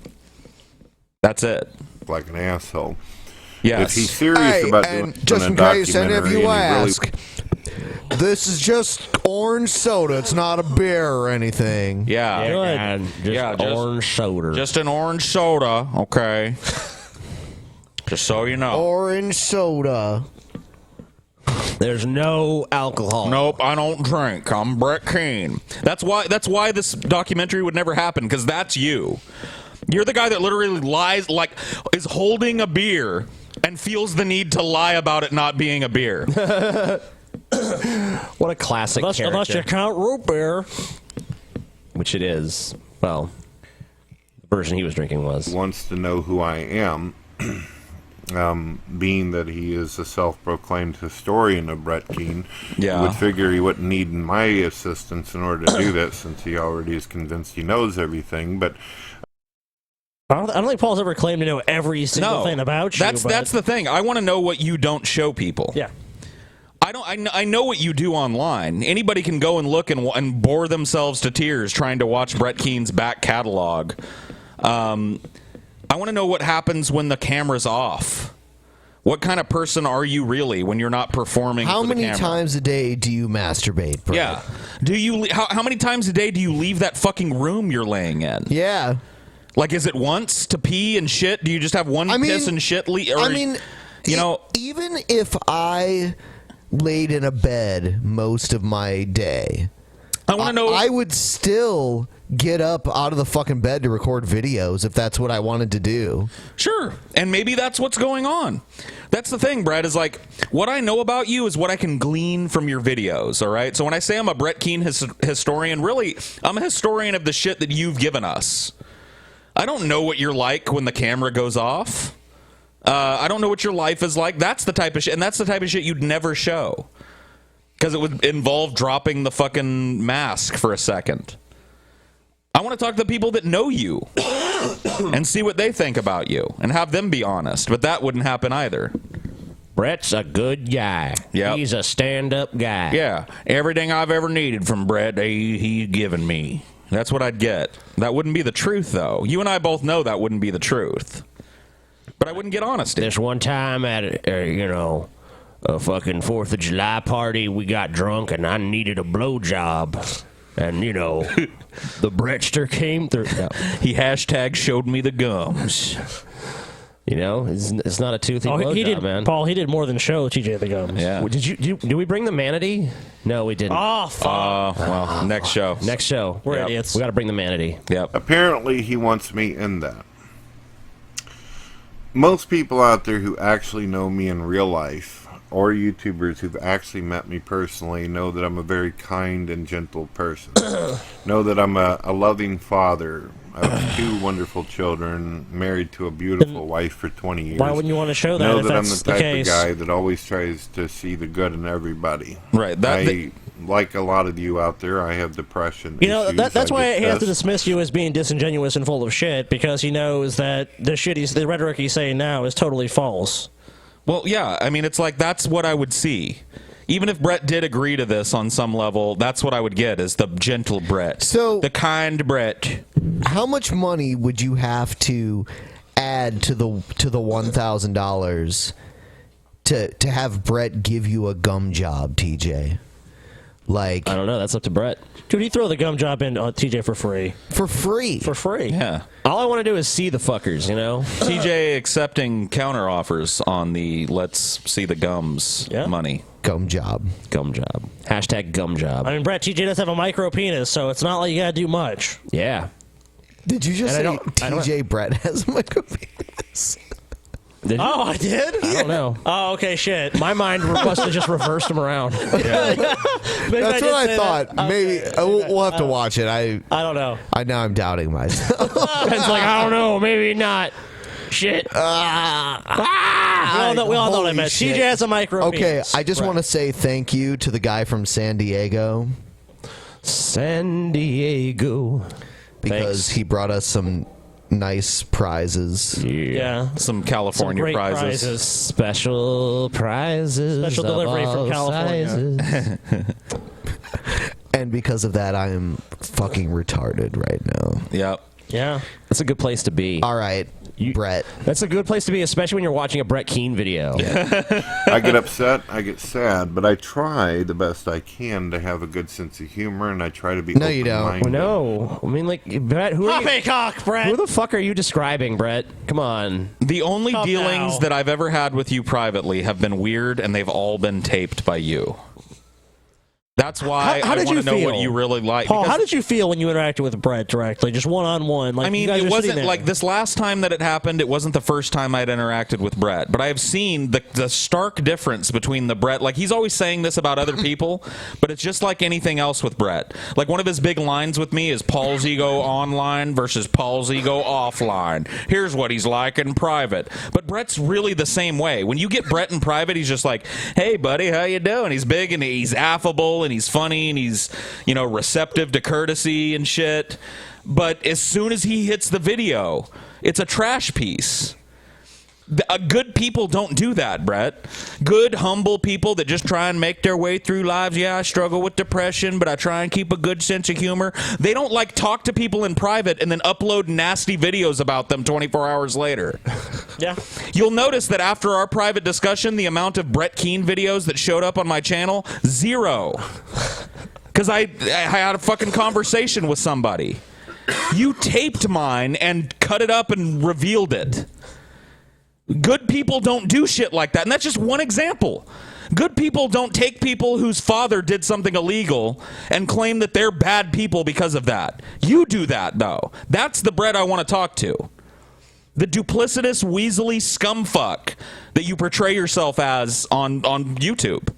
S7: That's it.
S2: Like an asshole.
S7: Yes.
S2: If he's serious about doing
S9: just
S2: a
S9: in case any of
S2: documentary
S9: you
S2: and he
S9: ask, this is just orange soda. It's not a beer or anything.
S7: Yeah.
S6: Good.
S7: Just
S6: orange soda.
S7: Just an orange soda, okay? Just so you know.
S9: Orange soda.
S8: There's no alcohol.
S7: Nope, I don't drink. I'm Brett Keane. That's why this documentary would never happen, because that's you. You're the guy that literally lies, like, is holding a beer and feels the need to lie about it not being a beer.
S8: What a classic character.
S6: Unless you count root beer.
S8: Which it is. Well, the version he was drinking was.
S2: wants to know who I am. being that he is a self-proclaimed historian of Brett Keane,
S7: Yeah.
S2: would figure he wouldn't need my assistance in order to do that, since he already is convinced he knows everything. But
S6: I don't think Paul's ever claimed to know every single thing about you.
S7: That's the thing. I want to know what you don't show people.
S6: Yeah.
S7: I know what you do online. Anybody can go and look and bore themselves to tears trying to watch Brett Keane's back catalog. I want to know what happens when the camera's off. What kind of person are you really when you're not performing?
S9: How
S7: for the
S9: many
S7: camera?
S9: times a day do you masturbate, Brett?
S7: Yeah. Do you? How many times a day do you leave that fucking room you're laying in?
S9: Yeah.
S7: Like, is it once to pee and shit? Do you just have one piss and shit? Even
S9: if I laid in a bed most of my day,
S7: I want to know.
S9: I would still get up out of the fucking bed to record videos if that's what I wanted to do.
S7: Sure. And maybe that's what's going on. That's the thing, Brad, is like, what I know about you is what I can glean from your videos, all right? So when I say I'm a Brett Keane historian, really, I'm a historian of the shit that you've given us. I don't know what you're like when the camera goes off. I don't know what your life is like. That's the type of shit, and that's the type of shit you'd never show. Because it would involve dropping the fucking mask for a second. I want to talk to the people that know you and see what they think about you and have them be honest. But that wouldn't happen either.
S8: Brett's a good guy.
S7: Yep.
S8: He's a stand-up guy.
S7: Yeah. Everything I've ever needed from Brett, he's given me. That's what I'd get. That wouldn't be the truth, though. You and I both know that wouldn't be the truth. But I wouldn't get honesty.
S8: This one time at, a fucking 4th of July party, we got drunk and I needed a blowjob. And, the Brettster came through. No.
S7: He hashtag showed me the gums.
S8: It's not a toothy blowjob, man.
S6: Paul, he did more than show TJ the gums.
S7: Yeah.
S8: Did we bring the manatee? No, we didn't.
S6: Oh, fuck.
S7: Well, next show.
S8: Next show.
S6: We're idiots.
S8: We got to bring the manatee.
S7: Yep.
S2: apparently he wants me in that. Most people out there who actually know me in real life, or YouTubers who've actually met me personally, know that I'm a very kind and gentle person. Know that I'm a loving father of 2 wonderful children, married to a beautiful wife for 20 years.
S6: Why wouldn't you want to show that
S2: Know
S6: if
S2: that I'm
S6: that's
S2: the type
S6: case?
S2: of guy that always tries to see the good in everybody.
S7: Right.
S2: Like a lot of you out there, I have depression
S6: that's
S2: issues.
S6: why
S2: I
S6: he has to
S2: get
S6: dismiss you as being disingenuous and full of shit, because he knows that the rhetoric he's saying now is totally false.
S7: Well, yeah. I mean, it's like that's what I would see. Even if Brett did agree to this on some level, that's what I would get, is the gentle Brett.
S9: So,
S7: the kind Brett.
S9: How much money would you have to add to the $1,000 to have Brett give you a gum job, TJ? Like,
S8: I don't know. That's up to Brett.
S6: Dude, he throw the gum job in on TJ for free.
S9: For free?
S6: For free.
S7: Yeah.
S8: All I want to do is see the fuckers,
S7: TJ accepting counter offers on the let's see the gums money.
S9: Gum job.
S8: Gum job. Hashtag gum job.
S6: I mean, Brett, TJ does have a micro penis, so it's not like you gotta do much.
S8: Yeah.
S9: Did you just
S6: And
S9: say TJ Brett has a micro penis?
S6: Oh, I did?
S8: I don't know.
S6: Oh, okay, shit.
S8: My mind must have just reversed him around.
S6: Maybe
S9: That's what I thought. Maybe we'll have to watch it. I
S6: don't know.
S9: Now I'm doubting myself.
S8: Ben's like, I don't know, maybe not. Shit.
S6: We all know that, man. TJ has a micro
S9: Okay,
S6: penis.
S9: I just want to say thank you to the guy from San Diego.
S8: San Diego.
S9: Because he brought us some nice prizes.
S6: Yeah.
S7: Some California
S6: great
S7: prizes.
S8: Special prizes.
S6: Special delivery from California.
S9: And because of that, I am fucking retarded right now.
S7: Yep.
S6: Yeah.
S8: That's a good place to be.
S9: All right, Brett.
S8: That's a good place to be, especially when you're watching a Brett Keane video.
S2: I get upset, I get sad, but I try the best I can to have a good sense of humor, and I try to be
S9: No, you don't.
S2: open-minded.
S8: No. I mean, like, Brett, who are you?
S6: Poppycock, Brett.
S8: Who the fuck are you describing, Brett? Come on.
S7: The only
S6: Come
S7: dealings
S6: now.
S7: that I've ever had with you privately have been weird, and they've all been taped by you. That's why
S6: How
S7: I
S6: did
S7: want
S6: you
S7: to know
S6: feel?
S7: what you really like.
S6: Paul,
S7: because-
S6: how did you feel when you interacted with Brett directly, just one-on-one? Like,
S7: I mean,
S6: you guys
S7: it
S6: are sitting
S7: wasn't
S6: there.
S7: like this last time that it happened. It wasn't the first time I'd interacted with Brett, but I have seen the stark difference between the Brett. Like, he's always saying this about other people, but it's just like anything else with Brett. Like, one of his big lines with me is Paul's ego online versus Paul's ego offline. Here's what he's like in private. But Brett's really the same way. When you get Brett in private, he's just like, hey, buddy, how you doing? He's big and he's affable and he's funny and he's, you know, receptive to courtesy and shit. But as soon as he hits the video, it's a trash piece. Good people don't do that, Brett. Good, humble people that just try and make their way through lives. Yeah, I struggle with depression, but I try and keep a good sense of humor. They don't like talk to people in private and then upload nasty videos about them 24 hours later.
S6: Yeah.
S7: You'll notice that after our private discussion, the amount of Brett Keane videos that showed up on my channel, 0. Because I had a fucking conversation with somebody. You taped mine and cut it up and revealed it. Good people don't do shit like that. And that's just one example. Good people don't take people whose father did something illegal and claim that they're bad people because of that. You do that, though. That's the Brett I want to talk to. The duplicitous, weaselly scumfuck that you portray yourself as on YouTube.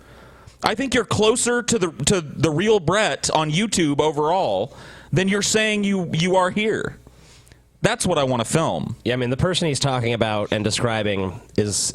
S7: I think you're closer to the real Brett on YouTube overall than you're saying you are here. That's what I want to film.
S8: Yeah, I mean, the person he's talking about and describing is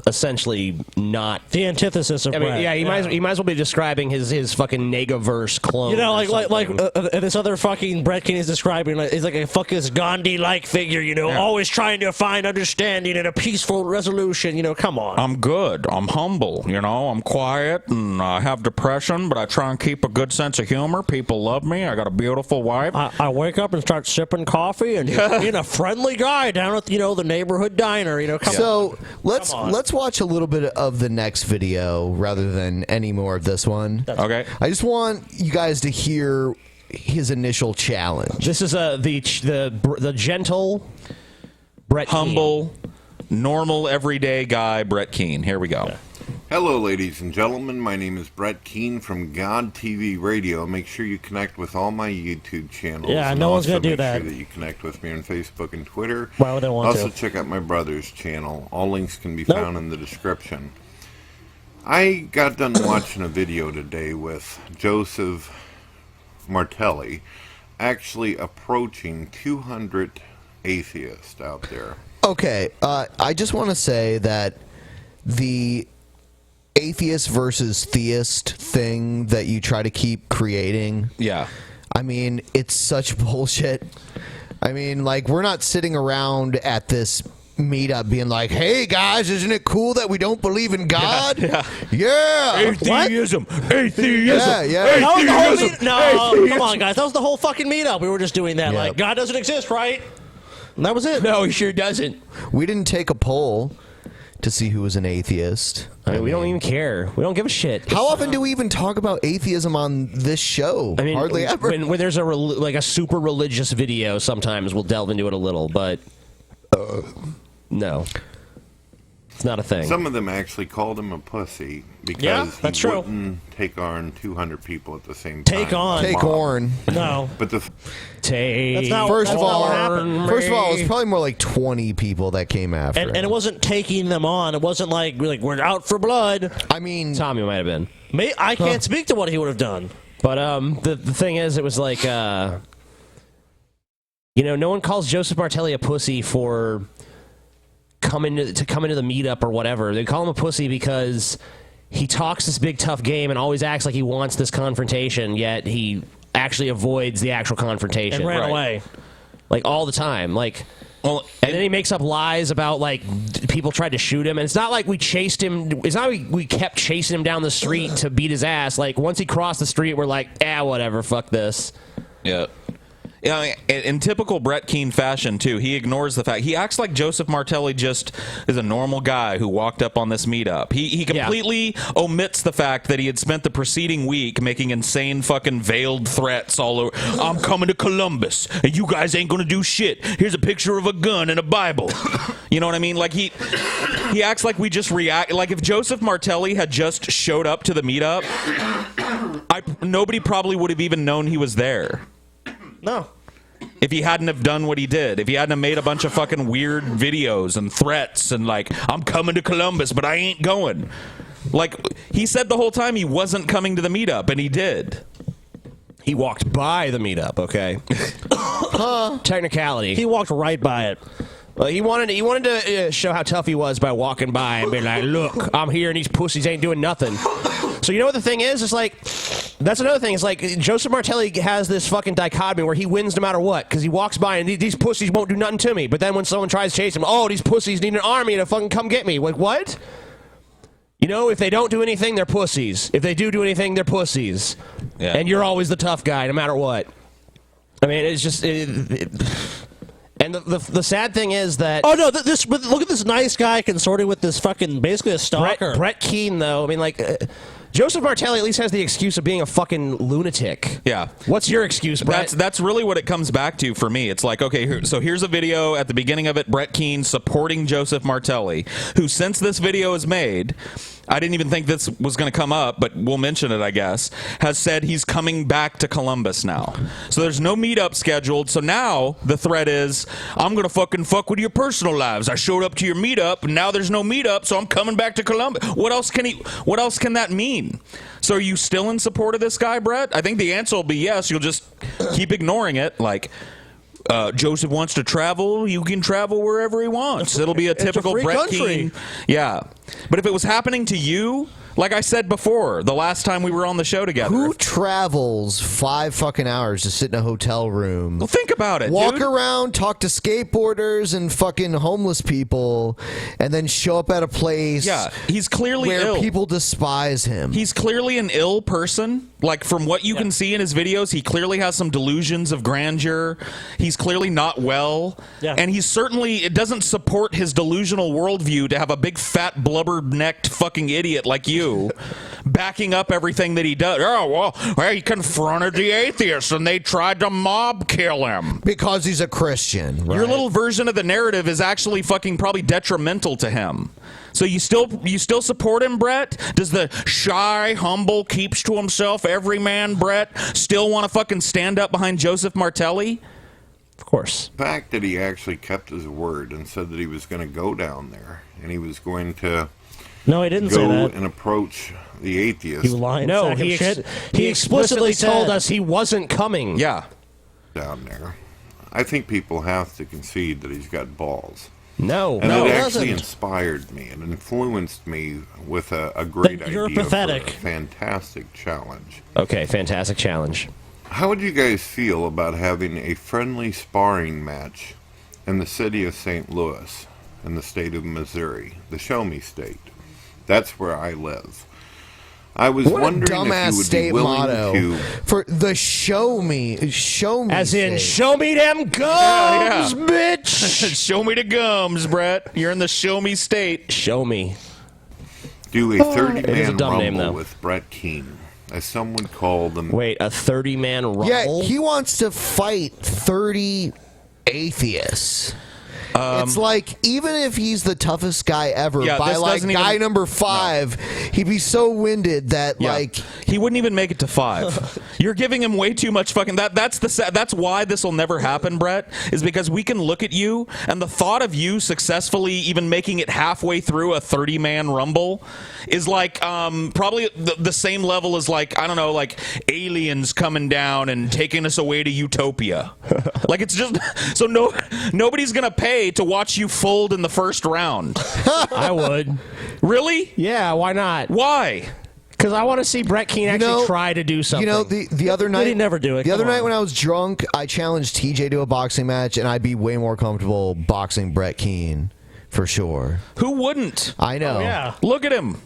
S8: essentially not
S6: the antithesis of
S8: I mean,
S6: Brett.
S8: yeah, he might as well be describing his fucking Negaverse clone.
S6: You know, like
S8: or
S6: this other fucking Brett Keane is describing is like a fucking Gandhi-like figure. You know, always trying to find understanding and a peaceful resolution. You know, come on.
S7: I'm good. I'm humble. You know, I'm quiet and I have depression, but I try and keep a good sense of humor. People love me. I got a beautiful wife.
S6: I wake up and start sipping coffee and being a friendly guy down at the neighborhood diner. You know, come on.
S9: Let's watch a little bit of the next video rather than any more of this one.
S7: Okay.
S9: I just want you guys to hear his initial challenge.
S8: This is the gentle Brett
S7: humble, normal, everyday guy Brett Keane. Here we go.
S8: Yeah.
S2: Hello, ladies and gentlemen. My name is Brett Keane from God TV Radio. Make sure you connect with all my YouTube channels.
S6: Yeah,
S2: and
S6: no one's
S2: also
S6: gonna do
S2: make
S6: that.
S2: Sure that you connect with me on Facebook and Twitter.
S6: Why would they want
S2: also
S6: to?
S2: check out my brother's channel. All links can be found in the description. I got done watching a video today with Joseph Martelli, actually approaching 200 atheists out there.
S9: Okay, I just want to say that the atheist versus theist thing that you try to keep creating, I mean, it's such bullshit. I mean, like, we're not sitting around at this meetup being like, hey guys, isn't it cool that we don't believe in God? Yeah.
S8: Atheism. Atheism.
S9: Yeah.
S6: That was the whole no, come on, guys. That was the whole fucking meetup. We were just doing that. Like, God doesn't exist, right? And that was it.
S8: No, he sure doesn't.
S9: We didn't take a poll to see who was an atheist.
S8: I mean, we don't even care. We don't give a shit.
S9: How often do we even talk about atheism on this show?
S8: I mean,
S9: hardly ever.
S8: When there's like a super religious video, sometimes we'll delve into it a little, but no, it's not a thing.
S2: Some of them actually called him a pussy because
S6: Yeah, that's
S2: he
S6: true.
S2: wouldn't take on 200 people at the same time.
S6: Take on.
S9: Take Horn.
S6: No.
S2: But the
S8: Take.
S9: First of all,
S6: what happened.
S9: it was probably more like 20 people that came after.
S6: And it wasn't taking them on. It wasn't like we're out for blood.
S9: I mean,
S8: Tommy might have been.
S6: I can't speak to what he would have done.
S8: But the thing is, it was like, no one calls Joseph Martelli a pussy for coming to the meetup or whatever. They call him a pussy because he talks this big tough game and always acts like he wants this confrontation, yet he actually avoids the actual confrontation.
S6: And ran away.
S8: Like, all the time. Like, and then he makes up lies about, like, people tried to shoot him. And it's not like we chased him. It's not like we kept chasing him down the street to beat his ass. Like, once he crossed the street, we're like, whatever, fuck this.
S7: Yeah. Yeah, I mean, in typical Brett Keane fashion, too, he ignores the fact. He acts like Joseph Martelli just is a normal guy who walked up on this meetup. He completely omits the fact that he had spent the preceding week making insane fucking veiled threats all over. I'm coming to Columbus, and you guys ain't going to do shit. Here's a picture of a gun and a Bible. You know what I mean? Like, he acts like we just react. Like, if Joseph Martelli had just showed up to the meetup, Nobody probably would have even known he was there.
S6: No.
S7: If he hadn't have done what he did, if he hadn't have made a bunch of fucking weird videos and threats and like, I'm coming to Columbus, but I ain't going. Like, he said the whole time he wasn't coming to the meetup, and he did.
S8: He walked by the meetup, okay? Technicality.
S6: He walked right by it.
S8: Well, he wanted to show how tough he was by walking by and being like, look, I'm here and these pussies ain't doing nothing. So you know what the thing is? It's like, that's another thing. It's like Joseph Martelli has this fucking dichotomy where he wins no matter what because he walks by and these pussies won't do nothing to me. But then when someone tries to chase him, oh, these pussies need an army to fucking come get me. Like, what? You know, if they don't do anything, they're pussies. If they do anything, they're pussies.
S7: Yeah.
S8: And you're always the tough guy no matter what. I mean, it's just... And the sad thing is that...
S6: Oh, no, look at this nice guy consorting with this fucking, basically a stalker.
S8: Brett Keane, though, I mean, like... Joseph Martelli at least has the excuse of being a fucking lunatic.
S7: Yeah.
S8: What's your excuse, Brett?
S7: That's really what it comes back to for me. It's like, okay, so here's a video at the beginning of it, Brett Keane supporting Joseph Martelli, who since this video is made, I didn't even think this was going to come up, but we'll mention it, I guess, has said he's coming back to Columbus now. So there's no meetup scheduled. So now the threat is, I'm going to fucking fuck with your personal lives. I showed up to your meetup, and now there's no meetup, so I'm coming back to Columbus. What else can that mean? So are you still in support of this guy, Brett? I think the answer will be yes. You'll just keep ignoring it. Like, Joseph wants to travel. You can travel wherever he wants. It'll be a typical Brett Keane. Yeah. But if it was happening to you, like I said before, the last time we were on the show together.
S9: Who travels 5 fucking hours to sit in a hotel room?
S7: Well, think about it,
S9: Walk
S7: dude.
S9: around, talk to skateboarders and fucking homeless people, and then show up at a place
S7: he's clearly
S9: where
S7: ill.
S9: people despise him.
S7: He's clearly an ill person. Like, from what you can see in his videos, he clearly has some delusions of grandeur. He's clearly not well.
S6: Yeah.
S7: And it doesn't support his delusional worldview to have a big, fat, blubber-necked fucking idiot like you backing up everything that he does. Oh, well, he confronted the atheists and they tried to mob kill him.
S9: Because he's a Christian, right?
S7: Your little version of the narrative is actually fucking probably detrimental to him. So you still support him, Brett? Does the shy, humble, keeps to himself everyman Brett still want to fucking stand up behind Joseph Martelli?
S8: Of course.
S2: The fact that he actually kept his word and said that he was going to go down there and he was going to
S6: No, he didn't say that.
S2: and approach the atheists.
S6: He was lying.
S8: No, he explicitly told
S6: said-
S8: us he wasn't coming.
S7: Yeah.
S2: Down there. I think people have to concede that he's got balls.
S8: No,
S2: and
S8: no,
S2: it
S8: he
S2: actually
S8: doesn't.
S2: inspired me and influenced me with a great
S6: Then you're
S2: idea
S6: pathetic.
S2: for a fantastic challenge.
S8: Okay, fantastic challenge.
S2: How would you guys feel about having a friendly sparring match in the city of St. Louis, in the state of Missouri, the Show Me State? That's where I live. I was
S9: What a
S2: wondering
S9: dumbass
S2: if you would
S9: state
S2: be willing
S9: motto
S2: to...
S9: for the show me
S8: As in,
S9: state.
S8: show me them gums, bitch.
S7: Show me the gums, Brett. You're in the Show Me State.
S8: Show me.
S2: do a
S8: It is a
S2: 30-man
S8: dumb name,
S2: rumble
S8: though.
S2: with Brett Keane, as someone called them.
S8: Wait, a 30-man rumble?
S9: Yeah, he wants to fight 30 atheists. It's like, even if he's the toughest guy ever,
S7: Yeah,
S9: by
S7: this
S9: like
S7: doesn't
S9: guy
S7: even-
S9: number 5, he'd be so winded that
S7: Yeah.
S9: like
S7: he wouldn't even make it to 5. You're giving him way too much fucking. That's why this will never happen, Brett. Is because we can look at you and the thought of you successfully even making it halfway through a 30-man rumble is like probably the same level as like, I don't know, like aliens coming down and taking us away to utopia. Like, it's just so nobody's gonna pay to watch you fold in the first round.
S8: I would.
S7: Really?
S8: Yeah, why not?
S7: Why?
S8: Because I want to see Brett Keane actually try to do something.
S9: You know, the other night,
S6: he'd never do it.
S9: The other
S6: Come
S9: night
S6: on.
S9: when I was drunk, I challenged TJ to a boxing match, and I'd be way more comfortable boxing Brett Keane for sure.
S7: Who wouldn't?
S9: I know.
S6: Yeah.
S7: Look at him.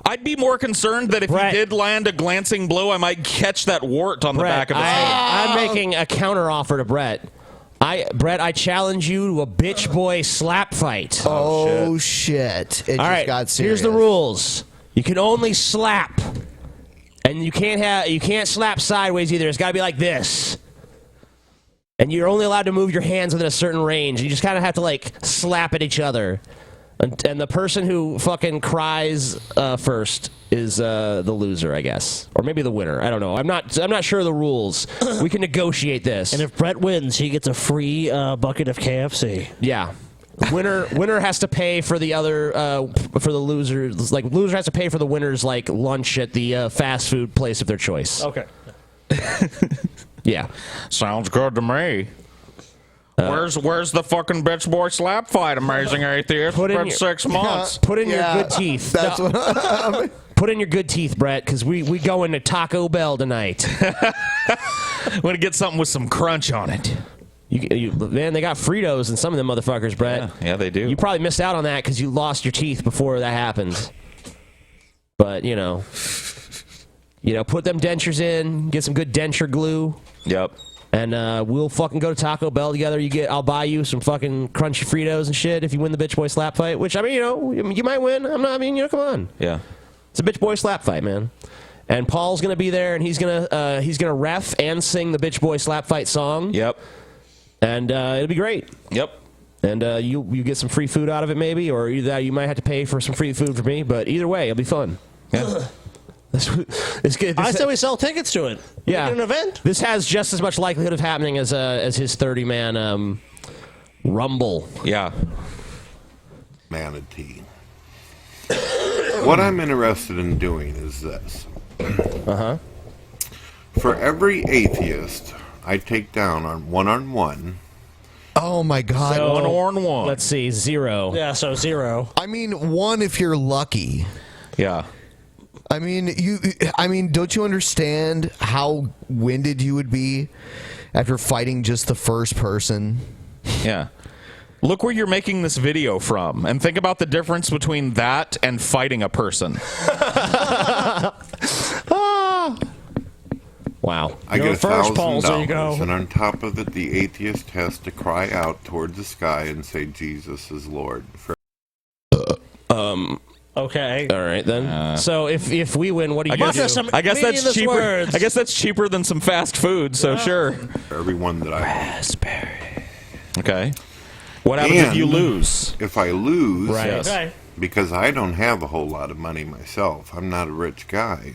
S7: I'd be more concerned that if
S8: Brett.
S7: he did land a glancing blow, I might catch that wart on the
S8: Brett,
S7: back of his head.
S8: I'm making a counter offer to Brett. Brett, I challenge you to a bitch boy slap fight.
S9: Oh, shit. It
S8: All
S9: just
S8: right,
S9: got serious.
S8: here's the rules. You can only slap, and you can't slap sideways either. It's got to be like this. And you're only allowed to move your hands within a certain range. You just kind of have to like slap at each other. And the person who fucking cries first is the loser, I guess, or maybe the winner. I don't know. I'm not sure of the rules. We can negotiate this.
S6: And if Brett wins, he gets a free bucket of KFC.
S8: Yeah. Winner has to pay for the other for the losers. Like loser has to pay for the winner's like lunch at the fast food place of their choice.
S6: Okay.
S8: Yeah.
S7: Sounds good to me. Where's the fucking bitch boy slap fight, amazing atheist? It's been 6 months.
S8: Put in your good teeth.
S9: That's what.
S8: Put in your good teeth, Brett, because we going to Taco Bell tonight.
S7: I'm gonna get something with some crunch on it.
S8: Man, they got Fritos and some of them motherfuckers, Brett.
S7: Yeah, they do.
S8: You probably missed out on that because you lost your teeth before that happened. But put them dentures in, get some good denture glue.
S7: Yep.
S8: And we'll fucking go to Taco Bell together. I'll buy you some fucking crunchy Fritos and shit if you win the bitch boy slap fight. Which you might win. Come on.
S7: Yeah.
S8: It's a bitch boy slap fight, man. And Paul's gonna be there, and he's gonna ref and sing the bitch boy slap fight song.
S7: Yep.
S8: And it'll be great.
S7: Yep.
S8: And you get some free food out of it, maybe, or either you might have to pay for some free food for me. But either way, it'll be fun.
S7: Yeah.
S8: It's good.
S6: I say we sell tickets to it.
S8: Yeah.
S6: Make it an event.
S8: This has just as much likelihood of happening as his 30-man Rumble.
S7: Yeah.
S2: Manatee. What I'm interested in doing is this.
S8: Uh-huh.
S2: For every atheist I take down on one-on-one.
S9: Oh my God!
S8: So,
S7: 1-on-1.
S8: Let's see, 0.
S6: Yeah, so 0.
S9: I mean, 1 if you're lucky.
S7: Yeah.
S9: I mean, don't you understand how winded you would be after fighting just the first person?
S7: Yeah. Look where you're making this video from, and think about the difference between that and fighting a person.
S8: Wow.
S2: I get $1,000, and on top of it, the atheist has to cry out towards the sky and say, "Jesus is Lord."
S6: Okay.
S8: All right then. So if we win, what do you do?
S7: I guess that's cheaper.
S6: Words.
S7: I guess that's cheaper than some fast food. So sure.
S2: For everyone that I
S8: raspberry.
S7: Okay. What happens if you lose?
S2: If I lose,
S8: Right.
S7: Yes.
S6: Okay.
S2: because I don't have a whole lot of money myself. I'm not a rich guy.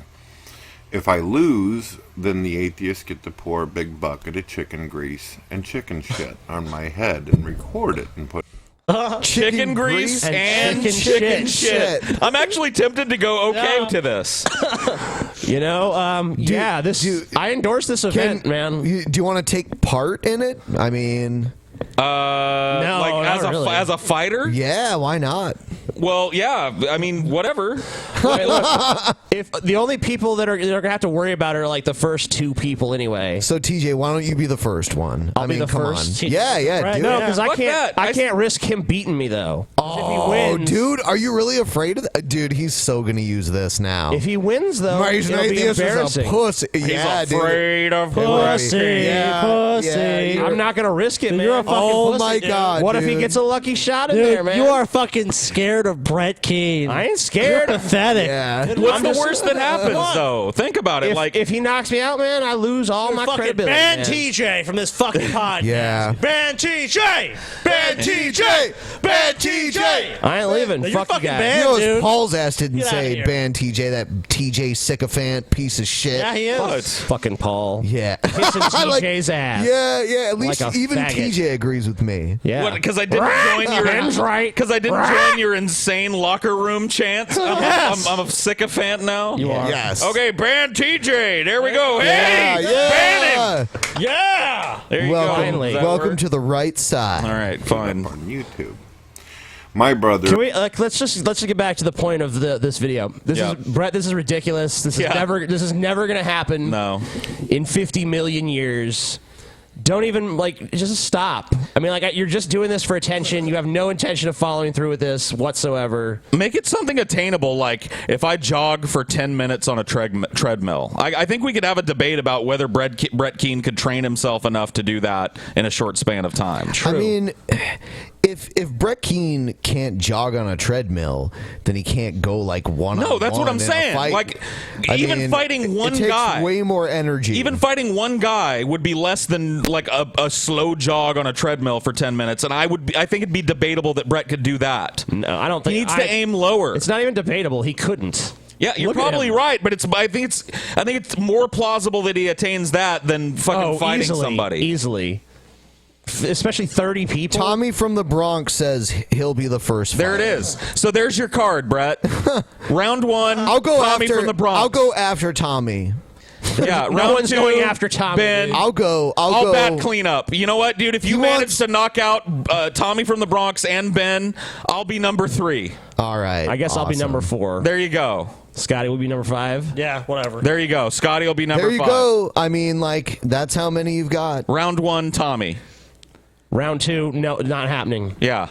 S2: If I lose, then the atheists get to pour a big bucket of chicken grease and chicken shit on my head and record it and put
S7: Chicken grease and chicken shit. I'm actually tempted to go okay to this.
S8: I endorse this event, man.
S9: Do you want to take part in it? I mean,
S7: no, like as a fighter?
S9: Yeah, why not?
S7: Well, yeah. I mean, whatever.
S8: Wait, look, if the only people that are gonna have to worry about it are like the first 2 people anyway.
S9: So TJ, why don't you be the first one?
S8: I'll be the first.
S9: On. Yeah,
S8: right,
S9: do
S8: no,
S9: it.
S8: because I can't risk him beating me though.
S9: Oh,
S8: if he wins,
S9: dude, are you really afraid of that? Dude, he's so gonna use this now.
S8: If he wins though,
S9: He's
S8: it'll be embarrassing.
S9: a pussy. Yeah,
S7: He's afraid of
S8: pussy.
S9: Yeah,
S8: I'm not gonna risk it, man.
S6: You're a fucking
S9: Oh
S6: pussy,
S9: my
S6: dude.
S9: God!
S8: What if he
S9: dude.
S8: gets a lucky shot in
S6: Dude,
S8: there, man?
S6: you are fucking scared of Brett Keane.
S8: I ain't scared.
S6: You're pathetic.
S9: Yeah.
S7: What's the worst that happens,
S6: What?
S7: though? Think about it.
S8: If he knocks me out, man, I lose all my
S6: fucking
S8: credibility.
S6: ban
S8: man.
S6: TJ from this fucking podcast.
S9: Yeah.
S6: Ban TJ. Ban TJ. Ban TJ.
S8: I ain't leaving.
S6: You're
S8: Fuck you
S6: fucking
S8: guys.
S6: banned,
S9: You know,
S6: dude.
S9: if Paul's ass didn't
S6: Get outta
S9: say
S6: here.
S9: ban TJ, that TJ sycophant piece of shit.
S6: Yeah, he is.
S7: What?
S8: Fucking Paul.
S9: Yeah.
S8: Kissing TJ's ass.
S9: Yeah, at least
S8: Like a
S9: even
S8: faggot.
S9: TJ agrees with me.
S8: Yeah.
S7: Because I didn't join your Because I didn't join your insane locker room chants. I'm a sycophant now.
S8: You are.
S9: Yes.
S7: Okay, ban TJ. There we go.
S9: Yeah,
S7: Hey,
S9: yeah.
S7: ban him.
S6: Yeah.
S7: There you
S9: Welcome,
S7: go.
S8: Finally.
S7: Does that
S9: welcome
S7: work?
S9: to the right side.
S7: All right, fine.
S2: on YouTube. My brother.
S8: Can we let's just get back to the point of this video. This
S7: Yeah.
S8: is Brett. This is ridiculous. This is
S7: Yeah.
S8: never gonna happen.
S7: No.
S8: In 50 million years. Don't even just stop. I mean, you're just doing this for attention. You have no intention of following through with this whatsoever.
S7: Make it something attainable, like if I jog for 10 minutes on a treadmill. I think we could have a debate about whether Brett Keane could train himself enough to do that in a short span of time.
S9: I mean, if Brett Keane can't jog on a treadmill, then he can't go like one.
S7: No, that's what I'm
S9: in a
S7: saying.
S9: fight.
S7: Like,
S9: I
S7: even
S9: mean,
S7: fighting one
S9: it takes
S7: guy,
S9: way more energy.
S7: Even fighting one guy would be less than like a slow jog on a treadmill for 10 minutes, and I think it'd be debatable that Brett could do that.
S8: No, I don't think
S7: he needs to aim lower.
S8: It's not even debatable. He couldn't.
S7: Yeah, you're
S8: Look at
S7: probably
S8: him.
S7: right, but I think it's more plausible that he attains that than fucking fighting somebody.
S8: Easily. Especially 30 people.
S9: Tommy from the Bronx says he'll be the first.
S7: There it is. So there's your card, Brett. Round one.
S9: I'll go
S7: Tommy
S9: after
S7: from the Bronx.
S9: I'll go after Tommy.
S7: Yeah,
S8: No
S7: round
S8: one's
S7: two,
S8: going after Tommy,
S7: Ben.
S8: dude.
S9: I'll go
S7: bat cleanup. You know what, dude? If you manage to knock out Tommy from the Bronx and Ben, I'll be number 3.
S9: All right.
S8: I guess I'll be number 4.
S7: There you go.
S8: Scotty will be number 5.
S6: Yeah, whatever.
S7: There you go. Scotty will be number 5.
S9: There you go. I mean, like, that's how many you've got.
S7: Round 1, Tommy.
S8: Round 2, no, not happening.
S7: Yeah.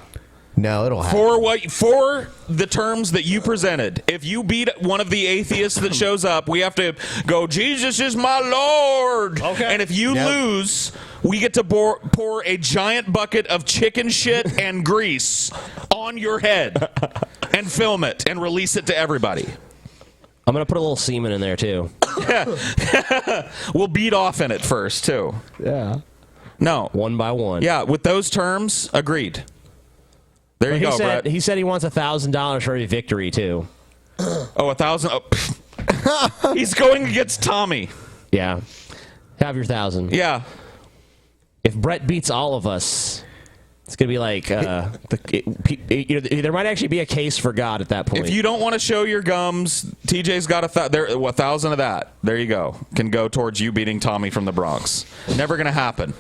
S9: No, it'll happen.
S7: For the terms that you presented, if you beat one of the atheists that shows up, we have to go, Jesus is my Lord.
S6: Okay.
S7: And if you lose, we get to pour a giant bucket of chicken shit and grease on your head and film it and release it to everybody.
S8: I'm going to put a little semen in there, too.
S7: We'll beat off in it first, too.
S8: Yeah.
S7: No.
S8: One by one.
S7: Yeah, with those terms, agreed. There you go, Brett.
S8: He said he wants $1,000 for every victory, too.
S7: Oh, 1,000. Oh, he's going against Tommy.
S8: Yeah. Have your 1,000.
S7: Yeah.
S8: If Brett beats all of us, it's going to be like, there might actually be a case for God at that point.
S7: If you don't want to show your gums, TJ's got 1,000 of that. There you go. Can go towards you beating Tommy from the Bronx. Never going to happen.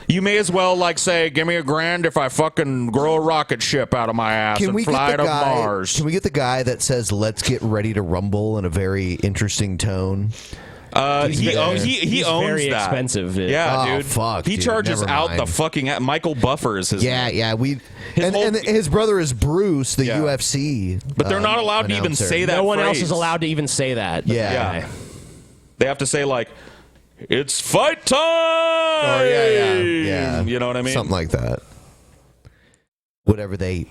S7: You may as well, like, say, give me $1,000 if I fucking grow a rocket ship out of my ass and fly to Mars.
S9: Can we get the guy that says, let's get ready to rumble in a very interesting tone?
S7: He owns
S8: very
S7: that.
S8: expensive. Dude.
S7: Yeah,
S9: Oh,
S7: dude.
S9: fuck,
S7: he
S9: dude.
S7: charges
S9: Never
S7: out
S9: mind.
S7: the fucking... Michael Buffer is his name.
S9: Yeah. And his brother is Bruce, the
S7: Yeah.
S9: UFC.
S7: But they're not allowed to even
S9: announcer.
S7: say that
S8: No one else
S7: phrase.
S8: is allowed to even say that.
S9: Yeah.
S7: They have to say, like, it's fight time!
S9: Oh, yeah.
S7: You know what I mean?
S9: Something like that. Whatever they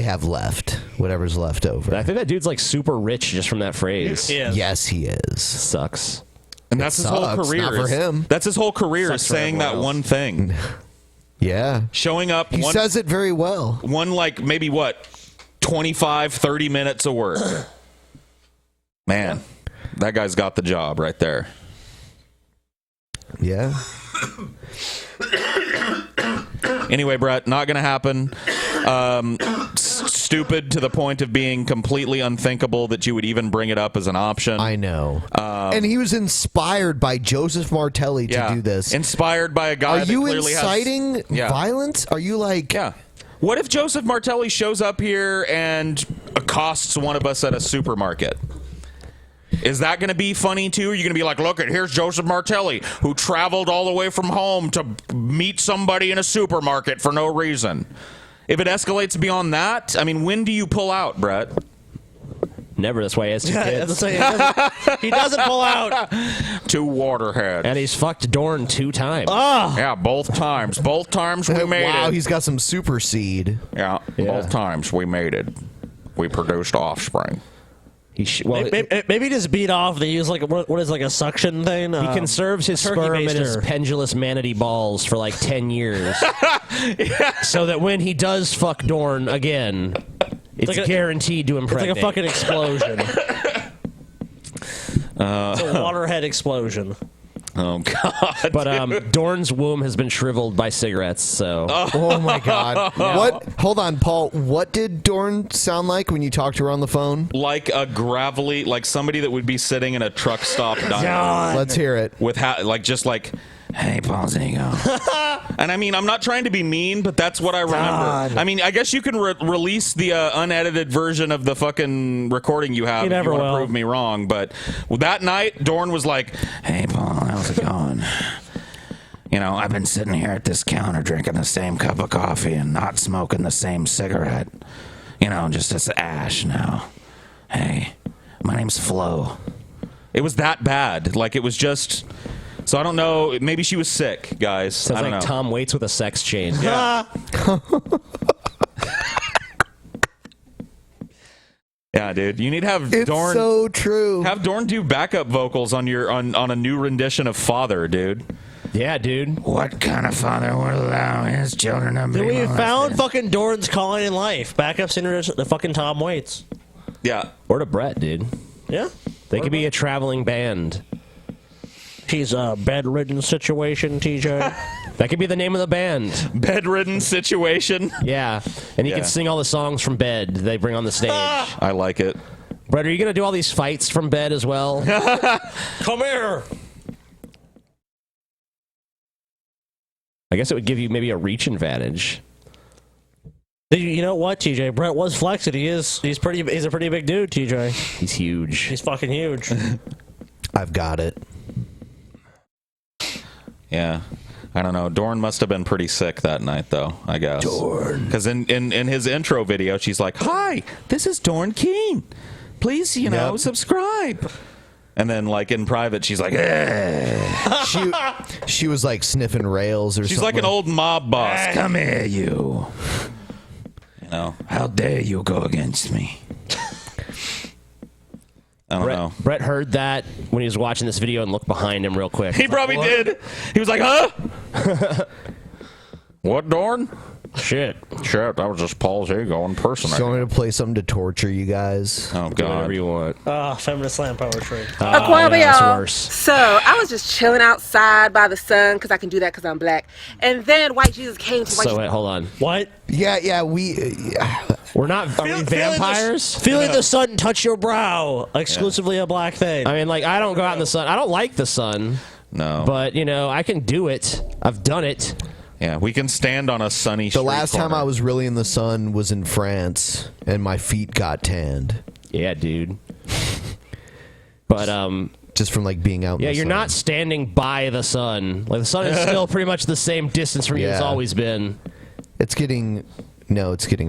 S9: have left, whatever's left over.
S8: I think that dude's like super rich just from that phrase.
S9: Yes, he is.
S8: Sucks.
S7: And that's his whole
S9: sucks,
S7: career.
S9: not for him.
S7: That's his whole career,
S8: Sucks
S7: is
S8: for
S7: saying that
S8: everyone else.
S7: one thing.
S9: Yeah.
S7: Showing up.
S9: He says it very well.
S7: One, like, maybe what? 25, 30 minutes of work. Man, that guy's got the job right there.
S9: Yeah.
S7: Anyway, Brett, not going to happen. Stupid to the point of being completely unthinkable that you would even bring it up as an option.
S9: I know. And he was inspired by Joseph Martelli to do this.
S7: Inspired by a guy
S9: Are
S7: that
S9: you
S7: clearly
S9: inciting
S7: has...
S9: violence? Are you like...
S7: Yeah. What if Joseph Martelli shows up here and accosts one of us at a supermarket? Is that going to be funny, too? Are you going to be like, look, here's Joseph Martelli, who traveled all the way from home to meet somebody in a supermarket for no reason? If it escalates beyond that, I mean, when do you pull out, Brett?
S8: Never. That's why he has 2 kids.
S6: He doesn't pull out.
S7: 2 waterheads.
S8: And he's fucked Dorn 2 times.
S6: Oh.
S7: Yeah, both times. Both times we made
S9: wow,
S7: it.
S9: he's got some super seed.
S7: Yeah, both times we made it. We produced offspring.
S6: Maybe just beat off. They use like what is like a suction thing.
S8: He conserves his
S6: turkey
S8: sperm in his
S6: baster.
S8: pendulous manatee balls for like 10 years, so that when he does fuck Dorn again, it's
S6: like
S8: guaranteed to
S6: It's
S8: impregnate.
S6: like a fucking explosion. It's a waterhead explosion.
S7: Oh God!
S8: But Dorn's womb has been shriveled by cigarettes. So.
S9: Oh my God! What? Hold on, Paul. What did Dorn sound like when you talked to her on the phone?
S7: Like a gravelly, like somebody that would be sitting in a truck stop diner.
S9: Let's hear it.
S7: With just like, hey, Paul Zago. And I mean, I'm not trying to be mean, but that's what I remember.
S6: God.
S7: I mean, I guess you can release the unedited version of the fucking recording you have
S6: You
S7: if
S6: never
S7: you want to
S6: will.
S7: prove me wrong. But that night, Dorn was like, hey, Paul, how's it going? You know, I've been sitting here at this counter drinking the same cup of coffee and not smoking the same cigarette. You know, just as ash now. Hey, my name's Flo. It was that bad. Like, it was just... So I don't know. Maybe she was sick, guys.
S8: Sounds
S7: I don't
S8: like
S7: know.
S8: Tom Waits with a sex change.
S7: Yeah. Yeah, dude. You need to have
S9: It's
S7: Dorn.
S9: so true.
S7: Have Dorn do backup vocals on a new rendition of Father, dude.
S8: Yeah, dude.
S3: What kind of father would allow his children to be
S6: Dude, we
S3: molested?
S6: found fucking Dorn's calling in life. Backup singer to the fucking Tom Waits.
S7: Yeah.
S8: Or to Brett, dude.
S6: Yeah.
S8: They could be a traveling band.
S6: He's a bedridden situation, TJ.
S8: That could be the name of the band.
S7: Bedridden situation.
S8: Yeah. And he
S7: Yeah.
S8: can sing all the songs from bed they bring on the stage.
S7: I like it.
S8: Brett, are you going to do all these fights from bed as well?
S6: Come here.
S8: I guess it would give you maybe a reach advantage.
S6: You know what, TJ? Brett was flexing. He's a pretty big dude, TJ.
S8: He's huge.
S6: He's fucking huge.
S9: I've got it.
S7: Yeah. I don't know. Dorn must have been pretty sick that night, though, I guess.
S8: Dorn.
S7: Because in his intro video, she's like, "Hi, this is Dorn Keane. Please, subscribe." And then, like, in private, she's like,
S9: She was like sniffing rails or
S7: she's
S9: something.
S7: like an old mob boss.
S3: Come here, you.
S7: You know,
S3: How dare you go against me?
S7: I don't know.
S8: Brett heard that when he was watching this video and looked behind him real quick.
S7: He probably did. He was like, huh? What, Dorn?
S8: Shit.
S7: Shit, that was just Paul's ego impersonating.
S9: Do you want me to play something to torture you guys?
S7: Oh,
S8: Do whatever you want.
S6: Feminist slam poetry.
S4: Aquabia,
S8: yeah, that's worse.
S4: So I was just chilling outside by the sun because I can do that because I'm black. And then White Jesus came to White
S8: So wait, hold on.
S6: What?
S9: Yeah,
S8: we're not. Are we vampires?
S6: Feeling the sun touch your brow. Exclusively a black thing.
S8: I mean, like, I don't go out in the sun. I don't like the sun.
S7: No.
S8: But, I can do it. I've done it.
S7: Yeah, we can stand on a sunny street
S9: The last time
S7: corner.
S9: I was really in the sun was in France, and my feet got tanned.
S8: Yeah, dude. But,
S9: just from like being out.
S8: yeah,
S9: in the
S8: you're
S9: sun.
S8: not standing by the sun. Like, the sun is still pretty much the same distance from you as it's
S9: Yeah.
S8: always been.
S9: It's getting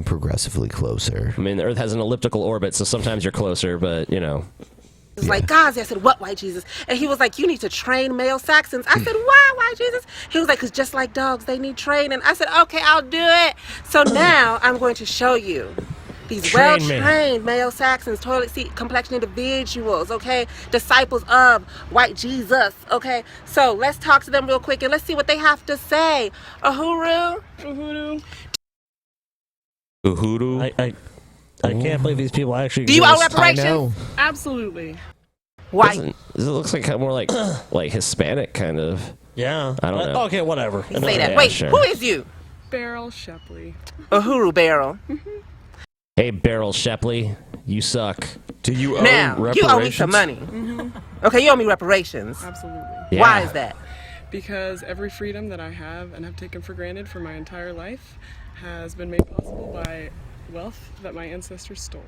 S9: progressively closer.
S8: I mean, the Earth has an elliptical orbit, so sometimes you're closer, but,
S4: was like, Gazi. I said, what, White Jesus? And he was like, you need to train male Saxons. I said, why, White Jesus? He was like, because just like dogs, they need training. I said, okay, I'll do it. So now I'm going to show you these
S8: Train me.
S4: well-trained male Saxons, toilet seat complexion individuals, okay? Disciples of White Jesus, okay? So let's talk to them real quick and let's see what they have to say. Uhuru? Uhuru?
S7: Uhuru?
S6: I can't believe these people actually
S4: Do you owe
S6: exist.
S4: reparations?
S5: Absolutely.
S4: White.
S8: it looks like more like Hispanic, kind of.
S6: Yeah.
S8: I don't know.
S6: Okay, whatever.
S4: Say that.
S8: Yeah,
S4: Wait,
S8: sure.
S4: who is you?
S5: Beryl Shepley.
S4: Uhuru Beryl.
S8: Hey, Beryl Shepley, you suck.
S7: Do you
S4: Now, you owe me some money. Okay, you owe me reparations.
S5: Absolutely.
S8: Yeah.
S4: Why is that?
S5: Because every freedom that I have and have taken for granted for my entire life has been made possible by wealth that my ancestors stole.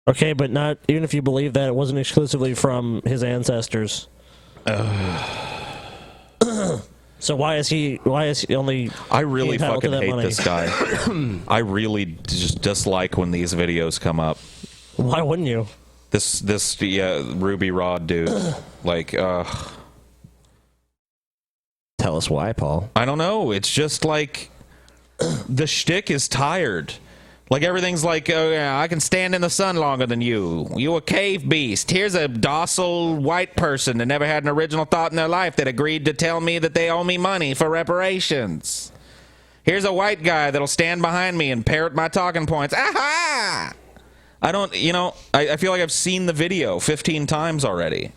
S6: Okay, but not even if you believe that it wasn't exclusively from his ancestors. So why is he only?
S7: I really
S6: entitled to
S7: fucking
S6: that
S7: hate
S6: money?
S7: this guy. I really just dislike when these videos come up.
S6: Why wouldn't you?
S7: This Ruby Rod dude, like,
S8: Tell us why, Paul.
S7: I don't know. It's just like the shtick is tired. Like everything's like, oh yeah, I can stand in the sun longer than you. You a cave beast. Here's a docile white person that never had an original thought in their life that agreed to tell me that they owe me money for reparations. Here's a white guy that'll stand behind me and parrot my talking points. Aha! I don't, I feel like I've seen the video 15 times already.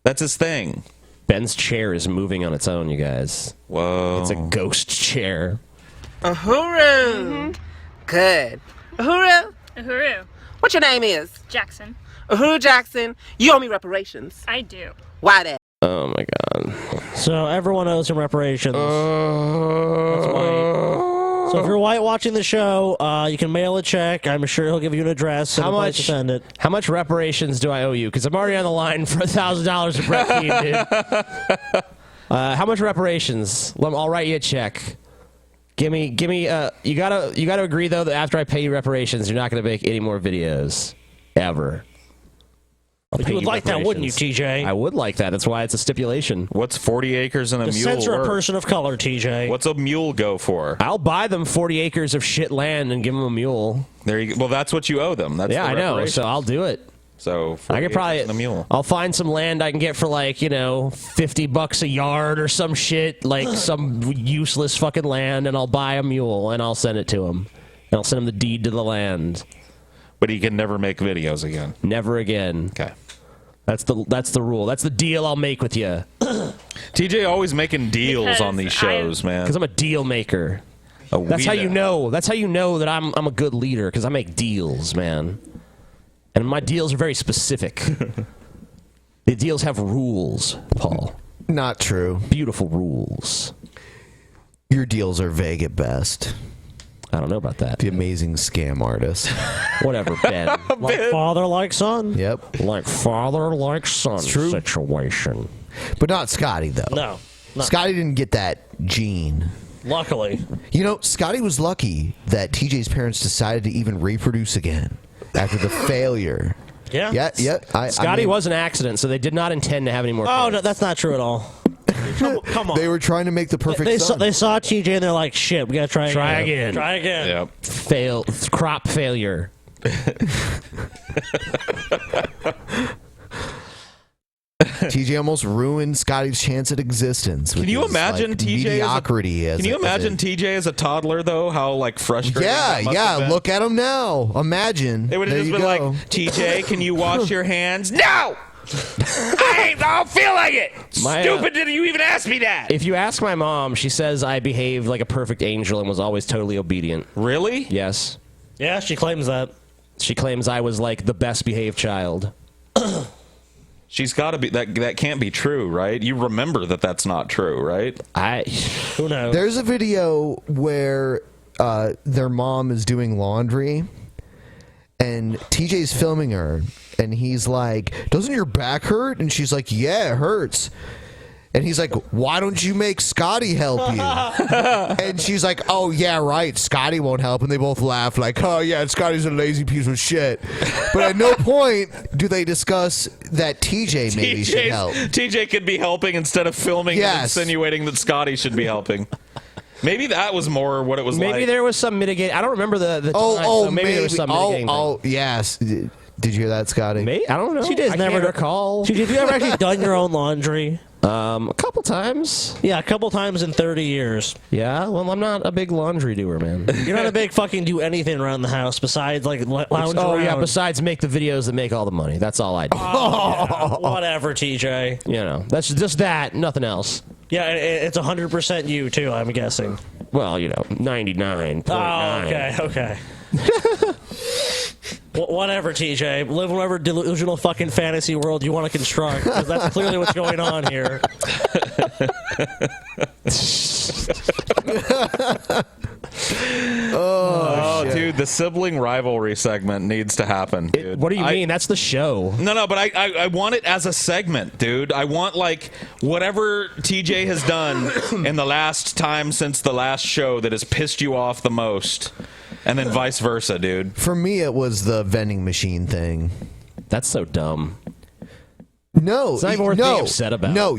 S7: That's his thing.
S8: Ben's chair is moving on its own, you guys.
S7: Whoa.
S8: It's a ghost chair.
S4: Uhuru. Good. Uhuru.
S24: Uhuru.
S4: What your name is?
S24: Jackson.
S4: Uhuru Jackson. You owe me reparations.
S24: I do.
S4: Why that?
S8: Oh my god.
S6: So everyone owes him reparations. That's white. So if you're white watching the show, you can mail a check. I'm sure he'll give you an address and a place to send it.
S8: How much reparations do I owe you? Because I'm already on the line for $1,000 to Brett Keane, dude. How much reparations? I'll write you a check. Give me. You gotta agree though that after I pay you reparations, you're not gonna make any more videos, ever.
S6: You would like that, wouldn't you, TJ?
S8: I would like that. That's why it's a stipulation.
S7: What's 40 acres and a
S6: Just
S7: mule
S6: censor a
S7: worth?
S6: person of color, TJ.
S7: What's a mule go for?
S8: I'll buy them 40 acres of shit land and give them a mule.
S7: There you go. Well, that's what you owe them. That's
S8: yeah,
S7: the
S8: I know.
S7: reparations.
S8: So I'll do it.
S7: So
S8: I could probably.
S7: a mule.
S8: I'll find some land I can get for like $50 a yard or some shit, like some useless fucking land, and I'll buy a mule and I'll send it to him. And I'll send him the deed to the land.
S7: But he can never make videos again.
S8: Never again.
S7: Okay.
S8: That's the rule. That's the deal I'll make with you.
S7: TJ always making deals on these shows, man.
S8: Because I'm a deal maker. That's how you know. That's how you know that I'm a good leader, because I make deals, man. And my deals are very specific. The deals have rules, Paul.
S9: Not true.
S8: Beautiful rules.
S9: Your deals are vague at best.
S8: I don't know about that.
S9: The amazing scam artist.
S8: Whatever, Ben.
S6: Like father, like son.
S9: Yep.
S8: Like father, like son situation.
S9: But not Scotty, though.
S6: No.
S9: Scotty didn't get that gene.
S6: Luckily.
S9: Scotty was lucky that TJ's parents decided to even reproduce again after the failure.
S6: Yeah.
S9: Yeah.
S8: Scotty was an accident, so they did not intend to have any more kids.
S6: Oh, no, that's not true at all. Come on.
S9: They were trying to make the perfect son.
S6: They saw TJ and they're like, shit, we gotta try again. Try again.
S7: Yep.
S8: Crop failure.
S9: TJ almost ruined Scotty's chance at existence.
S7: Can you imagine TJ
S9: mediocrity?
S7: Can you imagine TJ as a toddler though? How frustrating? that must have been?
S9: Look at him now. Imagine.
S7: They would have just been like, TJ, can you wash your hands? No. I don't feel like it. Stupid! Did you even ask me that?
S8: If you ask my mom, she says I behaved like a perfect angel and was always totally obedient.
S7: Really?
S8: Yes.
S6: Yeah, she claims that.
S8: She claims I was like the best behaved child.
S7: She's got to be that can't be true, right? You remember that that's not true, right?
S6: Who knows?
S9: There's a video where their mom is doing laundry, and TJ's filming her, and he's like, "Doesn't your back hurt?" And she's like, "Yeah, it hurts." And he's like, "Why don't you make Scotty help you?" And she's like, "Oh, yeah, right. Scotty won't help." And they both laugh like, "Oh, yeah, Scotty's a lazy piece of shit." But at no point do they discuss that TJ maybe should help.
S7: TJ could be helping instead of filming and insinuating that Scotty should be helping. Maybe that was more what it was like.
S8: Maybe there was some mitigating. I don't remember the time, so maybe there was some mitigating thing.
S9: Yes. Did you hear that, Scotty?
S8: I don't know.
S6: She did.
S8: I
S6: Never
S8: can't recall.
S6: Have you ever actually done your own laundry?
S8: A couple times.
S6: Yeah, a couple times in 30 years.
S8: Yeah, well, I'm not a big laundry doer, man.
S6: You're not a big fucking do anything around the house besides like lounge around.
S8: Yeah, besides make the videos that make all the money. That's all I do.
S6: Yeah, whatever, TJ.
S8: You know, that's just that, nothing else.
S6: Yeah, it's 100% you too, I'm guessing.
S8: Well, 99.9.
S6: Oh, okay. Whatever, TJ. Live whatever delusional fucking fantasy world you want to construct, because that's clearly what's going on here.
S7: Oh, dude, the sibling rivalry segment needs to happen, dude.
S8: What do you mean? That's the show.
S7: No, but I want it as a segment, dude. I want, like, whatever TJ has done in the last time since the last show that has pissed you off the most, and then vice versa, dude.
S9: For me, it was the vending machine thing.
S8: That's so dumb.
S9: No,
S8: it's not even worth being upset about.
S9: No,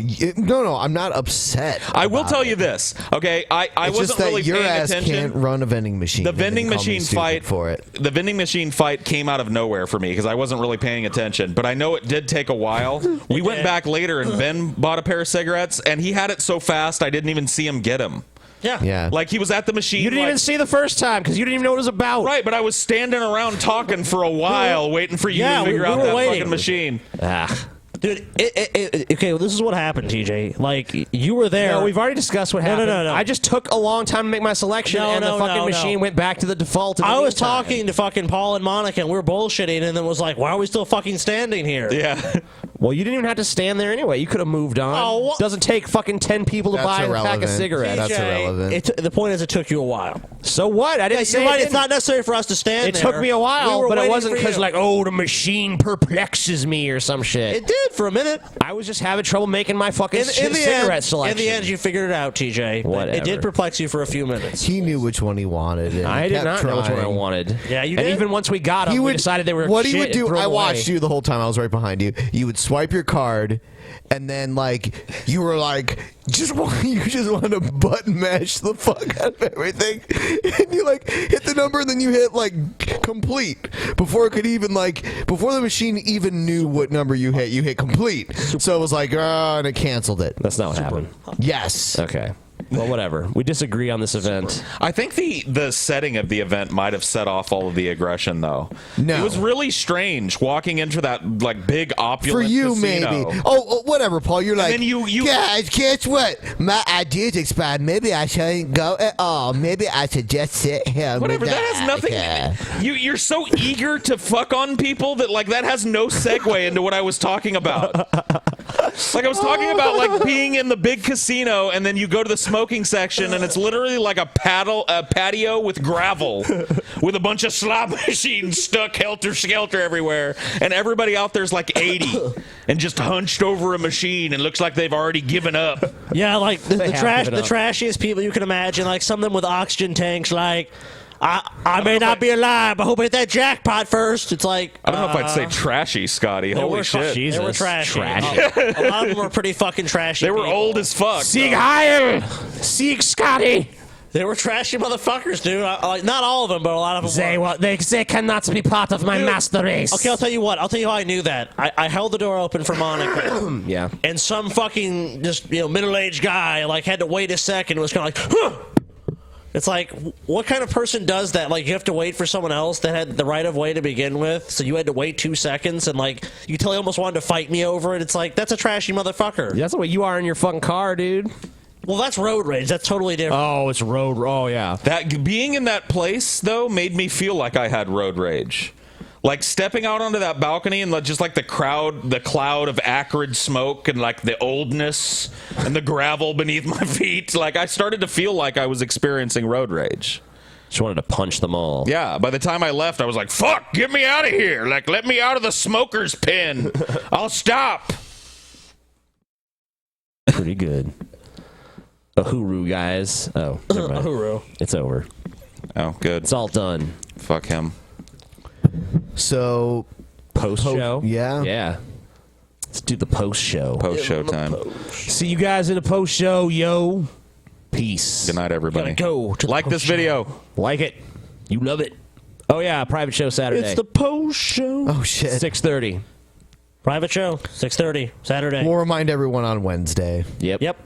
S9: I'm not upset.
S7: I will tell you this, okay? I
S9: it's
S7: wasn't
S9: just that
S7: really
S9: your
S7: paying
S9: ass
S7: attention.
S9: can't run a vending machine.
S7: The
S9: and then
S7: vending
S9: call me
S7: machine
S9: stupid
S7: fight
S9: for it.
S7: The vending machine fight came out of nowhere for me because I wasn't really paying attention. But I know it did take a while. We went back later, and Ben bought a pair of cigarettes, and he had it so fast I didn't even see him get him.
S6: Yeah.
S7: Like he was at the machine.
S8: You didn't even see the first time because you didn't even know what it was about.
S7: Right, but I was standing around talking for a while, waiting for you to figure out that fucking machine.
S6: Dude, okay, well, this is what happened, TJ. Like, you were there.
S8: No, we've already discussed what happened.
S6: No.
S8: I just took a long time to make my selection, and the fucking machine went back to the default.
S6: I was talking to fucking Paul and Monica, and we were bullshitting, and then was like, why are we still fucking standing here?
S7: Yeah.
S8: Well, you didn't even have to stand there anyway. You could have moved on.
S6: Oh,
S8: doesn't take fucking 10 people to
S9: That's
S8: buy a pack of
S9: irrelevant.
S8: cigarettes.
S9: That's irrelevant.
S6: The point is, it took you a while.
S8: So what? I didn't say
S6: you're right.
S8: it
S6: It's not necessary for us to stand
S8: It
S6: there.
S8: took me a while,
S6: We were
S8: but it
S6: waiting
S8: wasn't
S6: for
S8: because
S6: you.
S8: like, oh, the machine perplexes me or some shit.
S6: It did for a minute.
S8: I was just having trouble making my fucking cigarette selection.
S6: In the end, you figured it out, TJ.
S8: Whatever.
S6: It did perplex you for a few minutes.
S9: He knew which one he wanted. And
S8: I did
S9: kept
S8: not know which one I
S9: trying.
S8: wanted.
S6: Yeah, you
S8: And
S6: did.
S8: even once we got them, we decided they were
S9: what
S8: shit
S9: he would
S8: and
S9: do.
S8: threw
S9: I
S8: them
S9: watched
S8: away.
S9: you the whole time. I was right behind you. You would swipe your card, and then like you were like you just wanted to button mash the fuck out of everything, and you like hit the number, and then you hit like complete before it could even before the machine even knew what number you hit. You hit complete, so it was like and it canceled it.
S8: That's not what happened.
S9: Yes.
S8: Okay. Well, whatever. We disagree on this event.
S7: I think the setting of the event might have set off all of the aggression, though.
S9: No.
S7: It was really strange walking into that like big
S9: For
S7: opulent
S9: you,
S7: casino.
S9: maybe. Oh, whatever, Paul. You're like,
S7: then you
S9: guys, guess what? My idea's expired. Maybe I shouldn't go at all. Maybe I should just sit here.
S7: Whatever. That has nothing. You're so eager to fuck on people that like that has no segue into what I was talking about. Like I was talking about like being in the big casino and then you go to the smoking section and it's literally like a patio with gravel with a bunch of slot machines stuck helter-skelter everywhere and everybody out there's like 80 and just hunched over a machine and looks like they've already given up.
S6: Yeah, like the
S8: have given up.
S6: trashiest people you can imagine, like some of them with oxygen tanks, like I may not be alive, but I hope I hit that jackpot first. It's like
S7: I don't know if I'd say trashy, Scotty.
S6: They
S7: Holy
S6: were
S7: shit.
S6: They were trashy. A lot of them were pretty fucking trashy.
S7: They were
S6: people.
S7: old as fuck.
S8: Sieg Heil! Sieg Scotty!
S6: They were trashy motherfuckers, dude. Like not all of them, but a lot of them.
S8: They cannot be part of my master race.
S6: Okay, I'll tell you what. I'll tell you how I knew that. I held the door open for Monica.
S8: Yeah.
S6: And some fucking just middle-aged guy like had to wait a second. And was kind of like, huh! It's like, what kind of person does that? Like, you have to wait for someone else that had the right of way to begin with, so you had to wait 2 seconds, and like, you tell he almost wanted to fight me over it. It's like, that's a trashy motherfucker.
S8: That's the way you are in your fucking car, dude.
S6: Well, that's road rage. That's totally different.
S8: Oh, it's road. Oh, yeah.
S7: That being in that place though made me feel like I had road rage. Like stepping out onto that balcony and just like the cloud of acrid smoke and like the oldness and the gravel beneath my feet. Like I started to feel like I was experiencing road rage.
S8: Just wanted to punch them all.
S7: Yeah, by the time I left, I was like, fuck, get me out of here. Like, let me out of the smoker's pen. I'll stop.
S8: Pretty good. Uhuru, guys. Oh, never mind.
S6: Uhuru.
S8: It's over.
S7: Oh, good.
S8: It's all done.
S7: Fuck him.
S9: So
S8: Post show?
S9: Yeah.
S8: Yeah. Let's do the post show.
S7: Post show time.
S8: See you guys in the post show, yo. Peace.
S7: Good night, everybody.
S6: Gotta go to the
S7: Like this
S6: post show.
S7: video.
S8: Like it. You love it. Oh, yeah. Private show Saturday.
S6: It's the post show.
S9: Oh shit.
S8: 6:30.
S6: Private show, 6:30 Saturday.
S9: We'll remind everyone on Wednesday.
S8: Yep.
S6: Yep.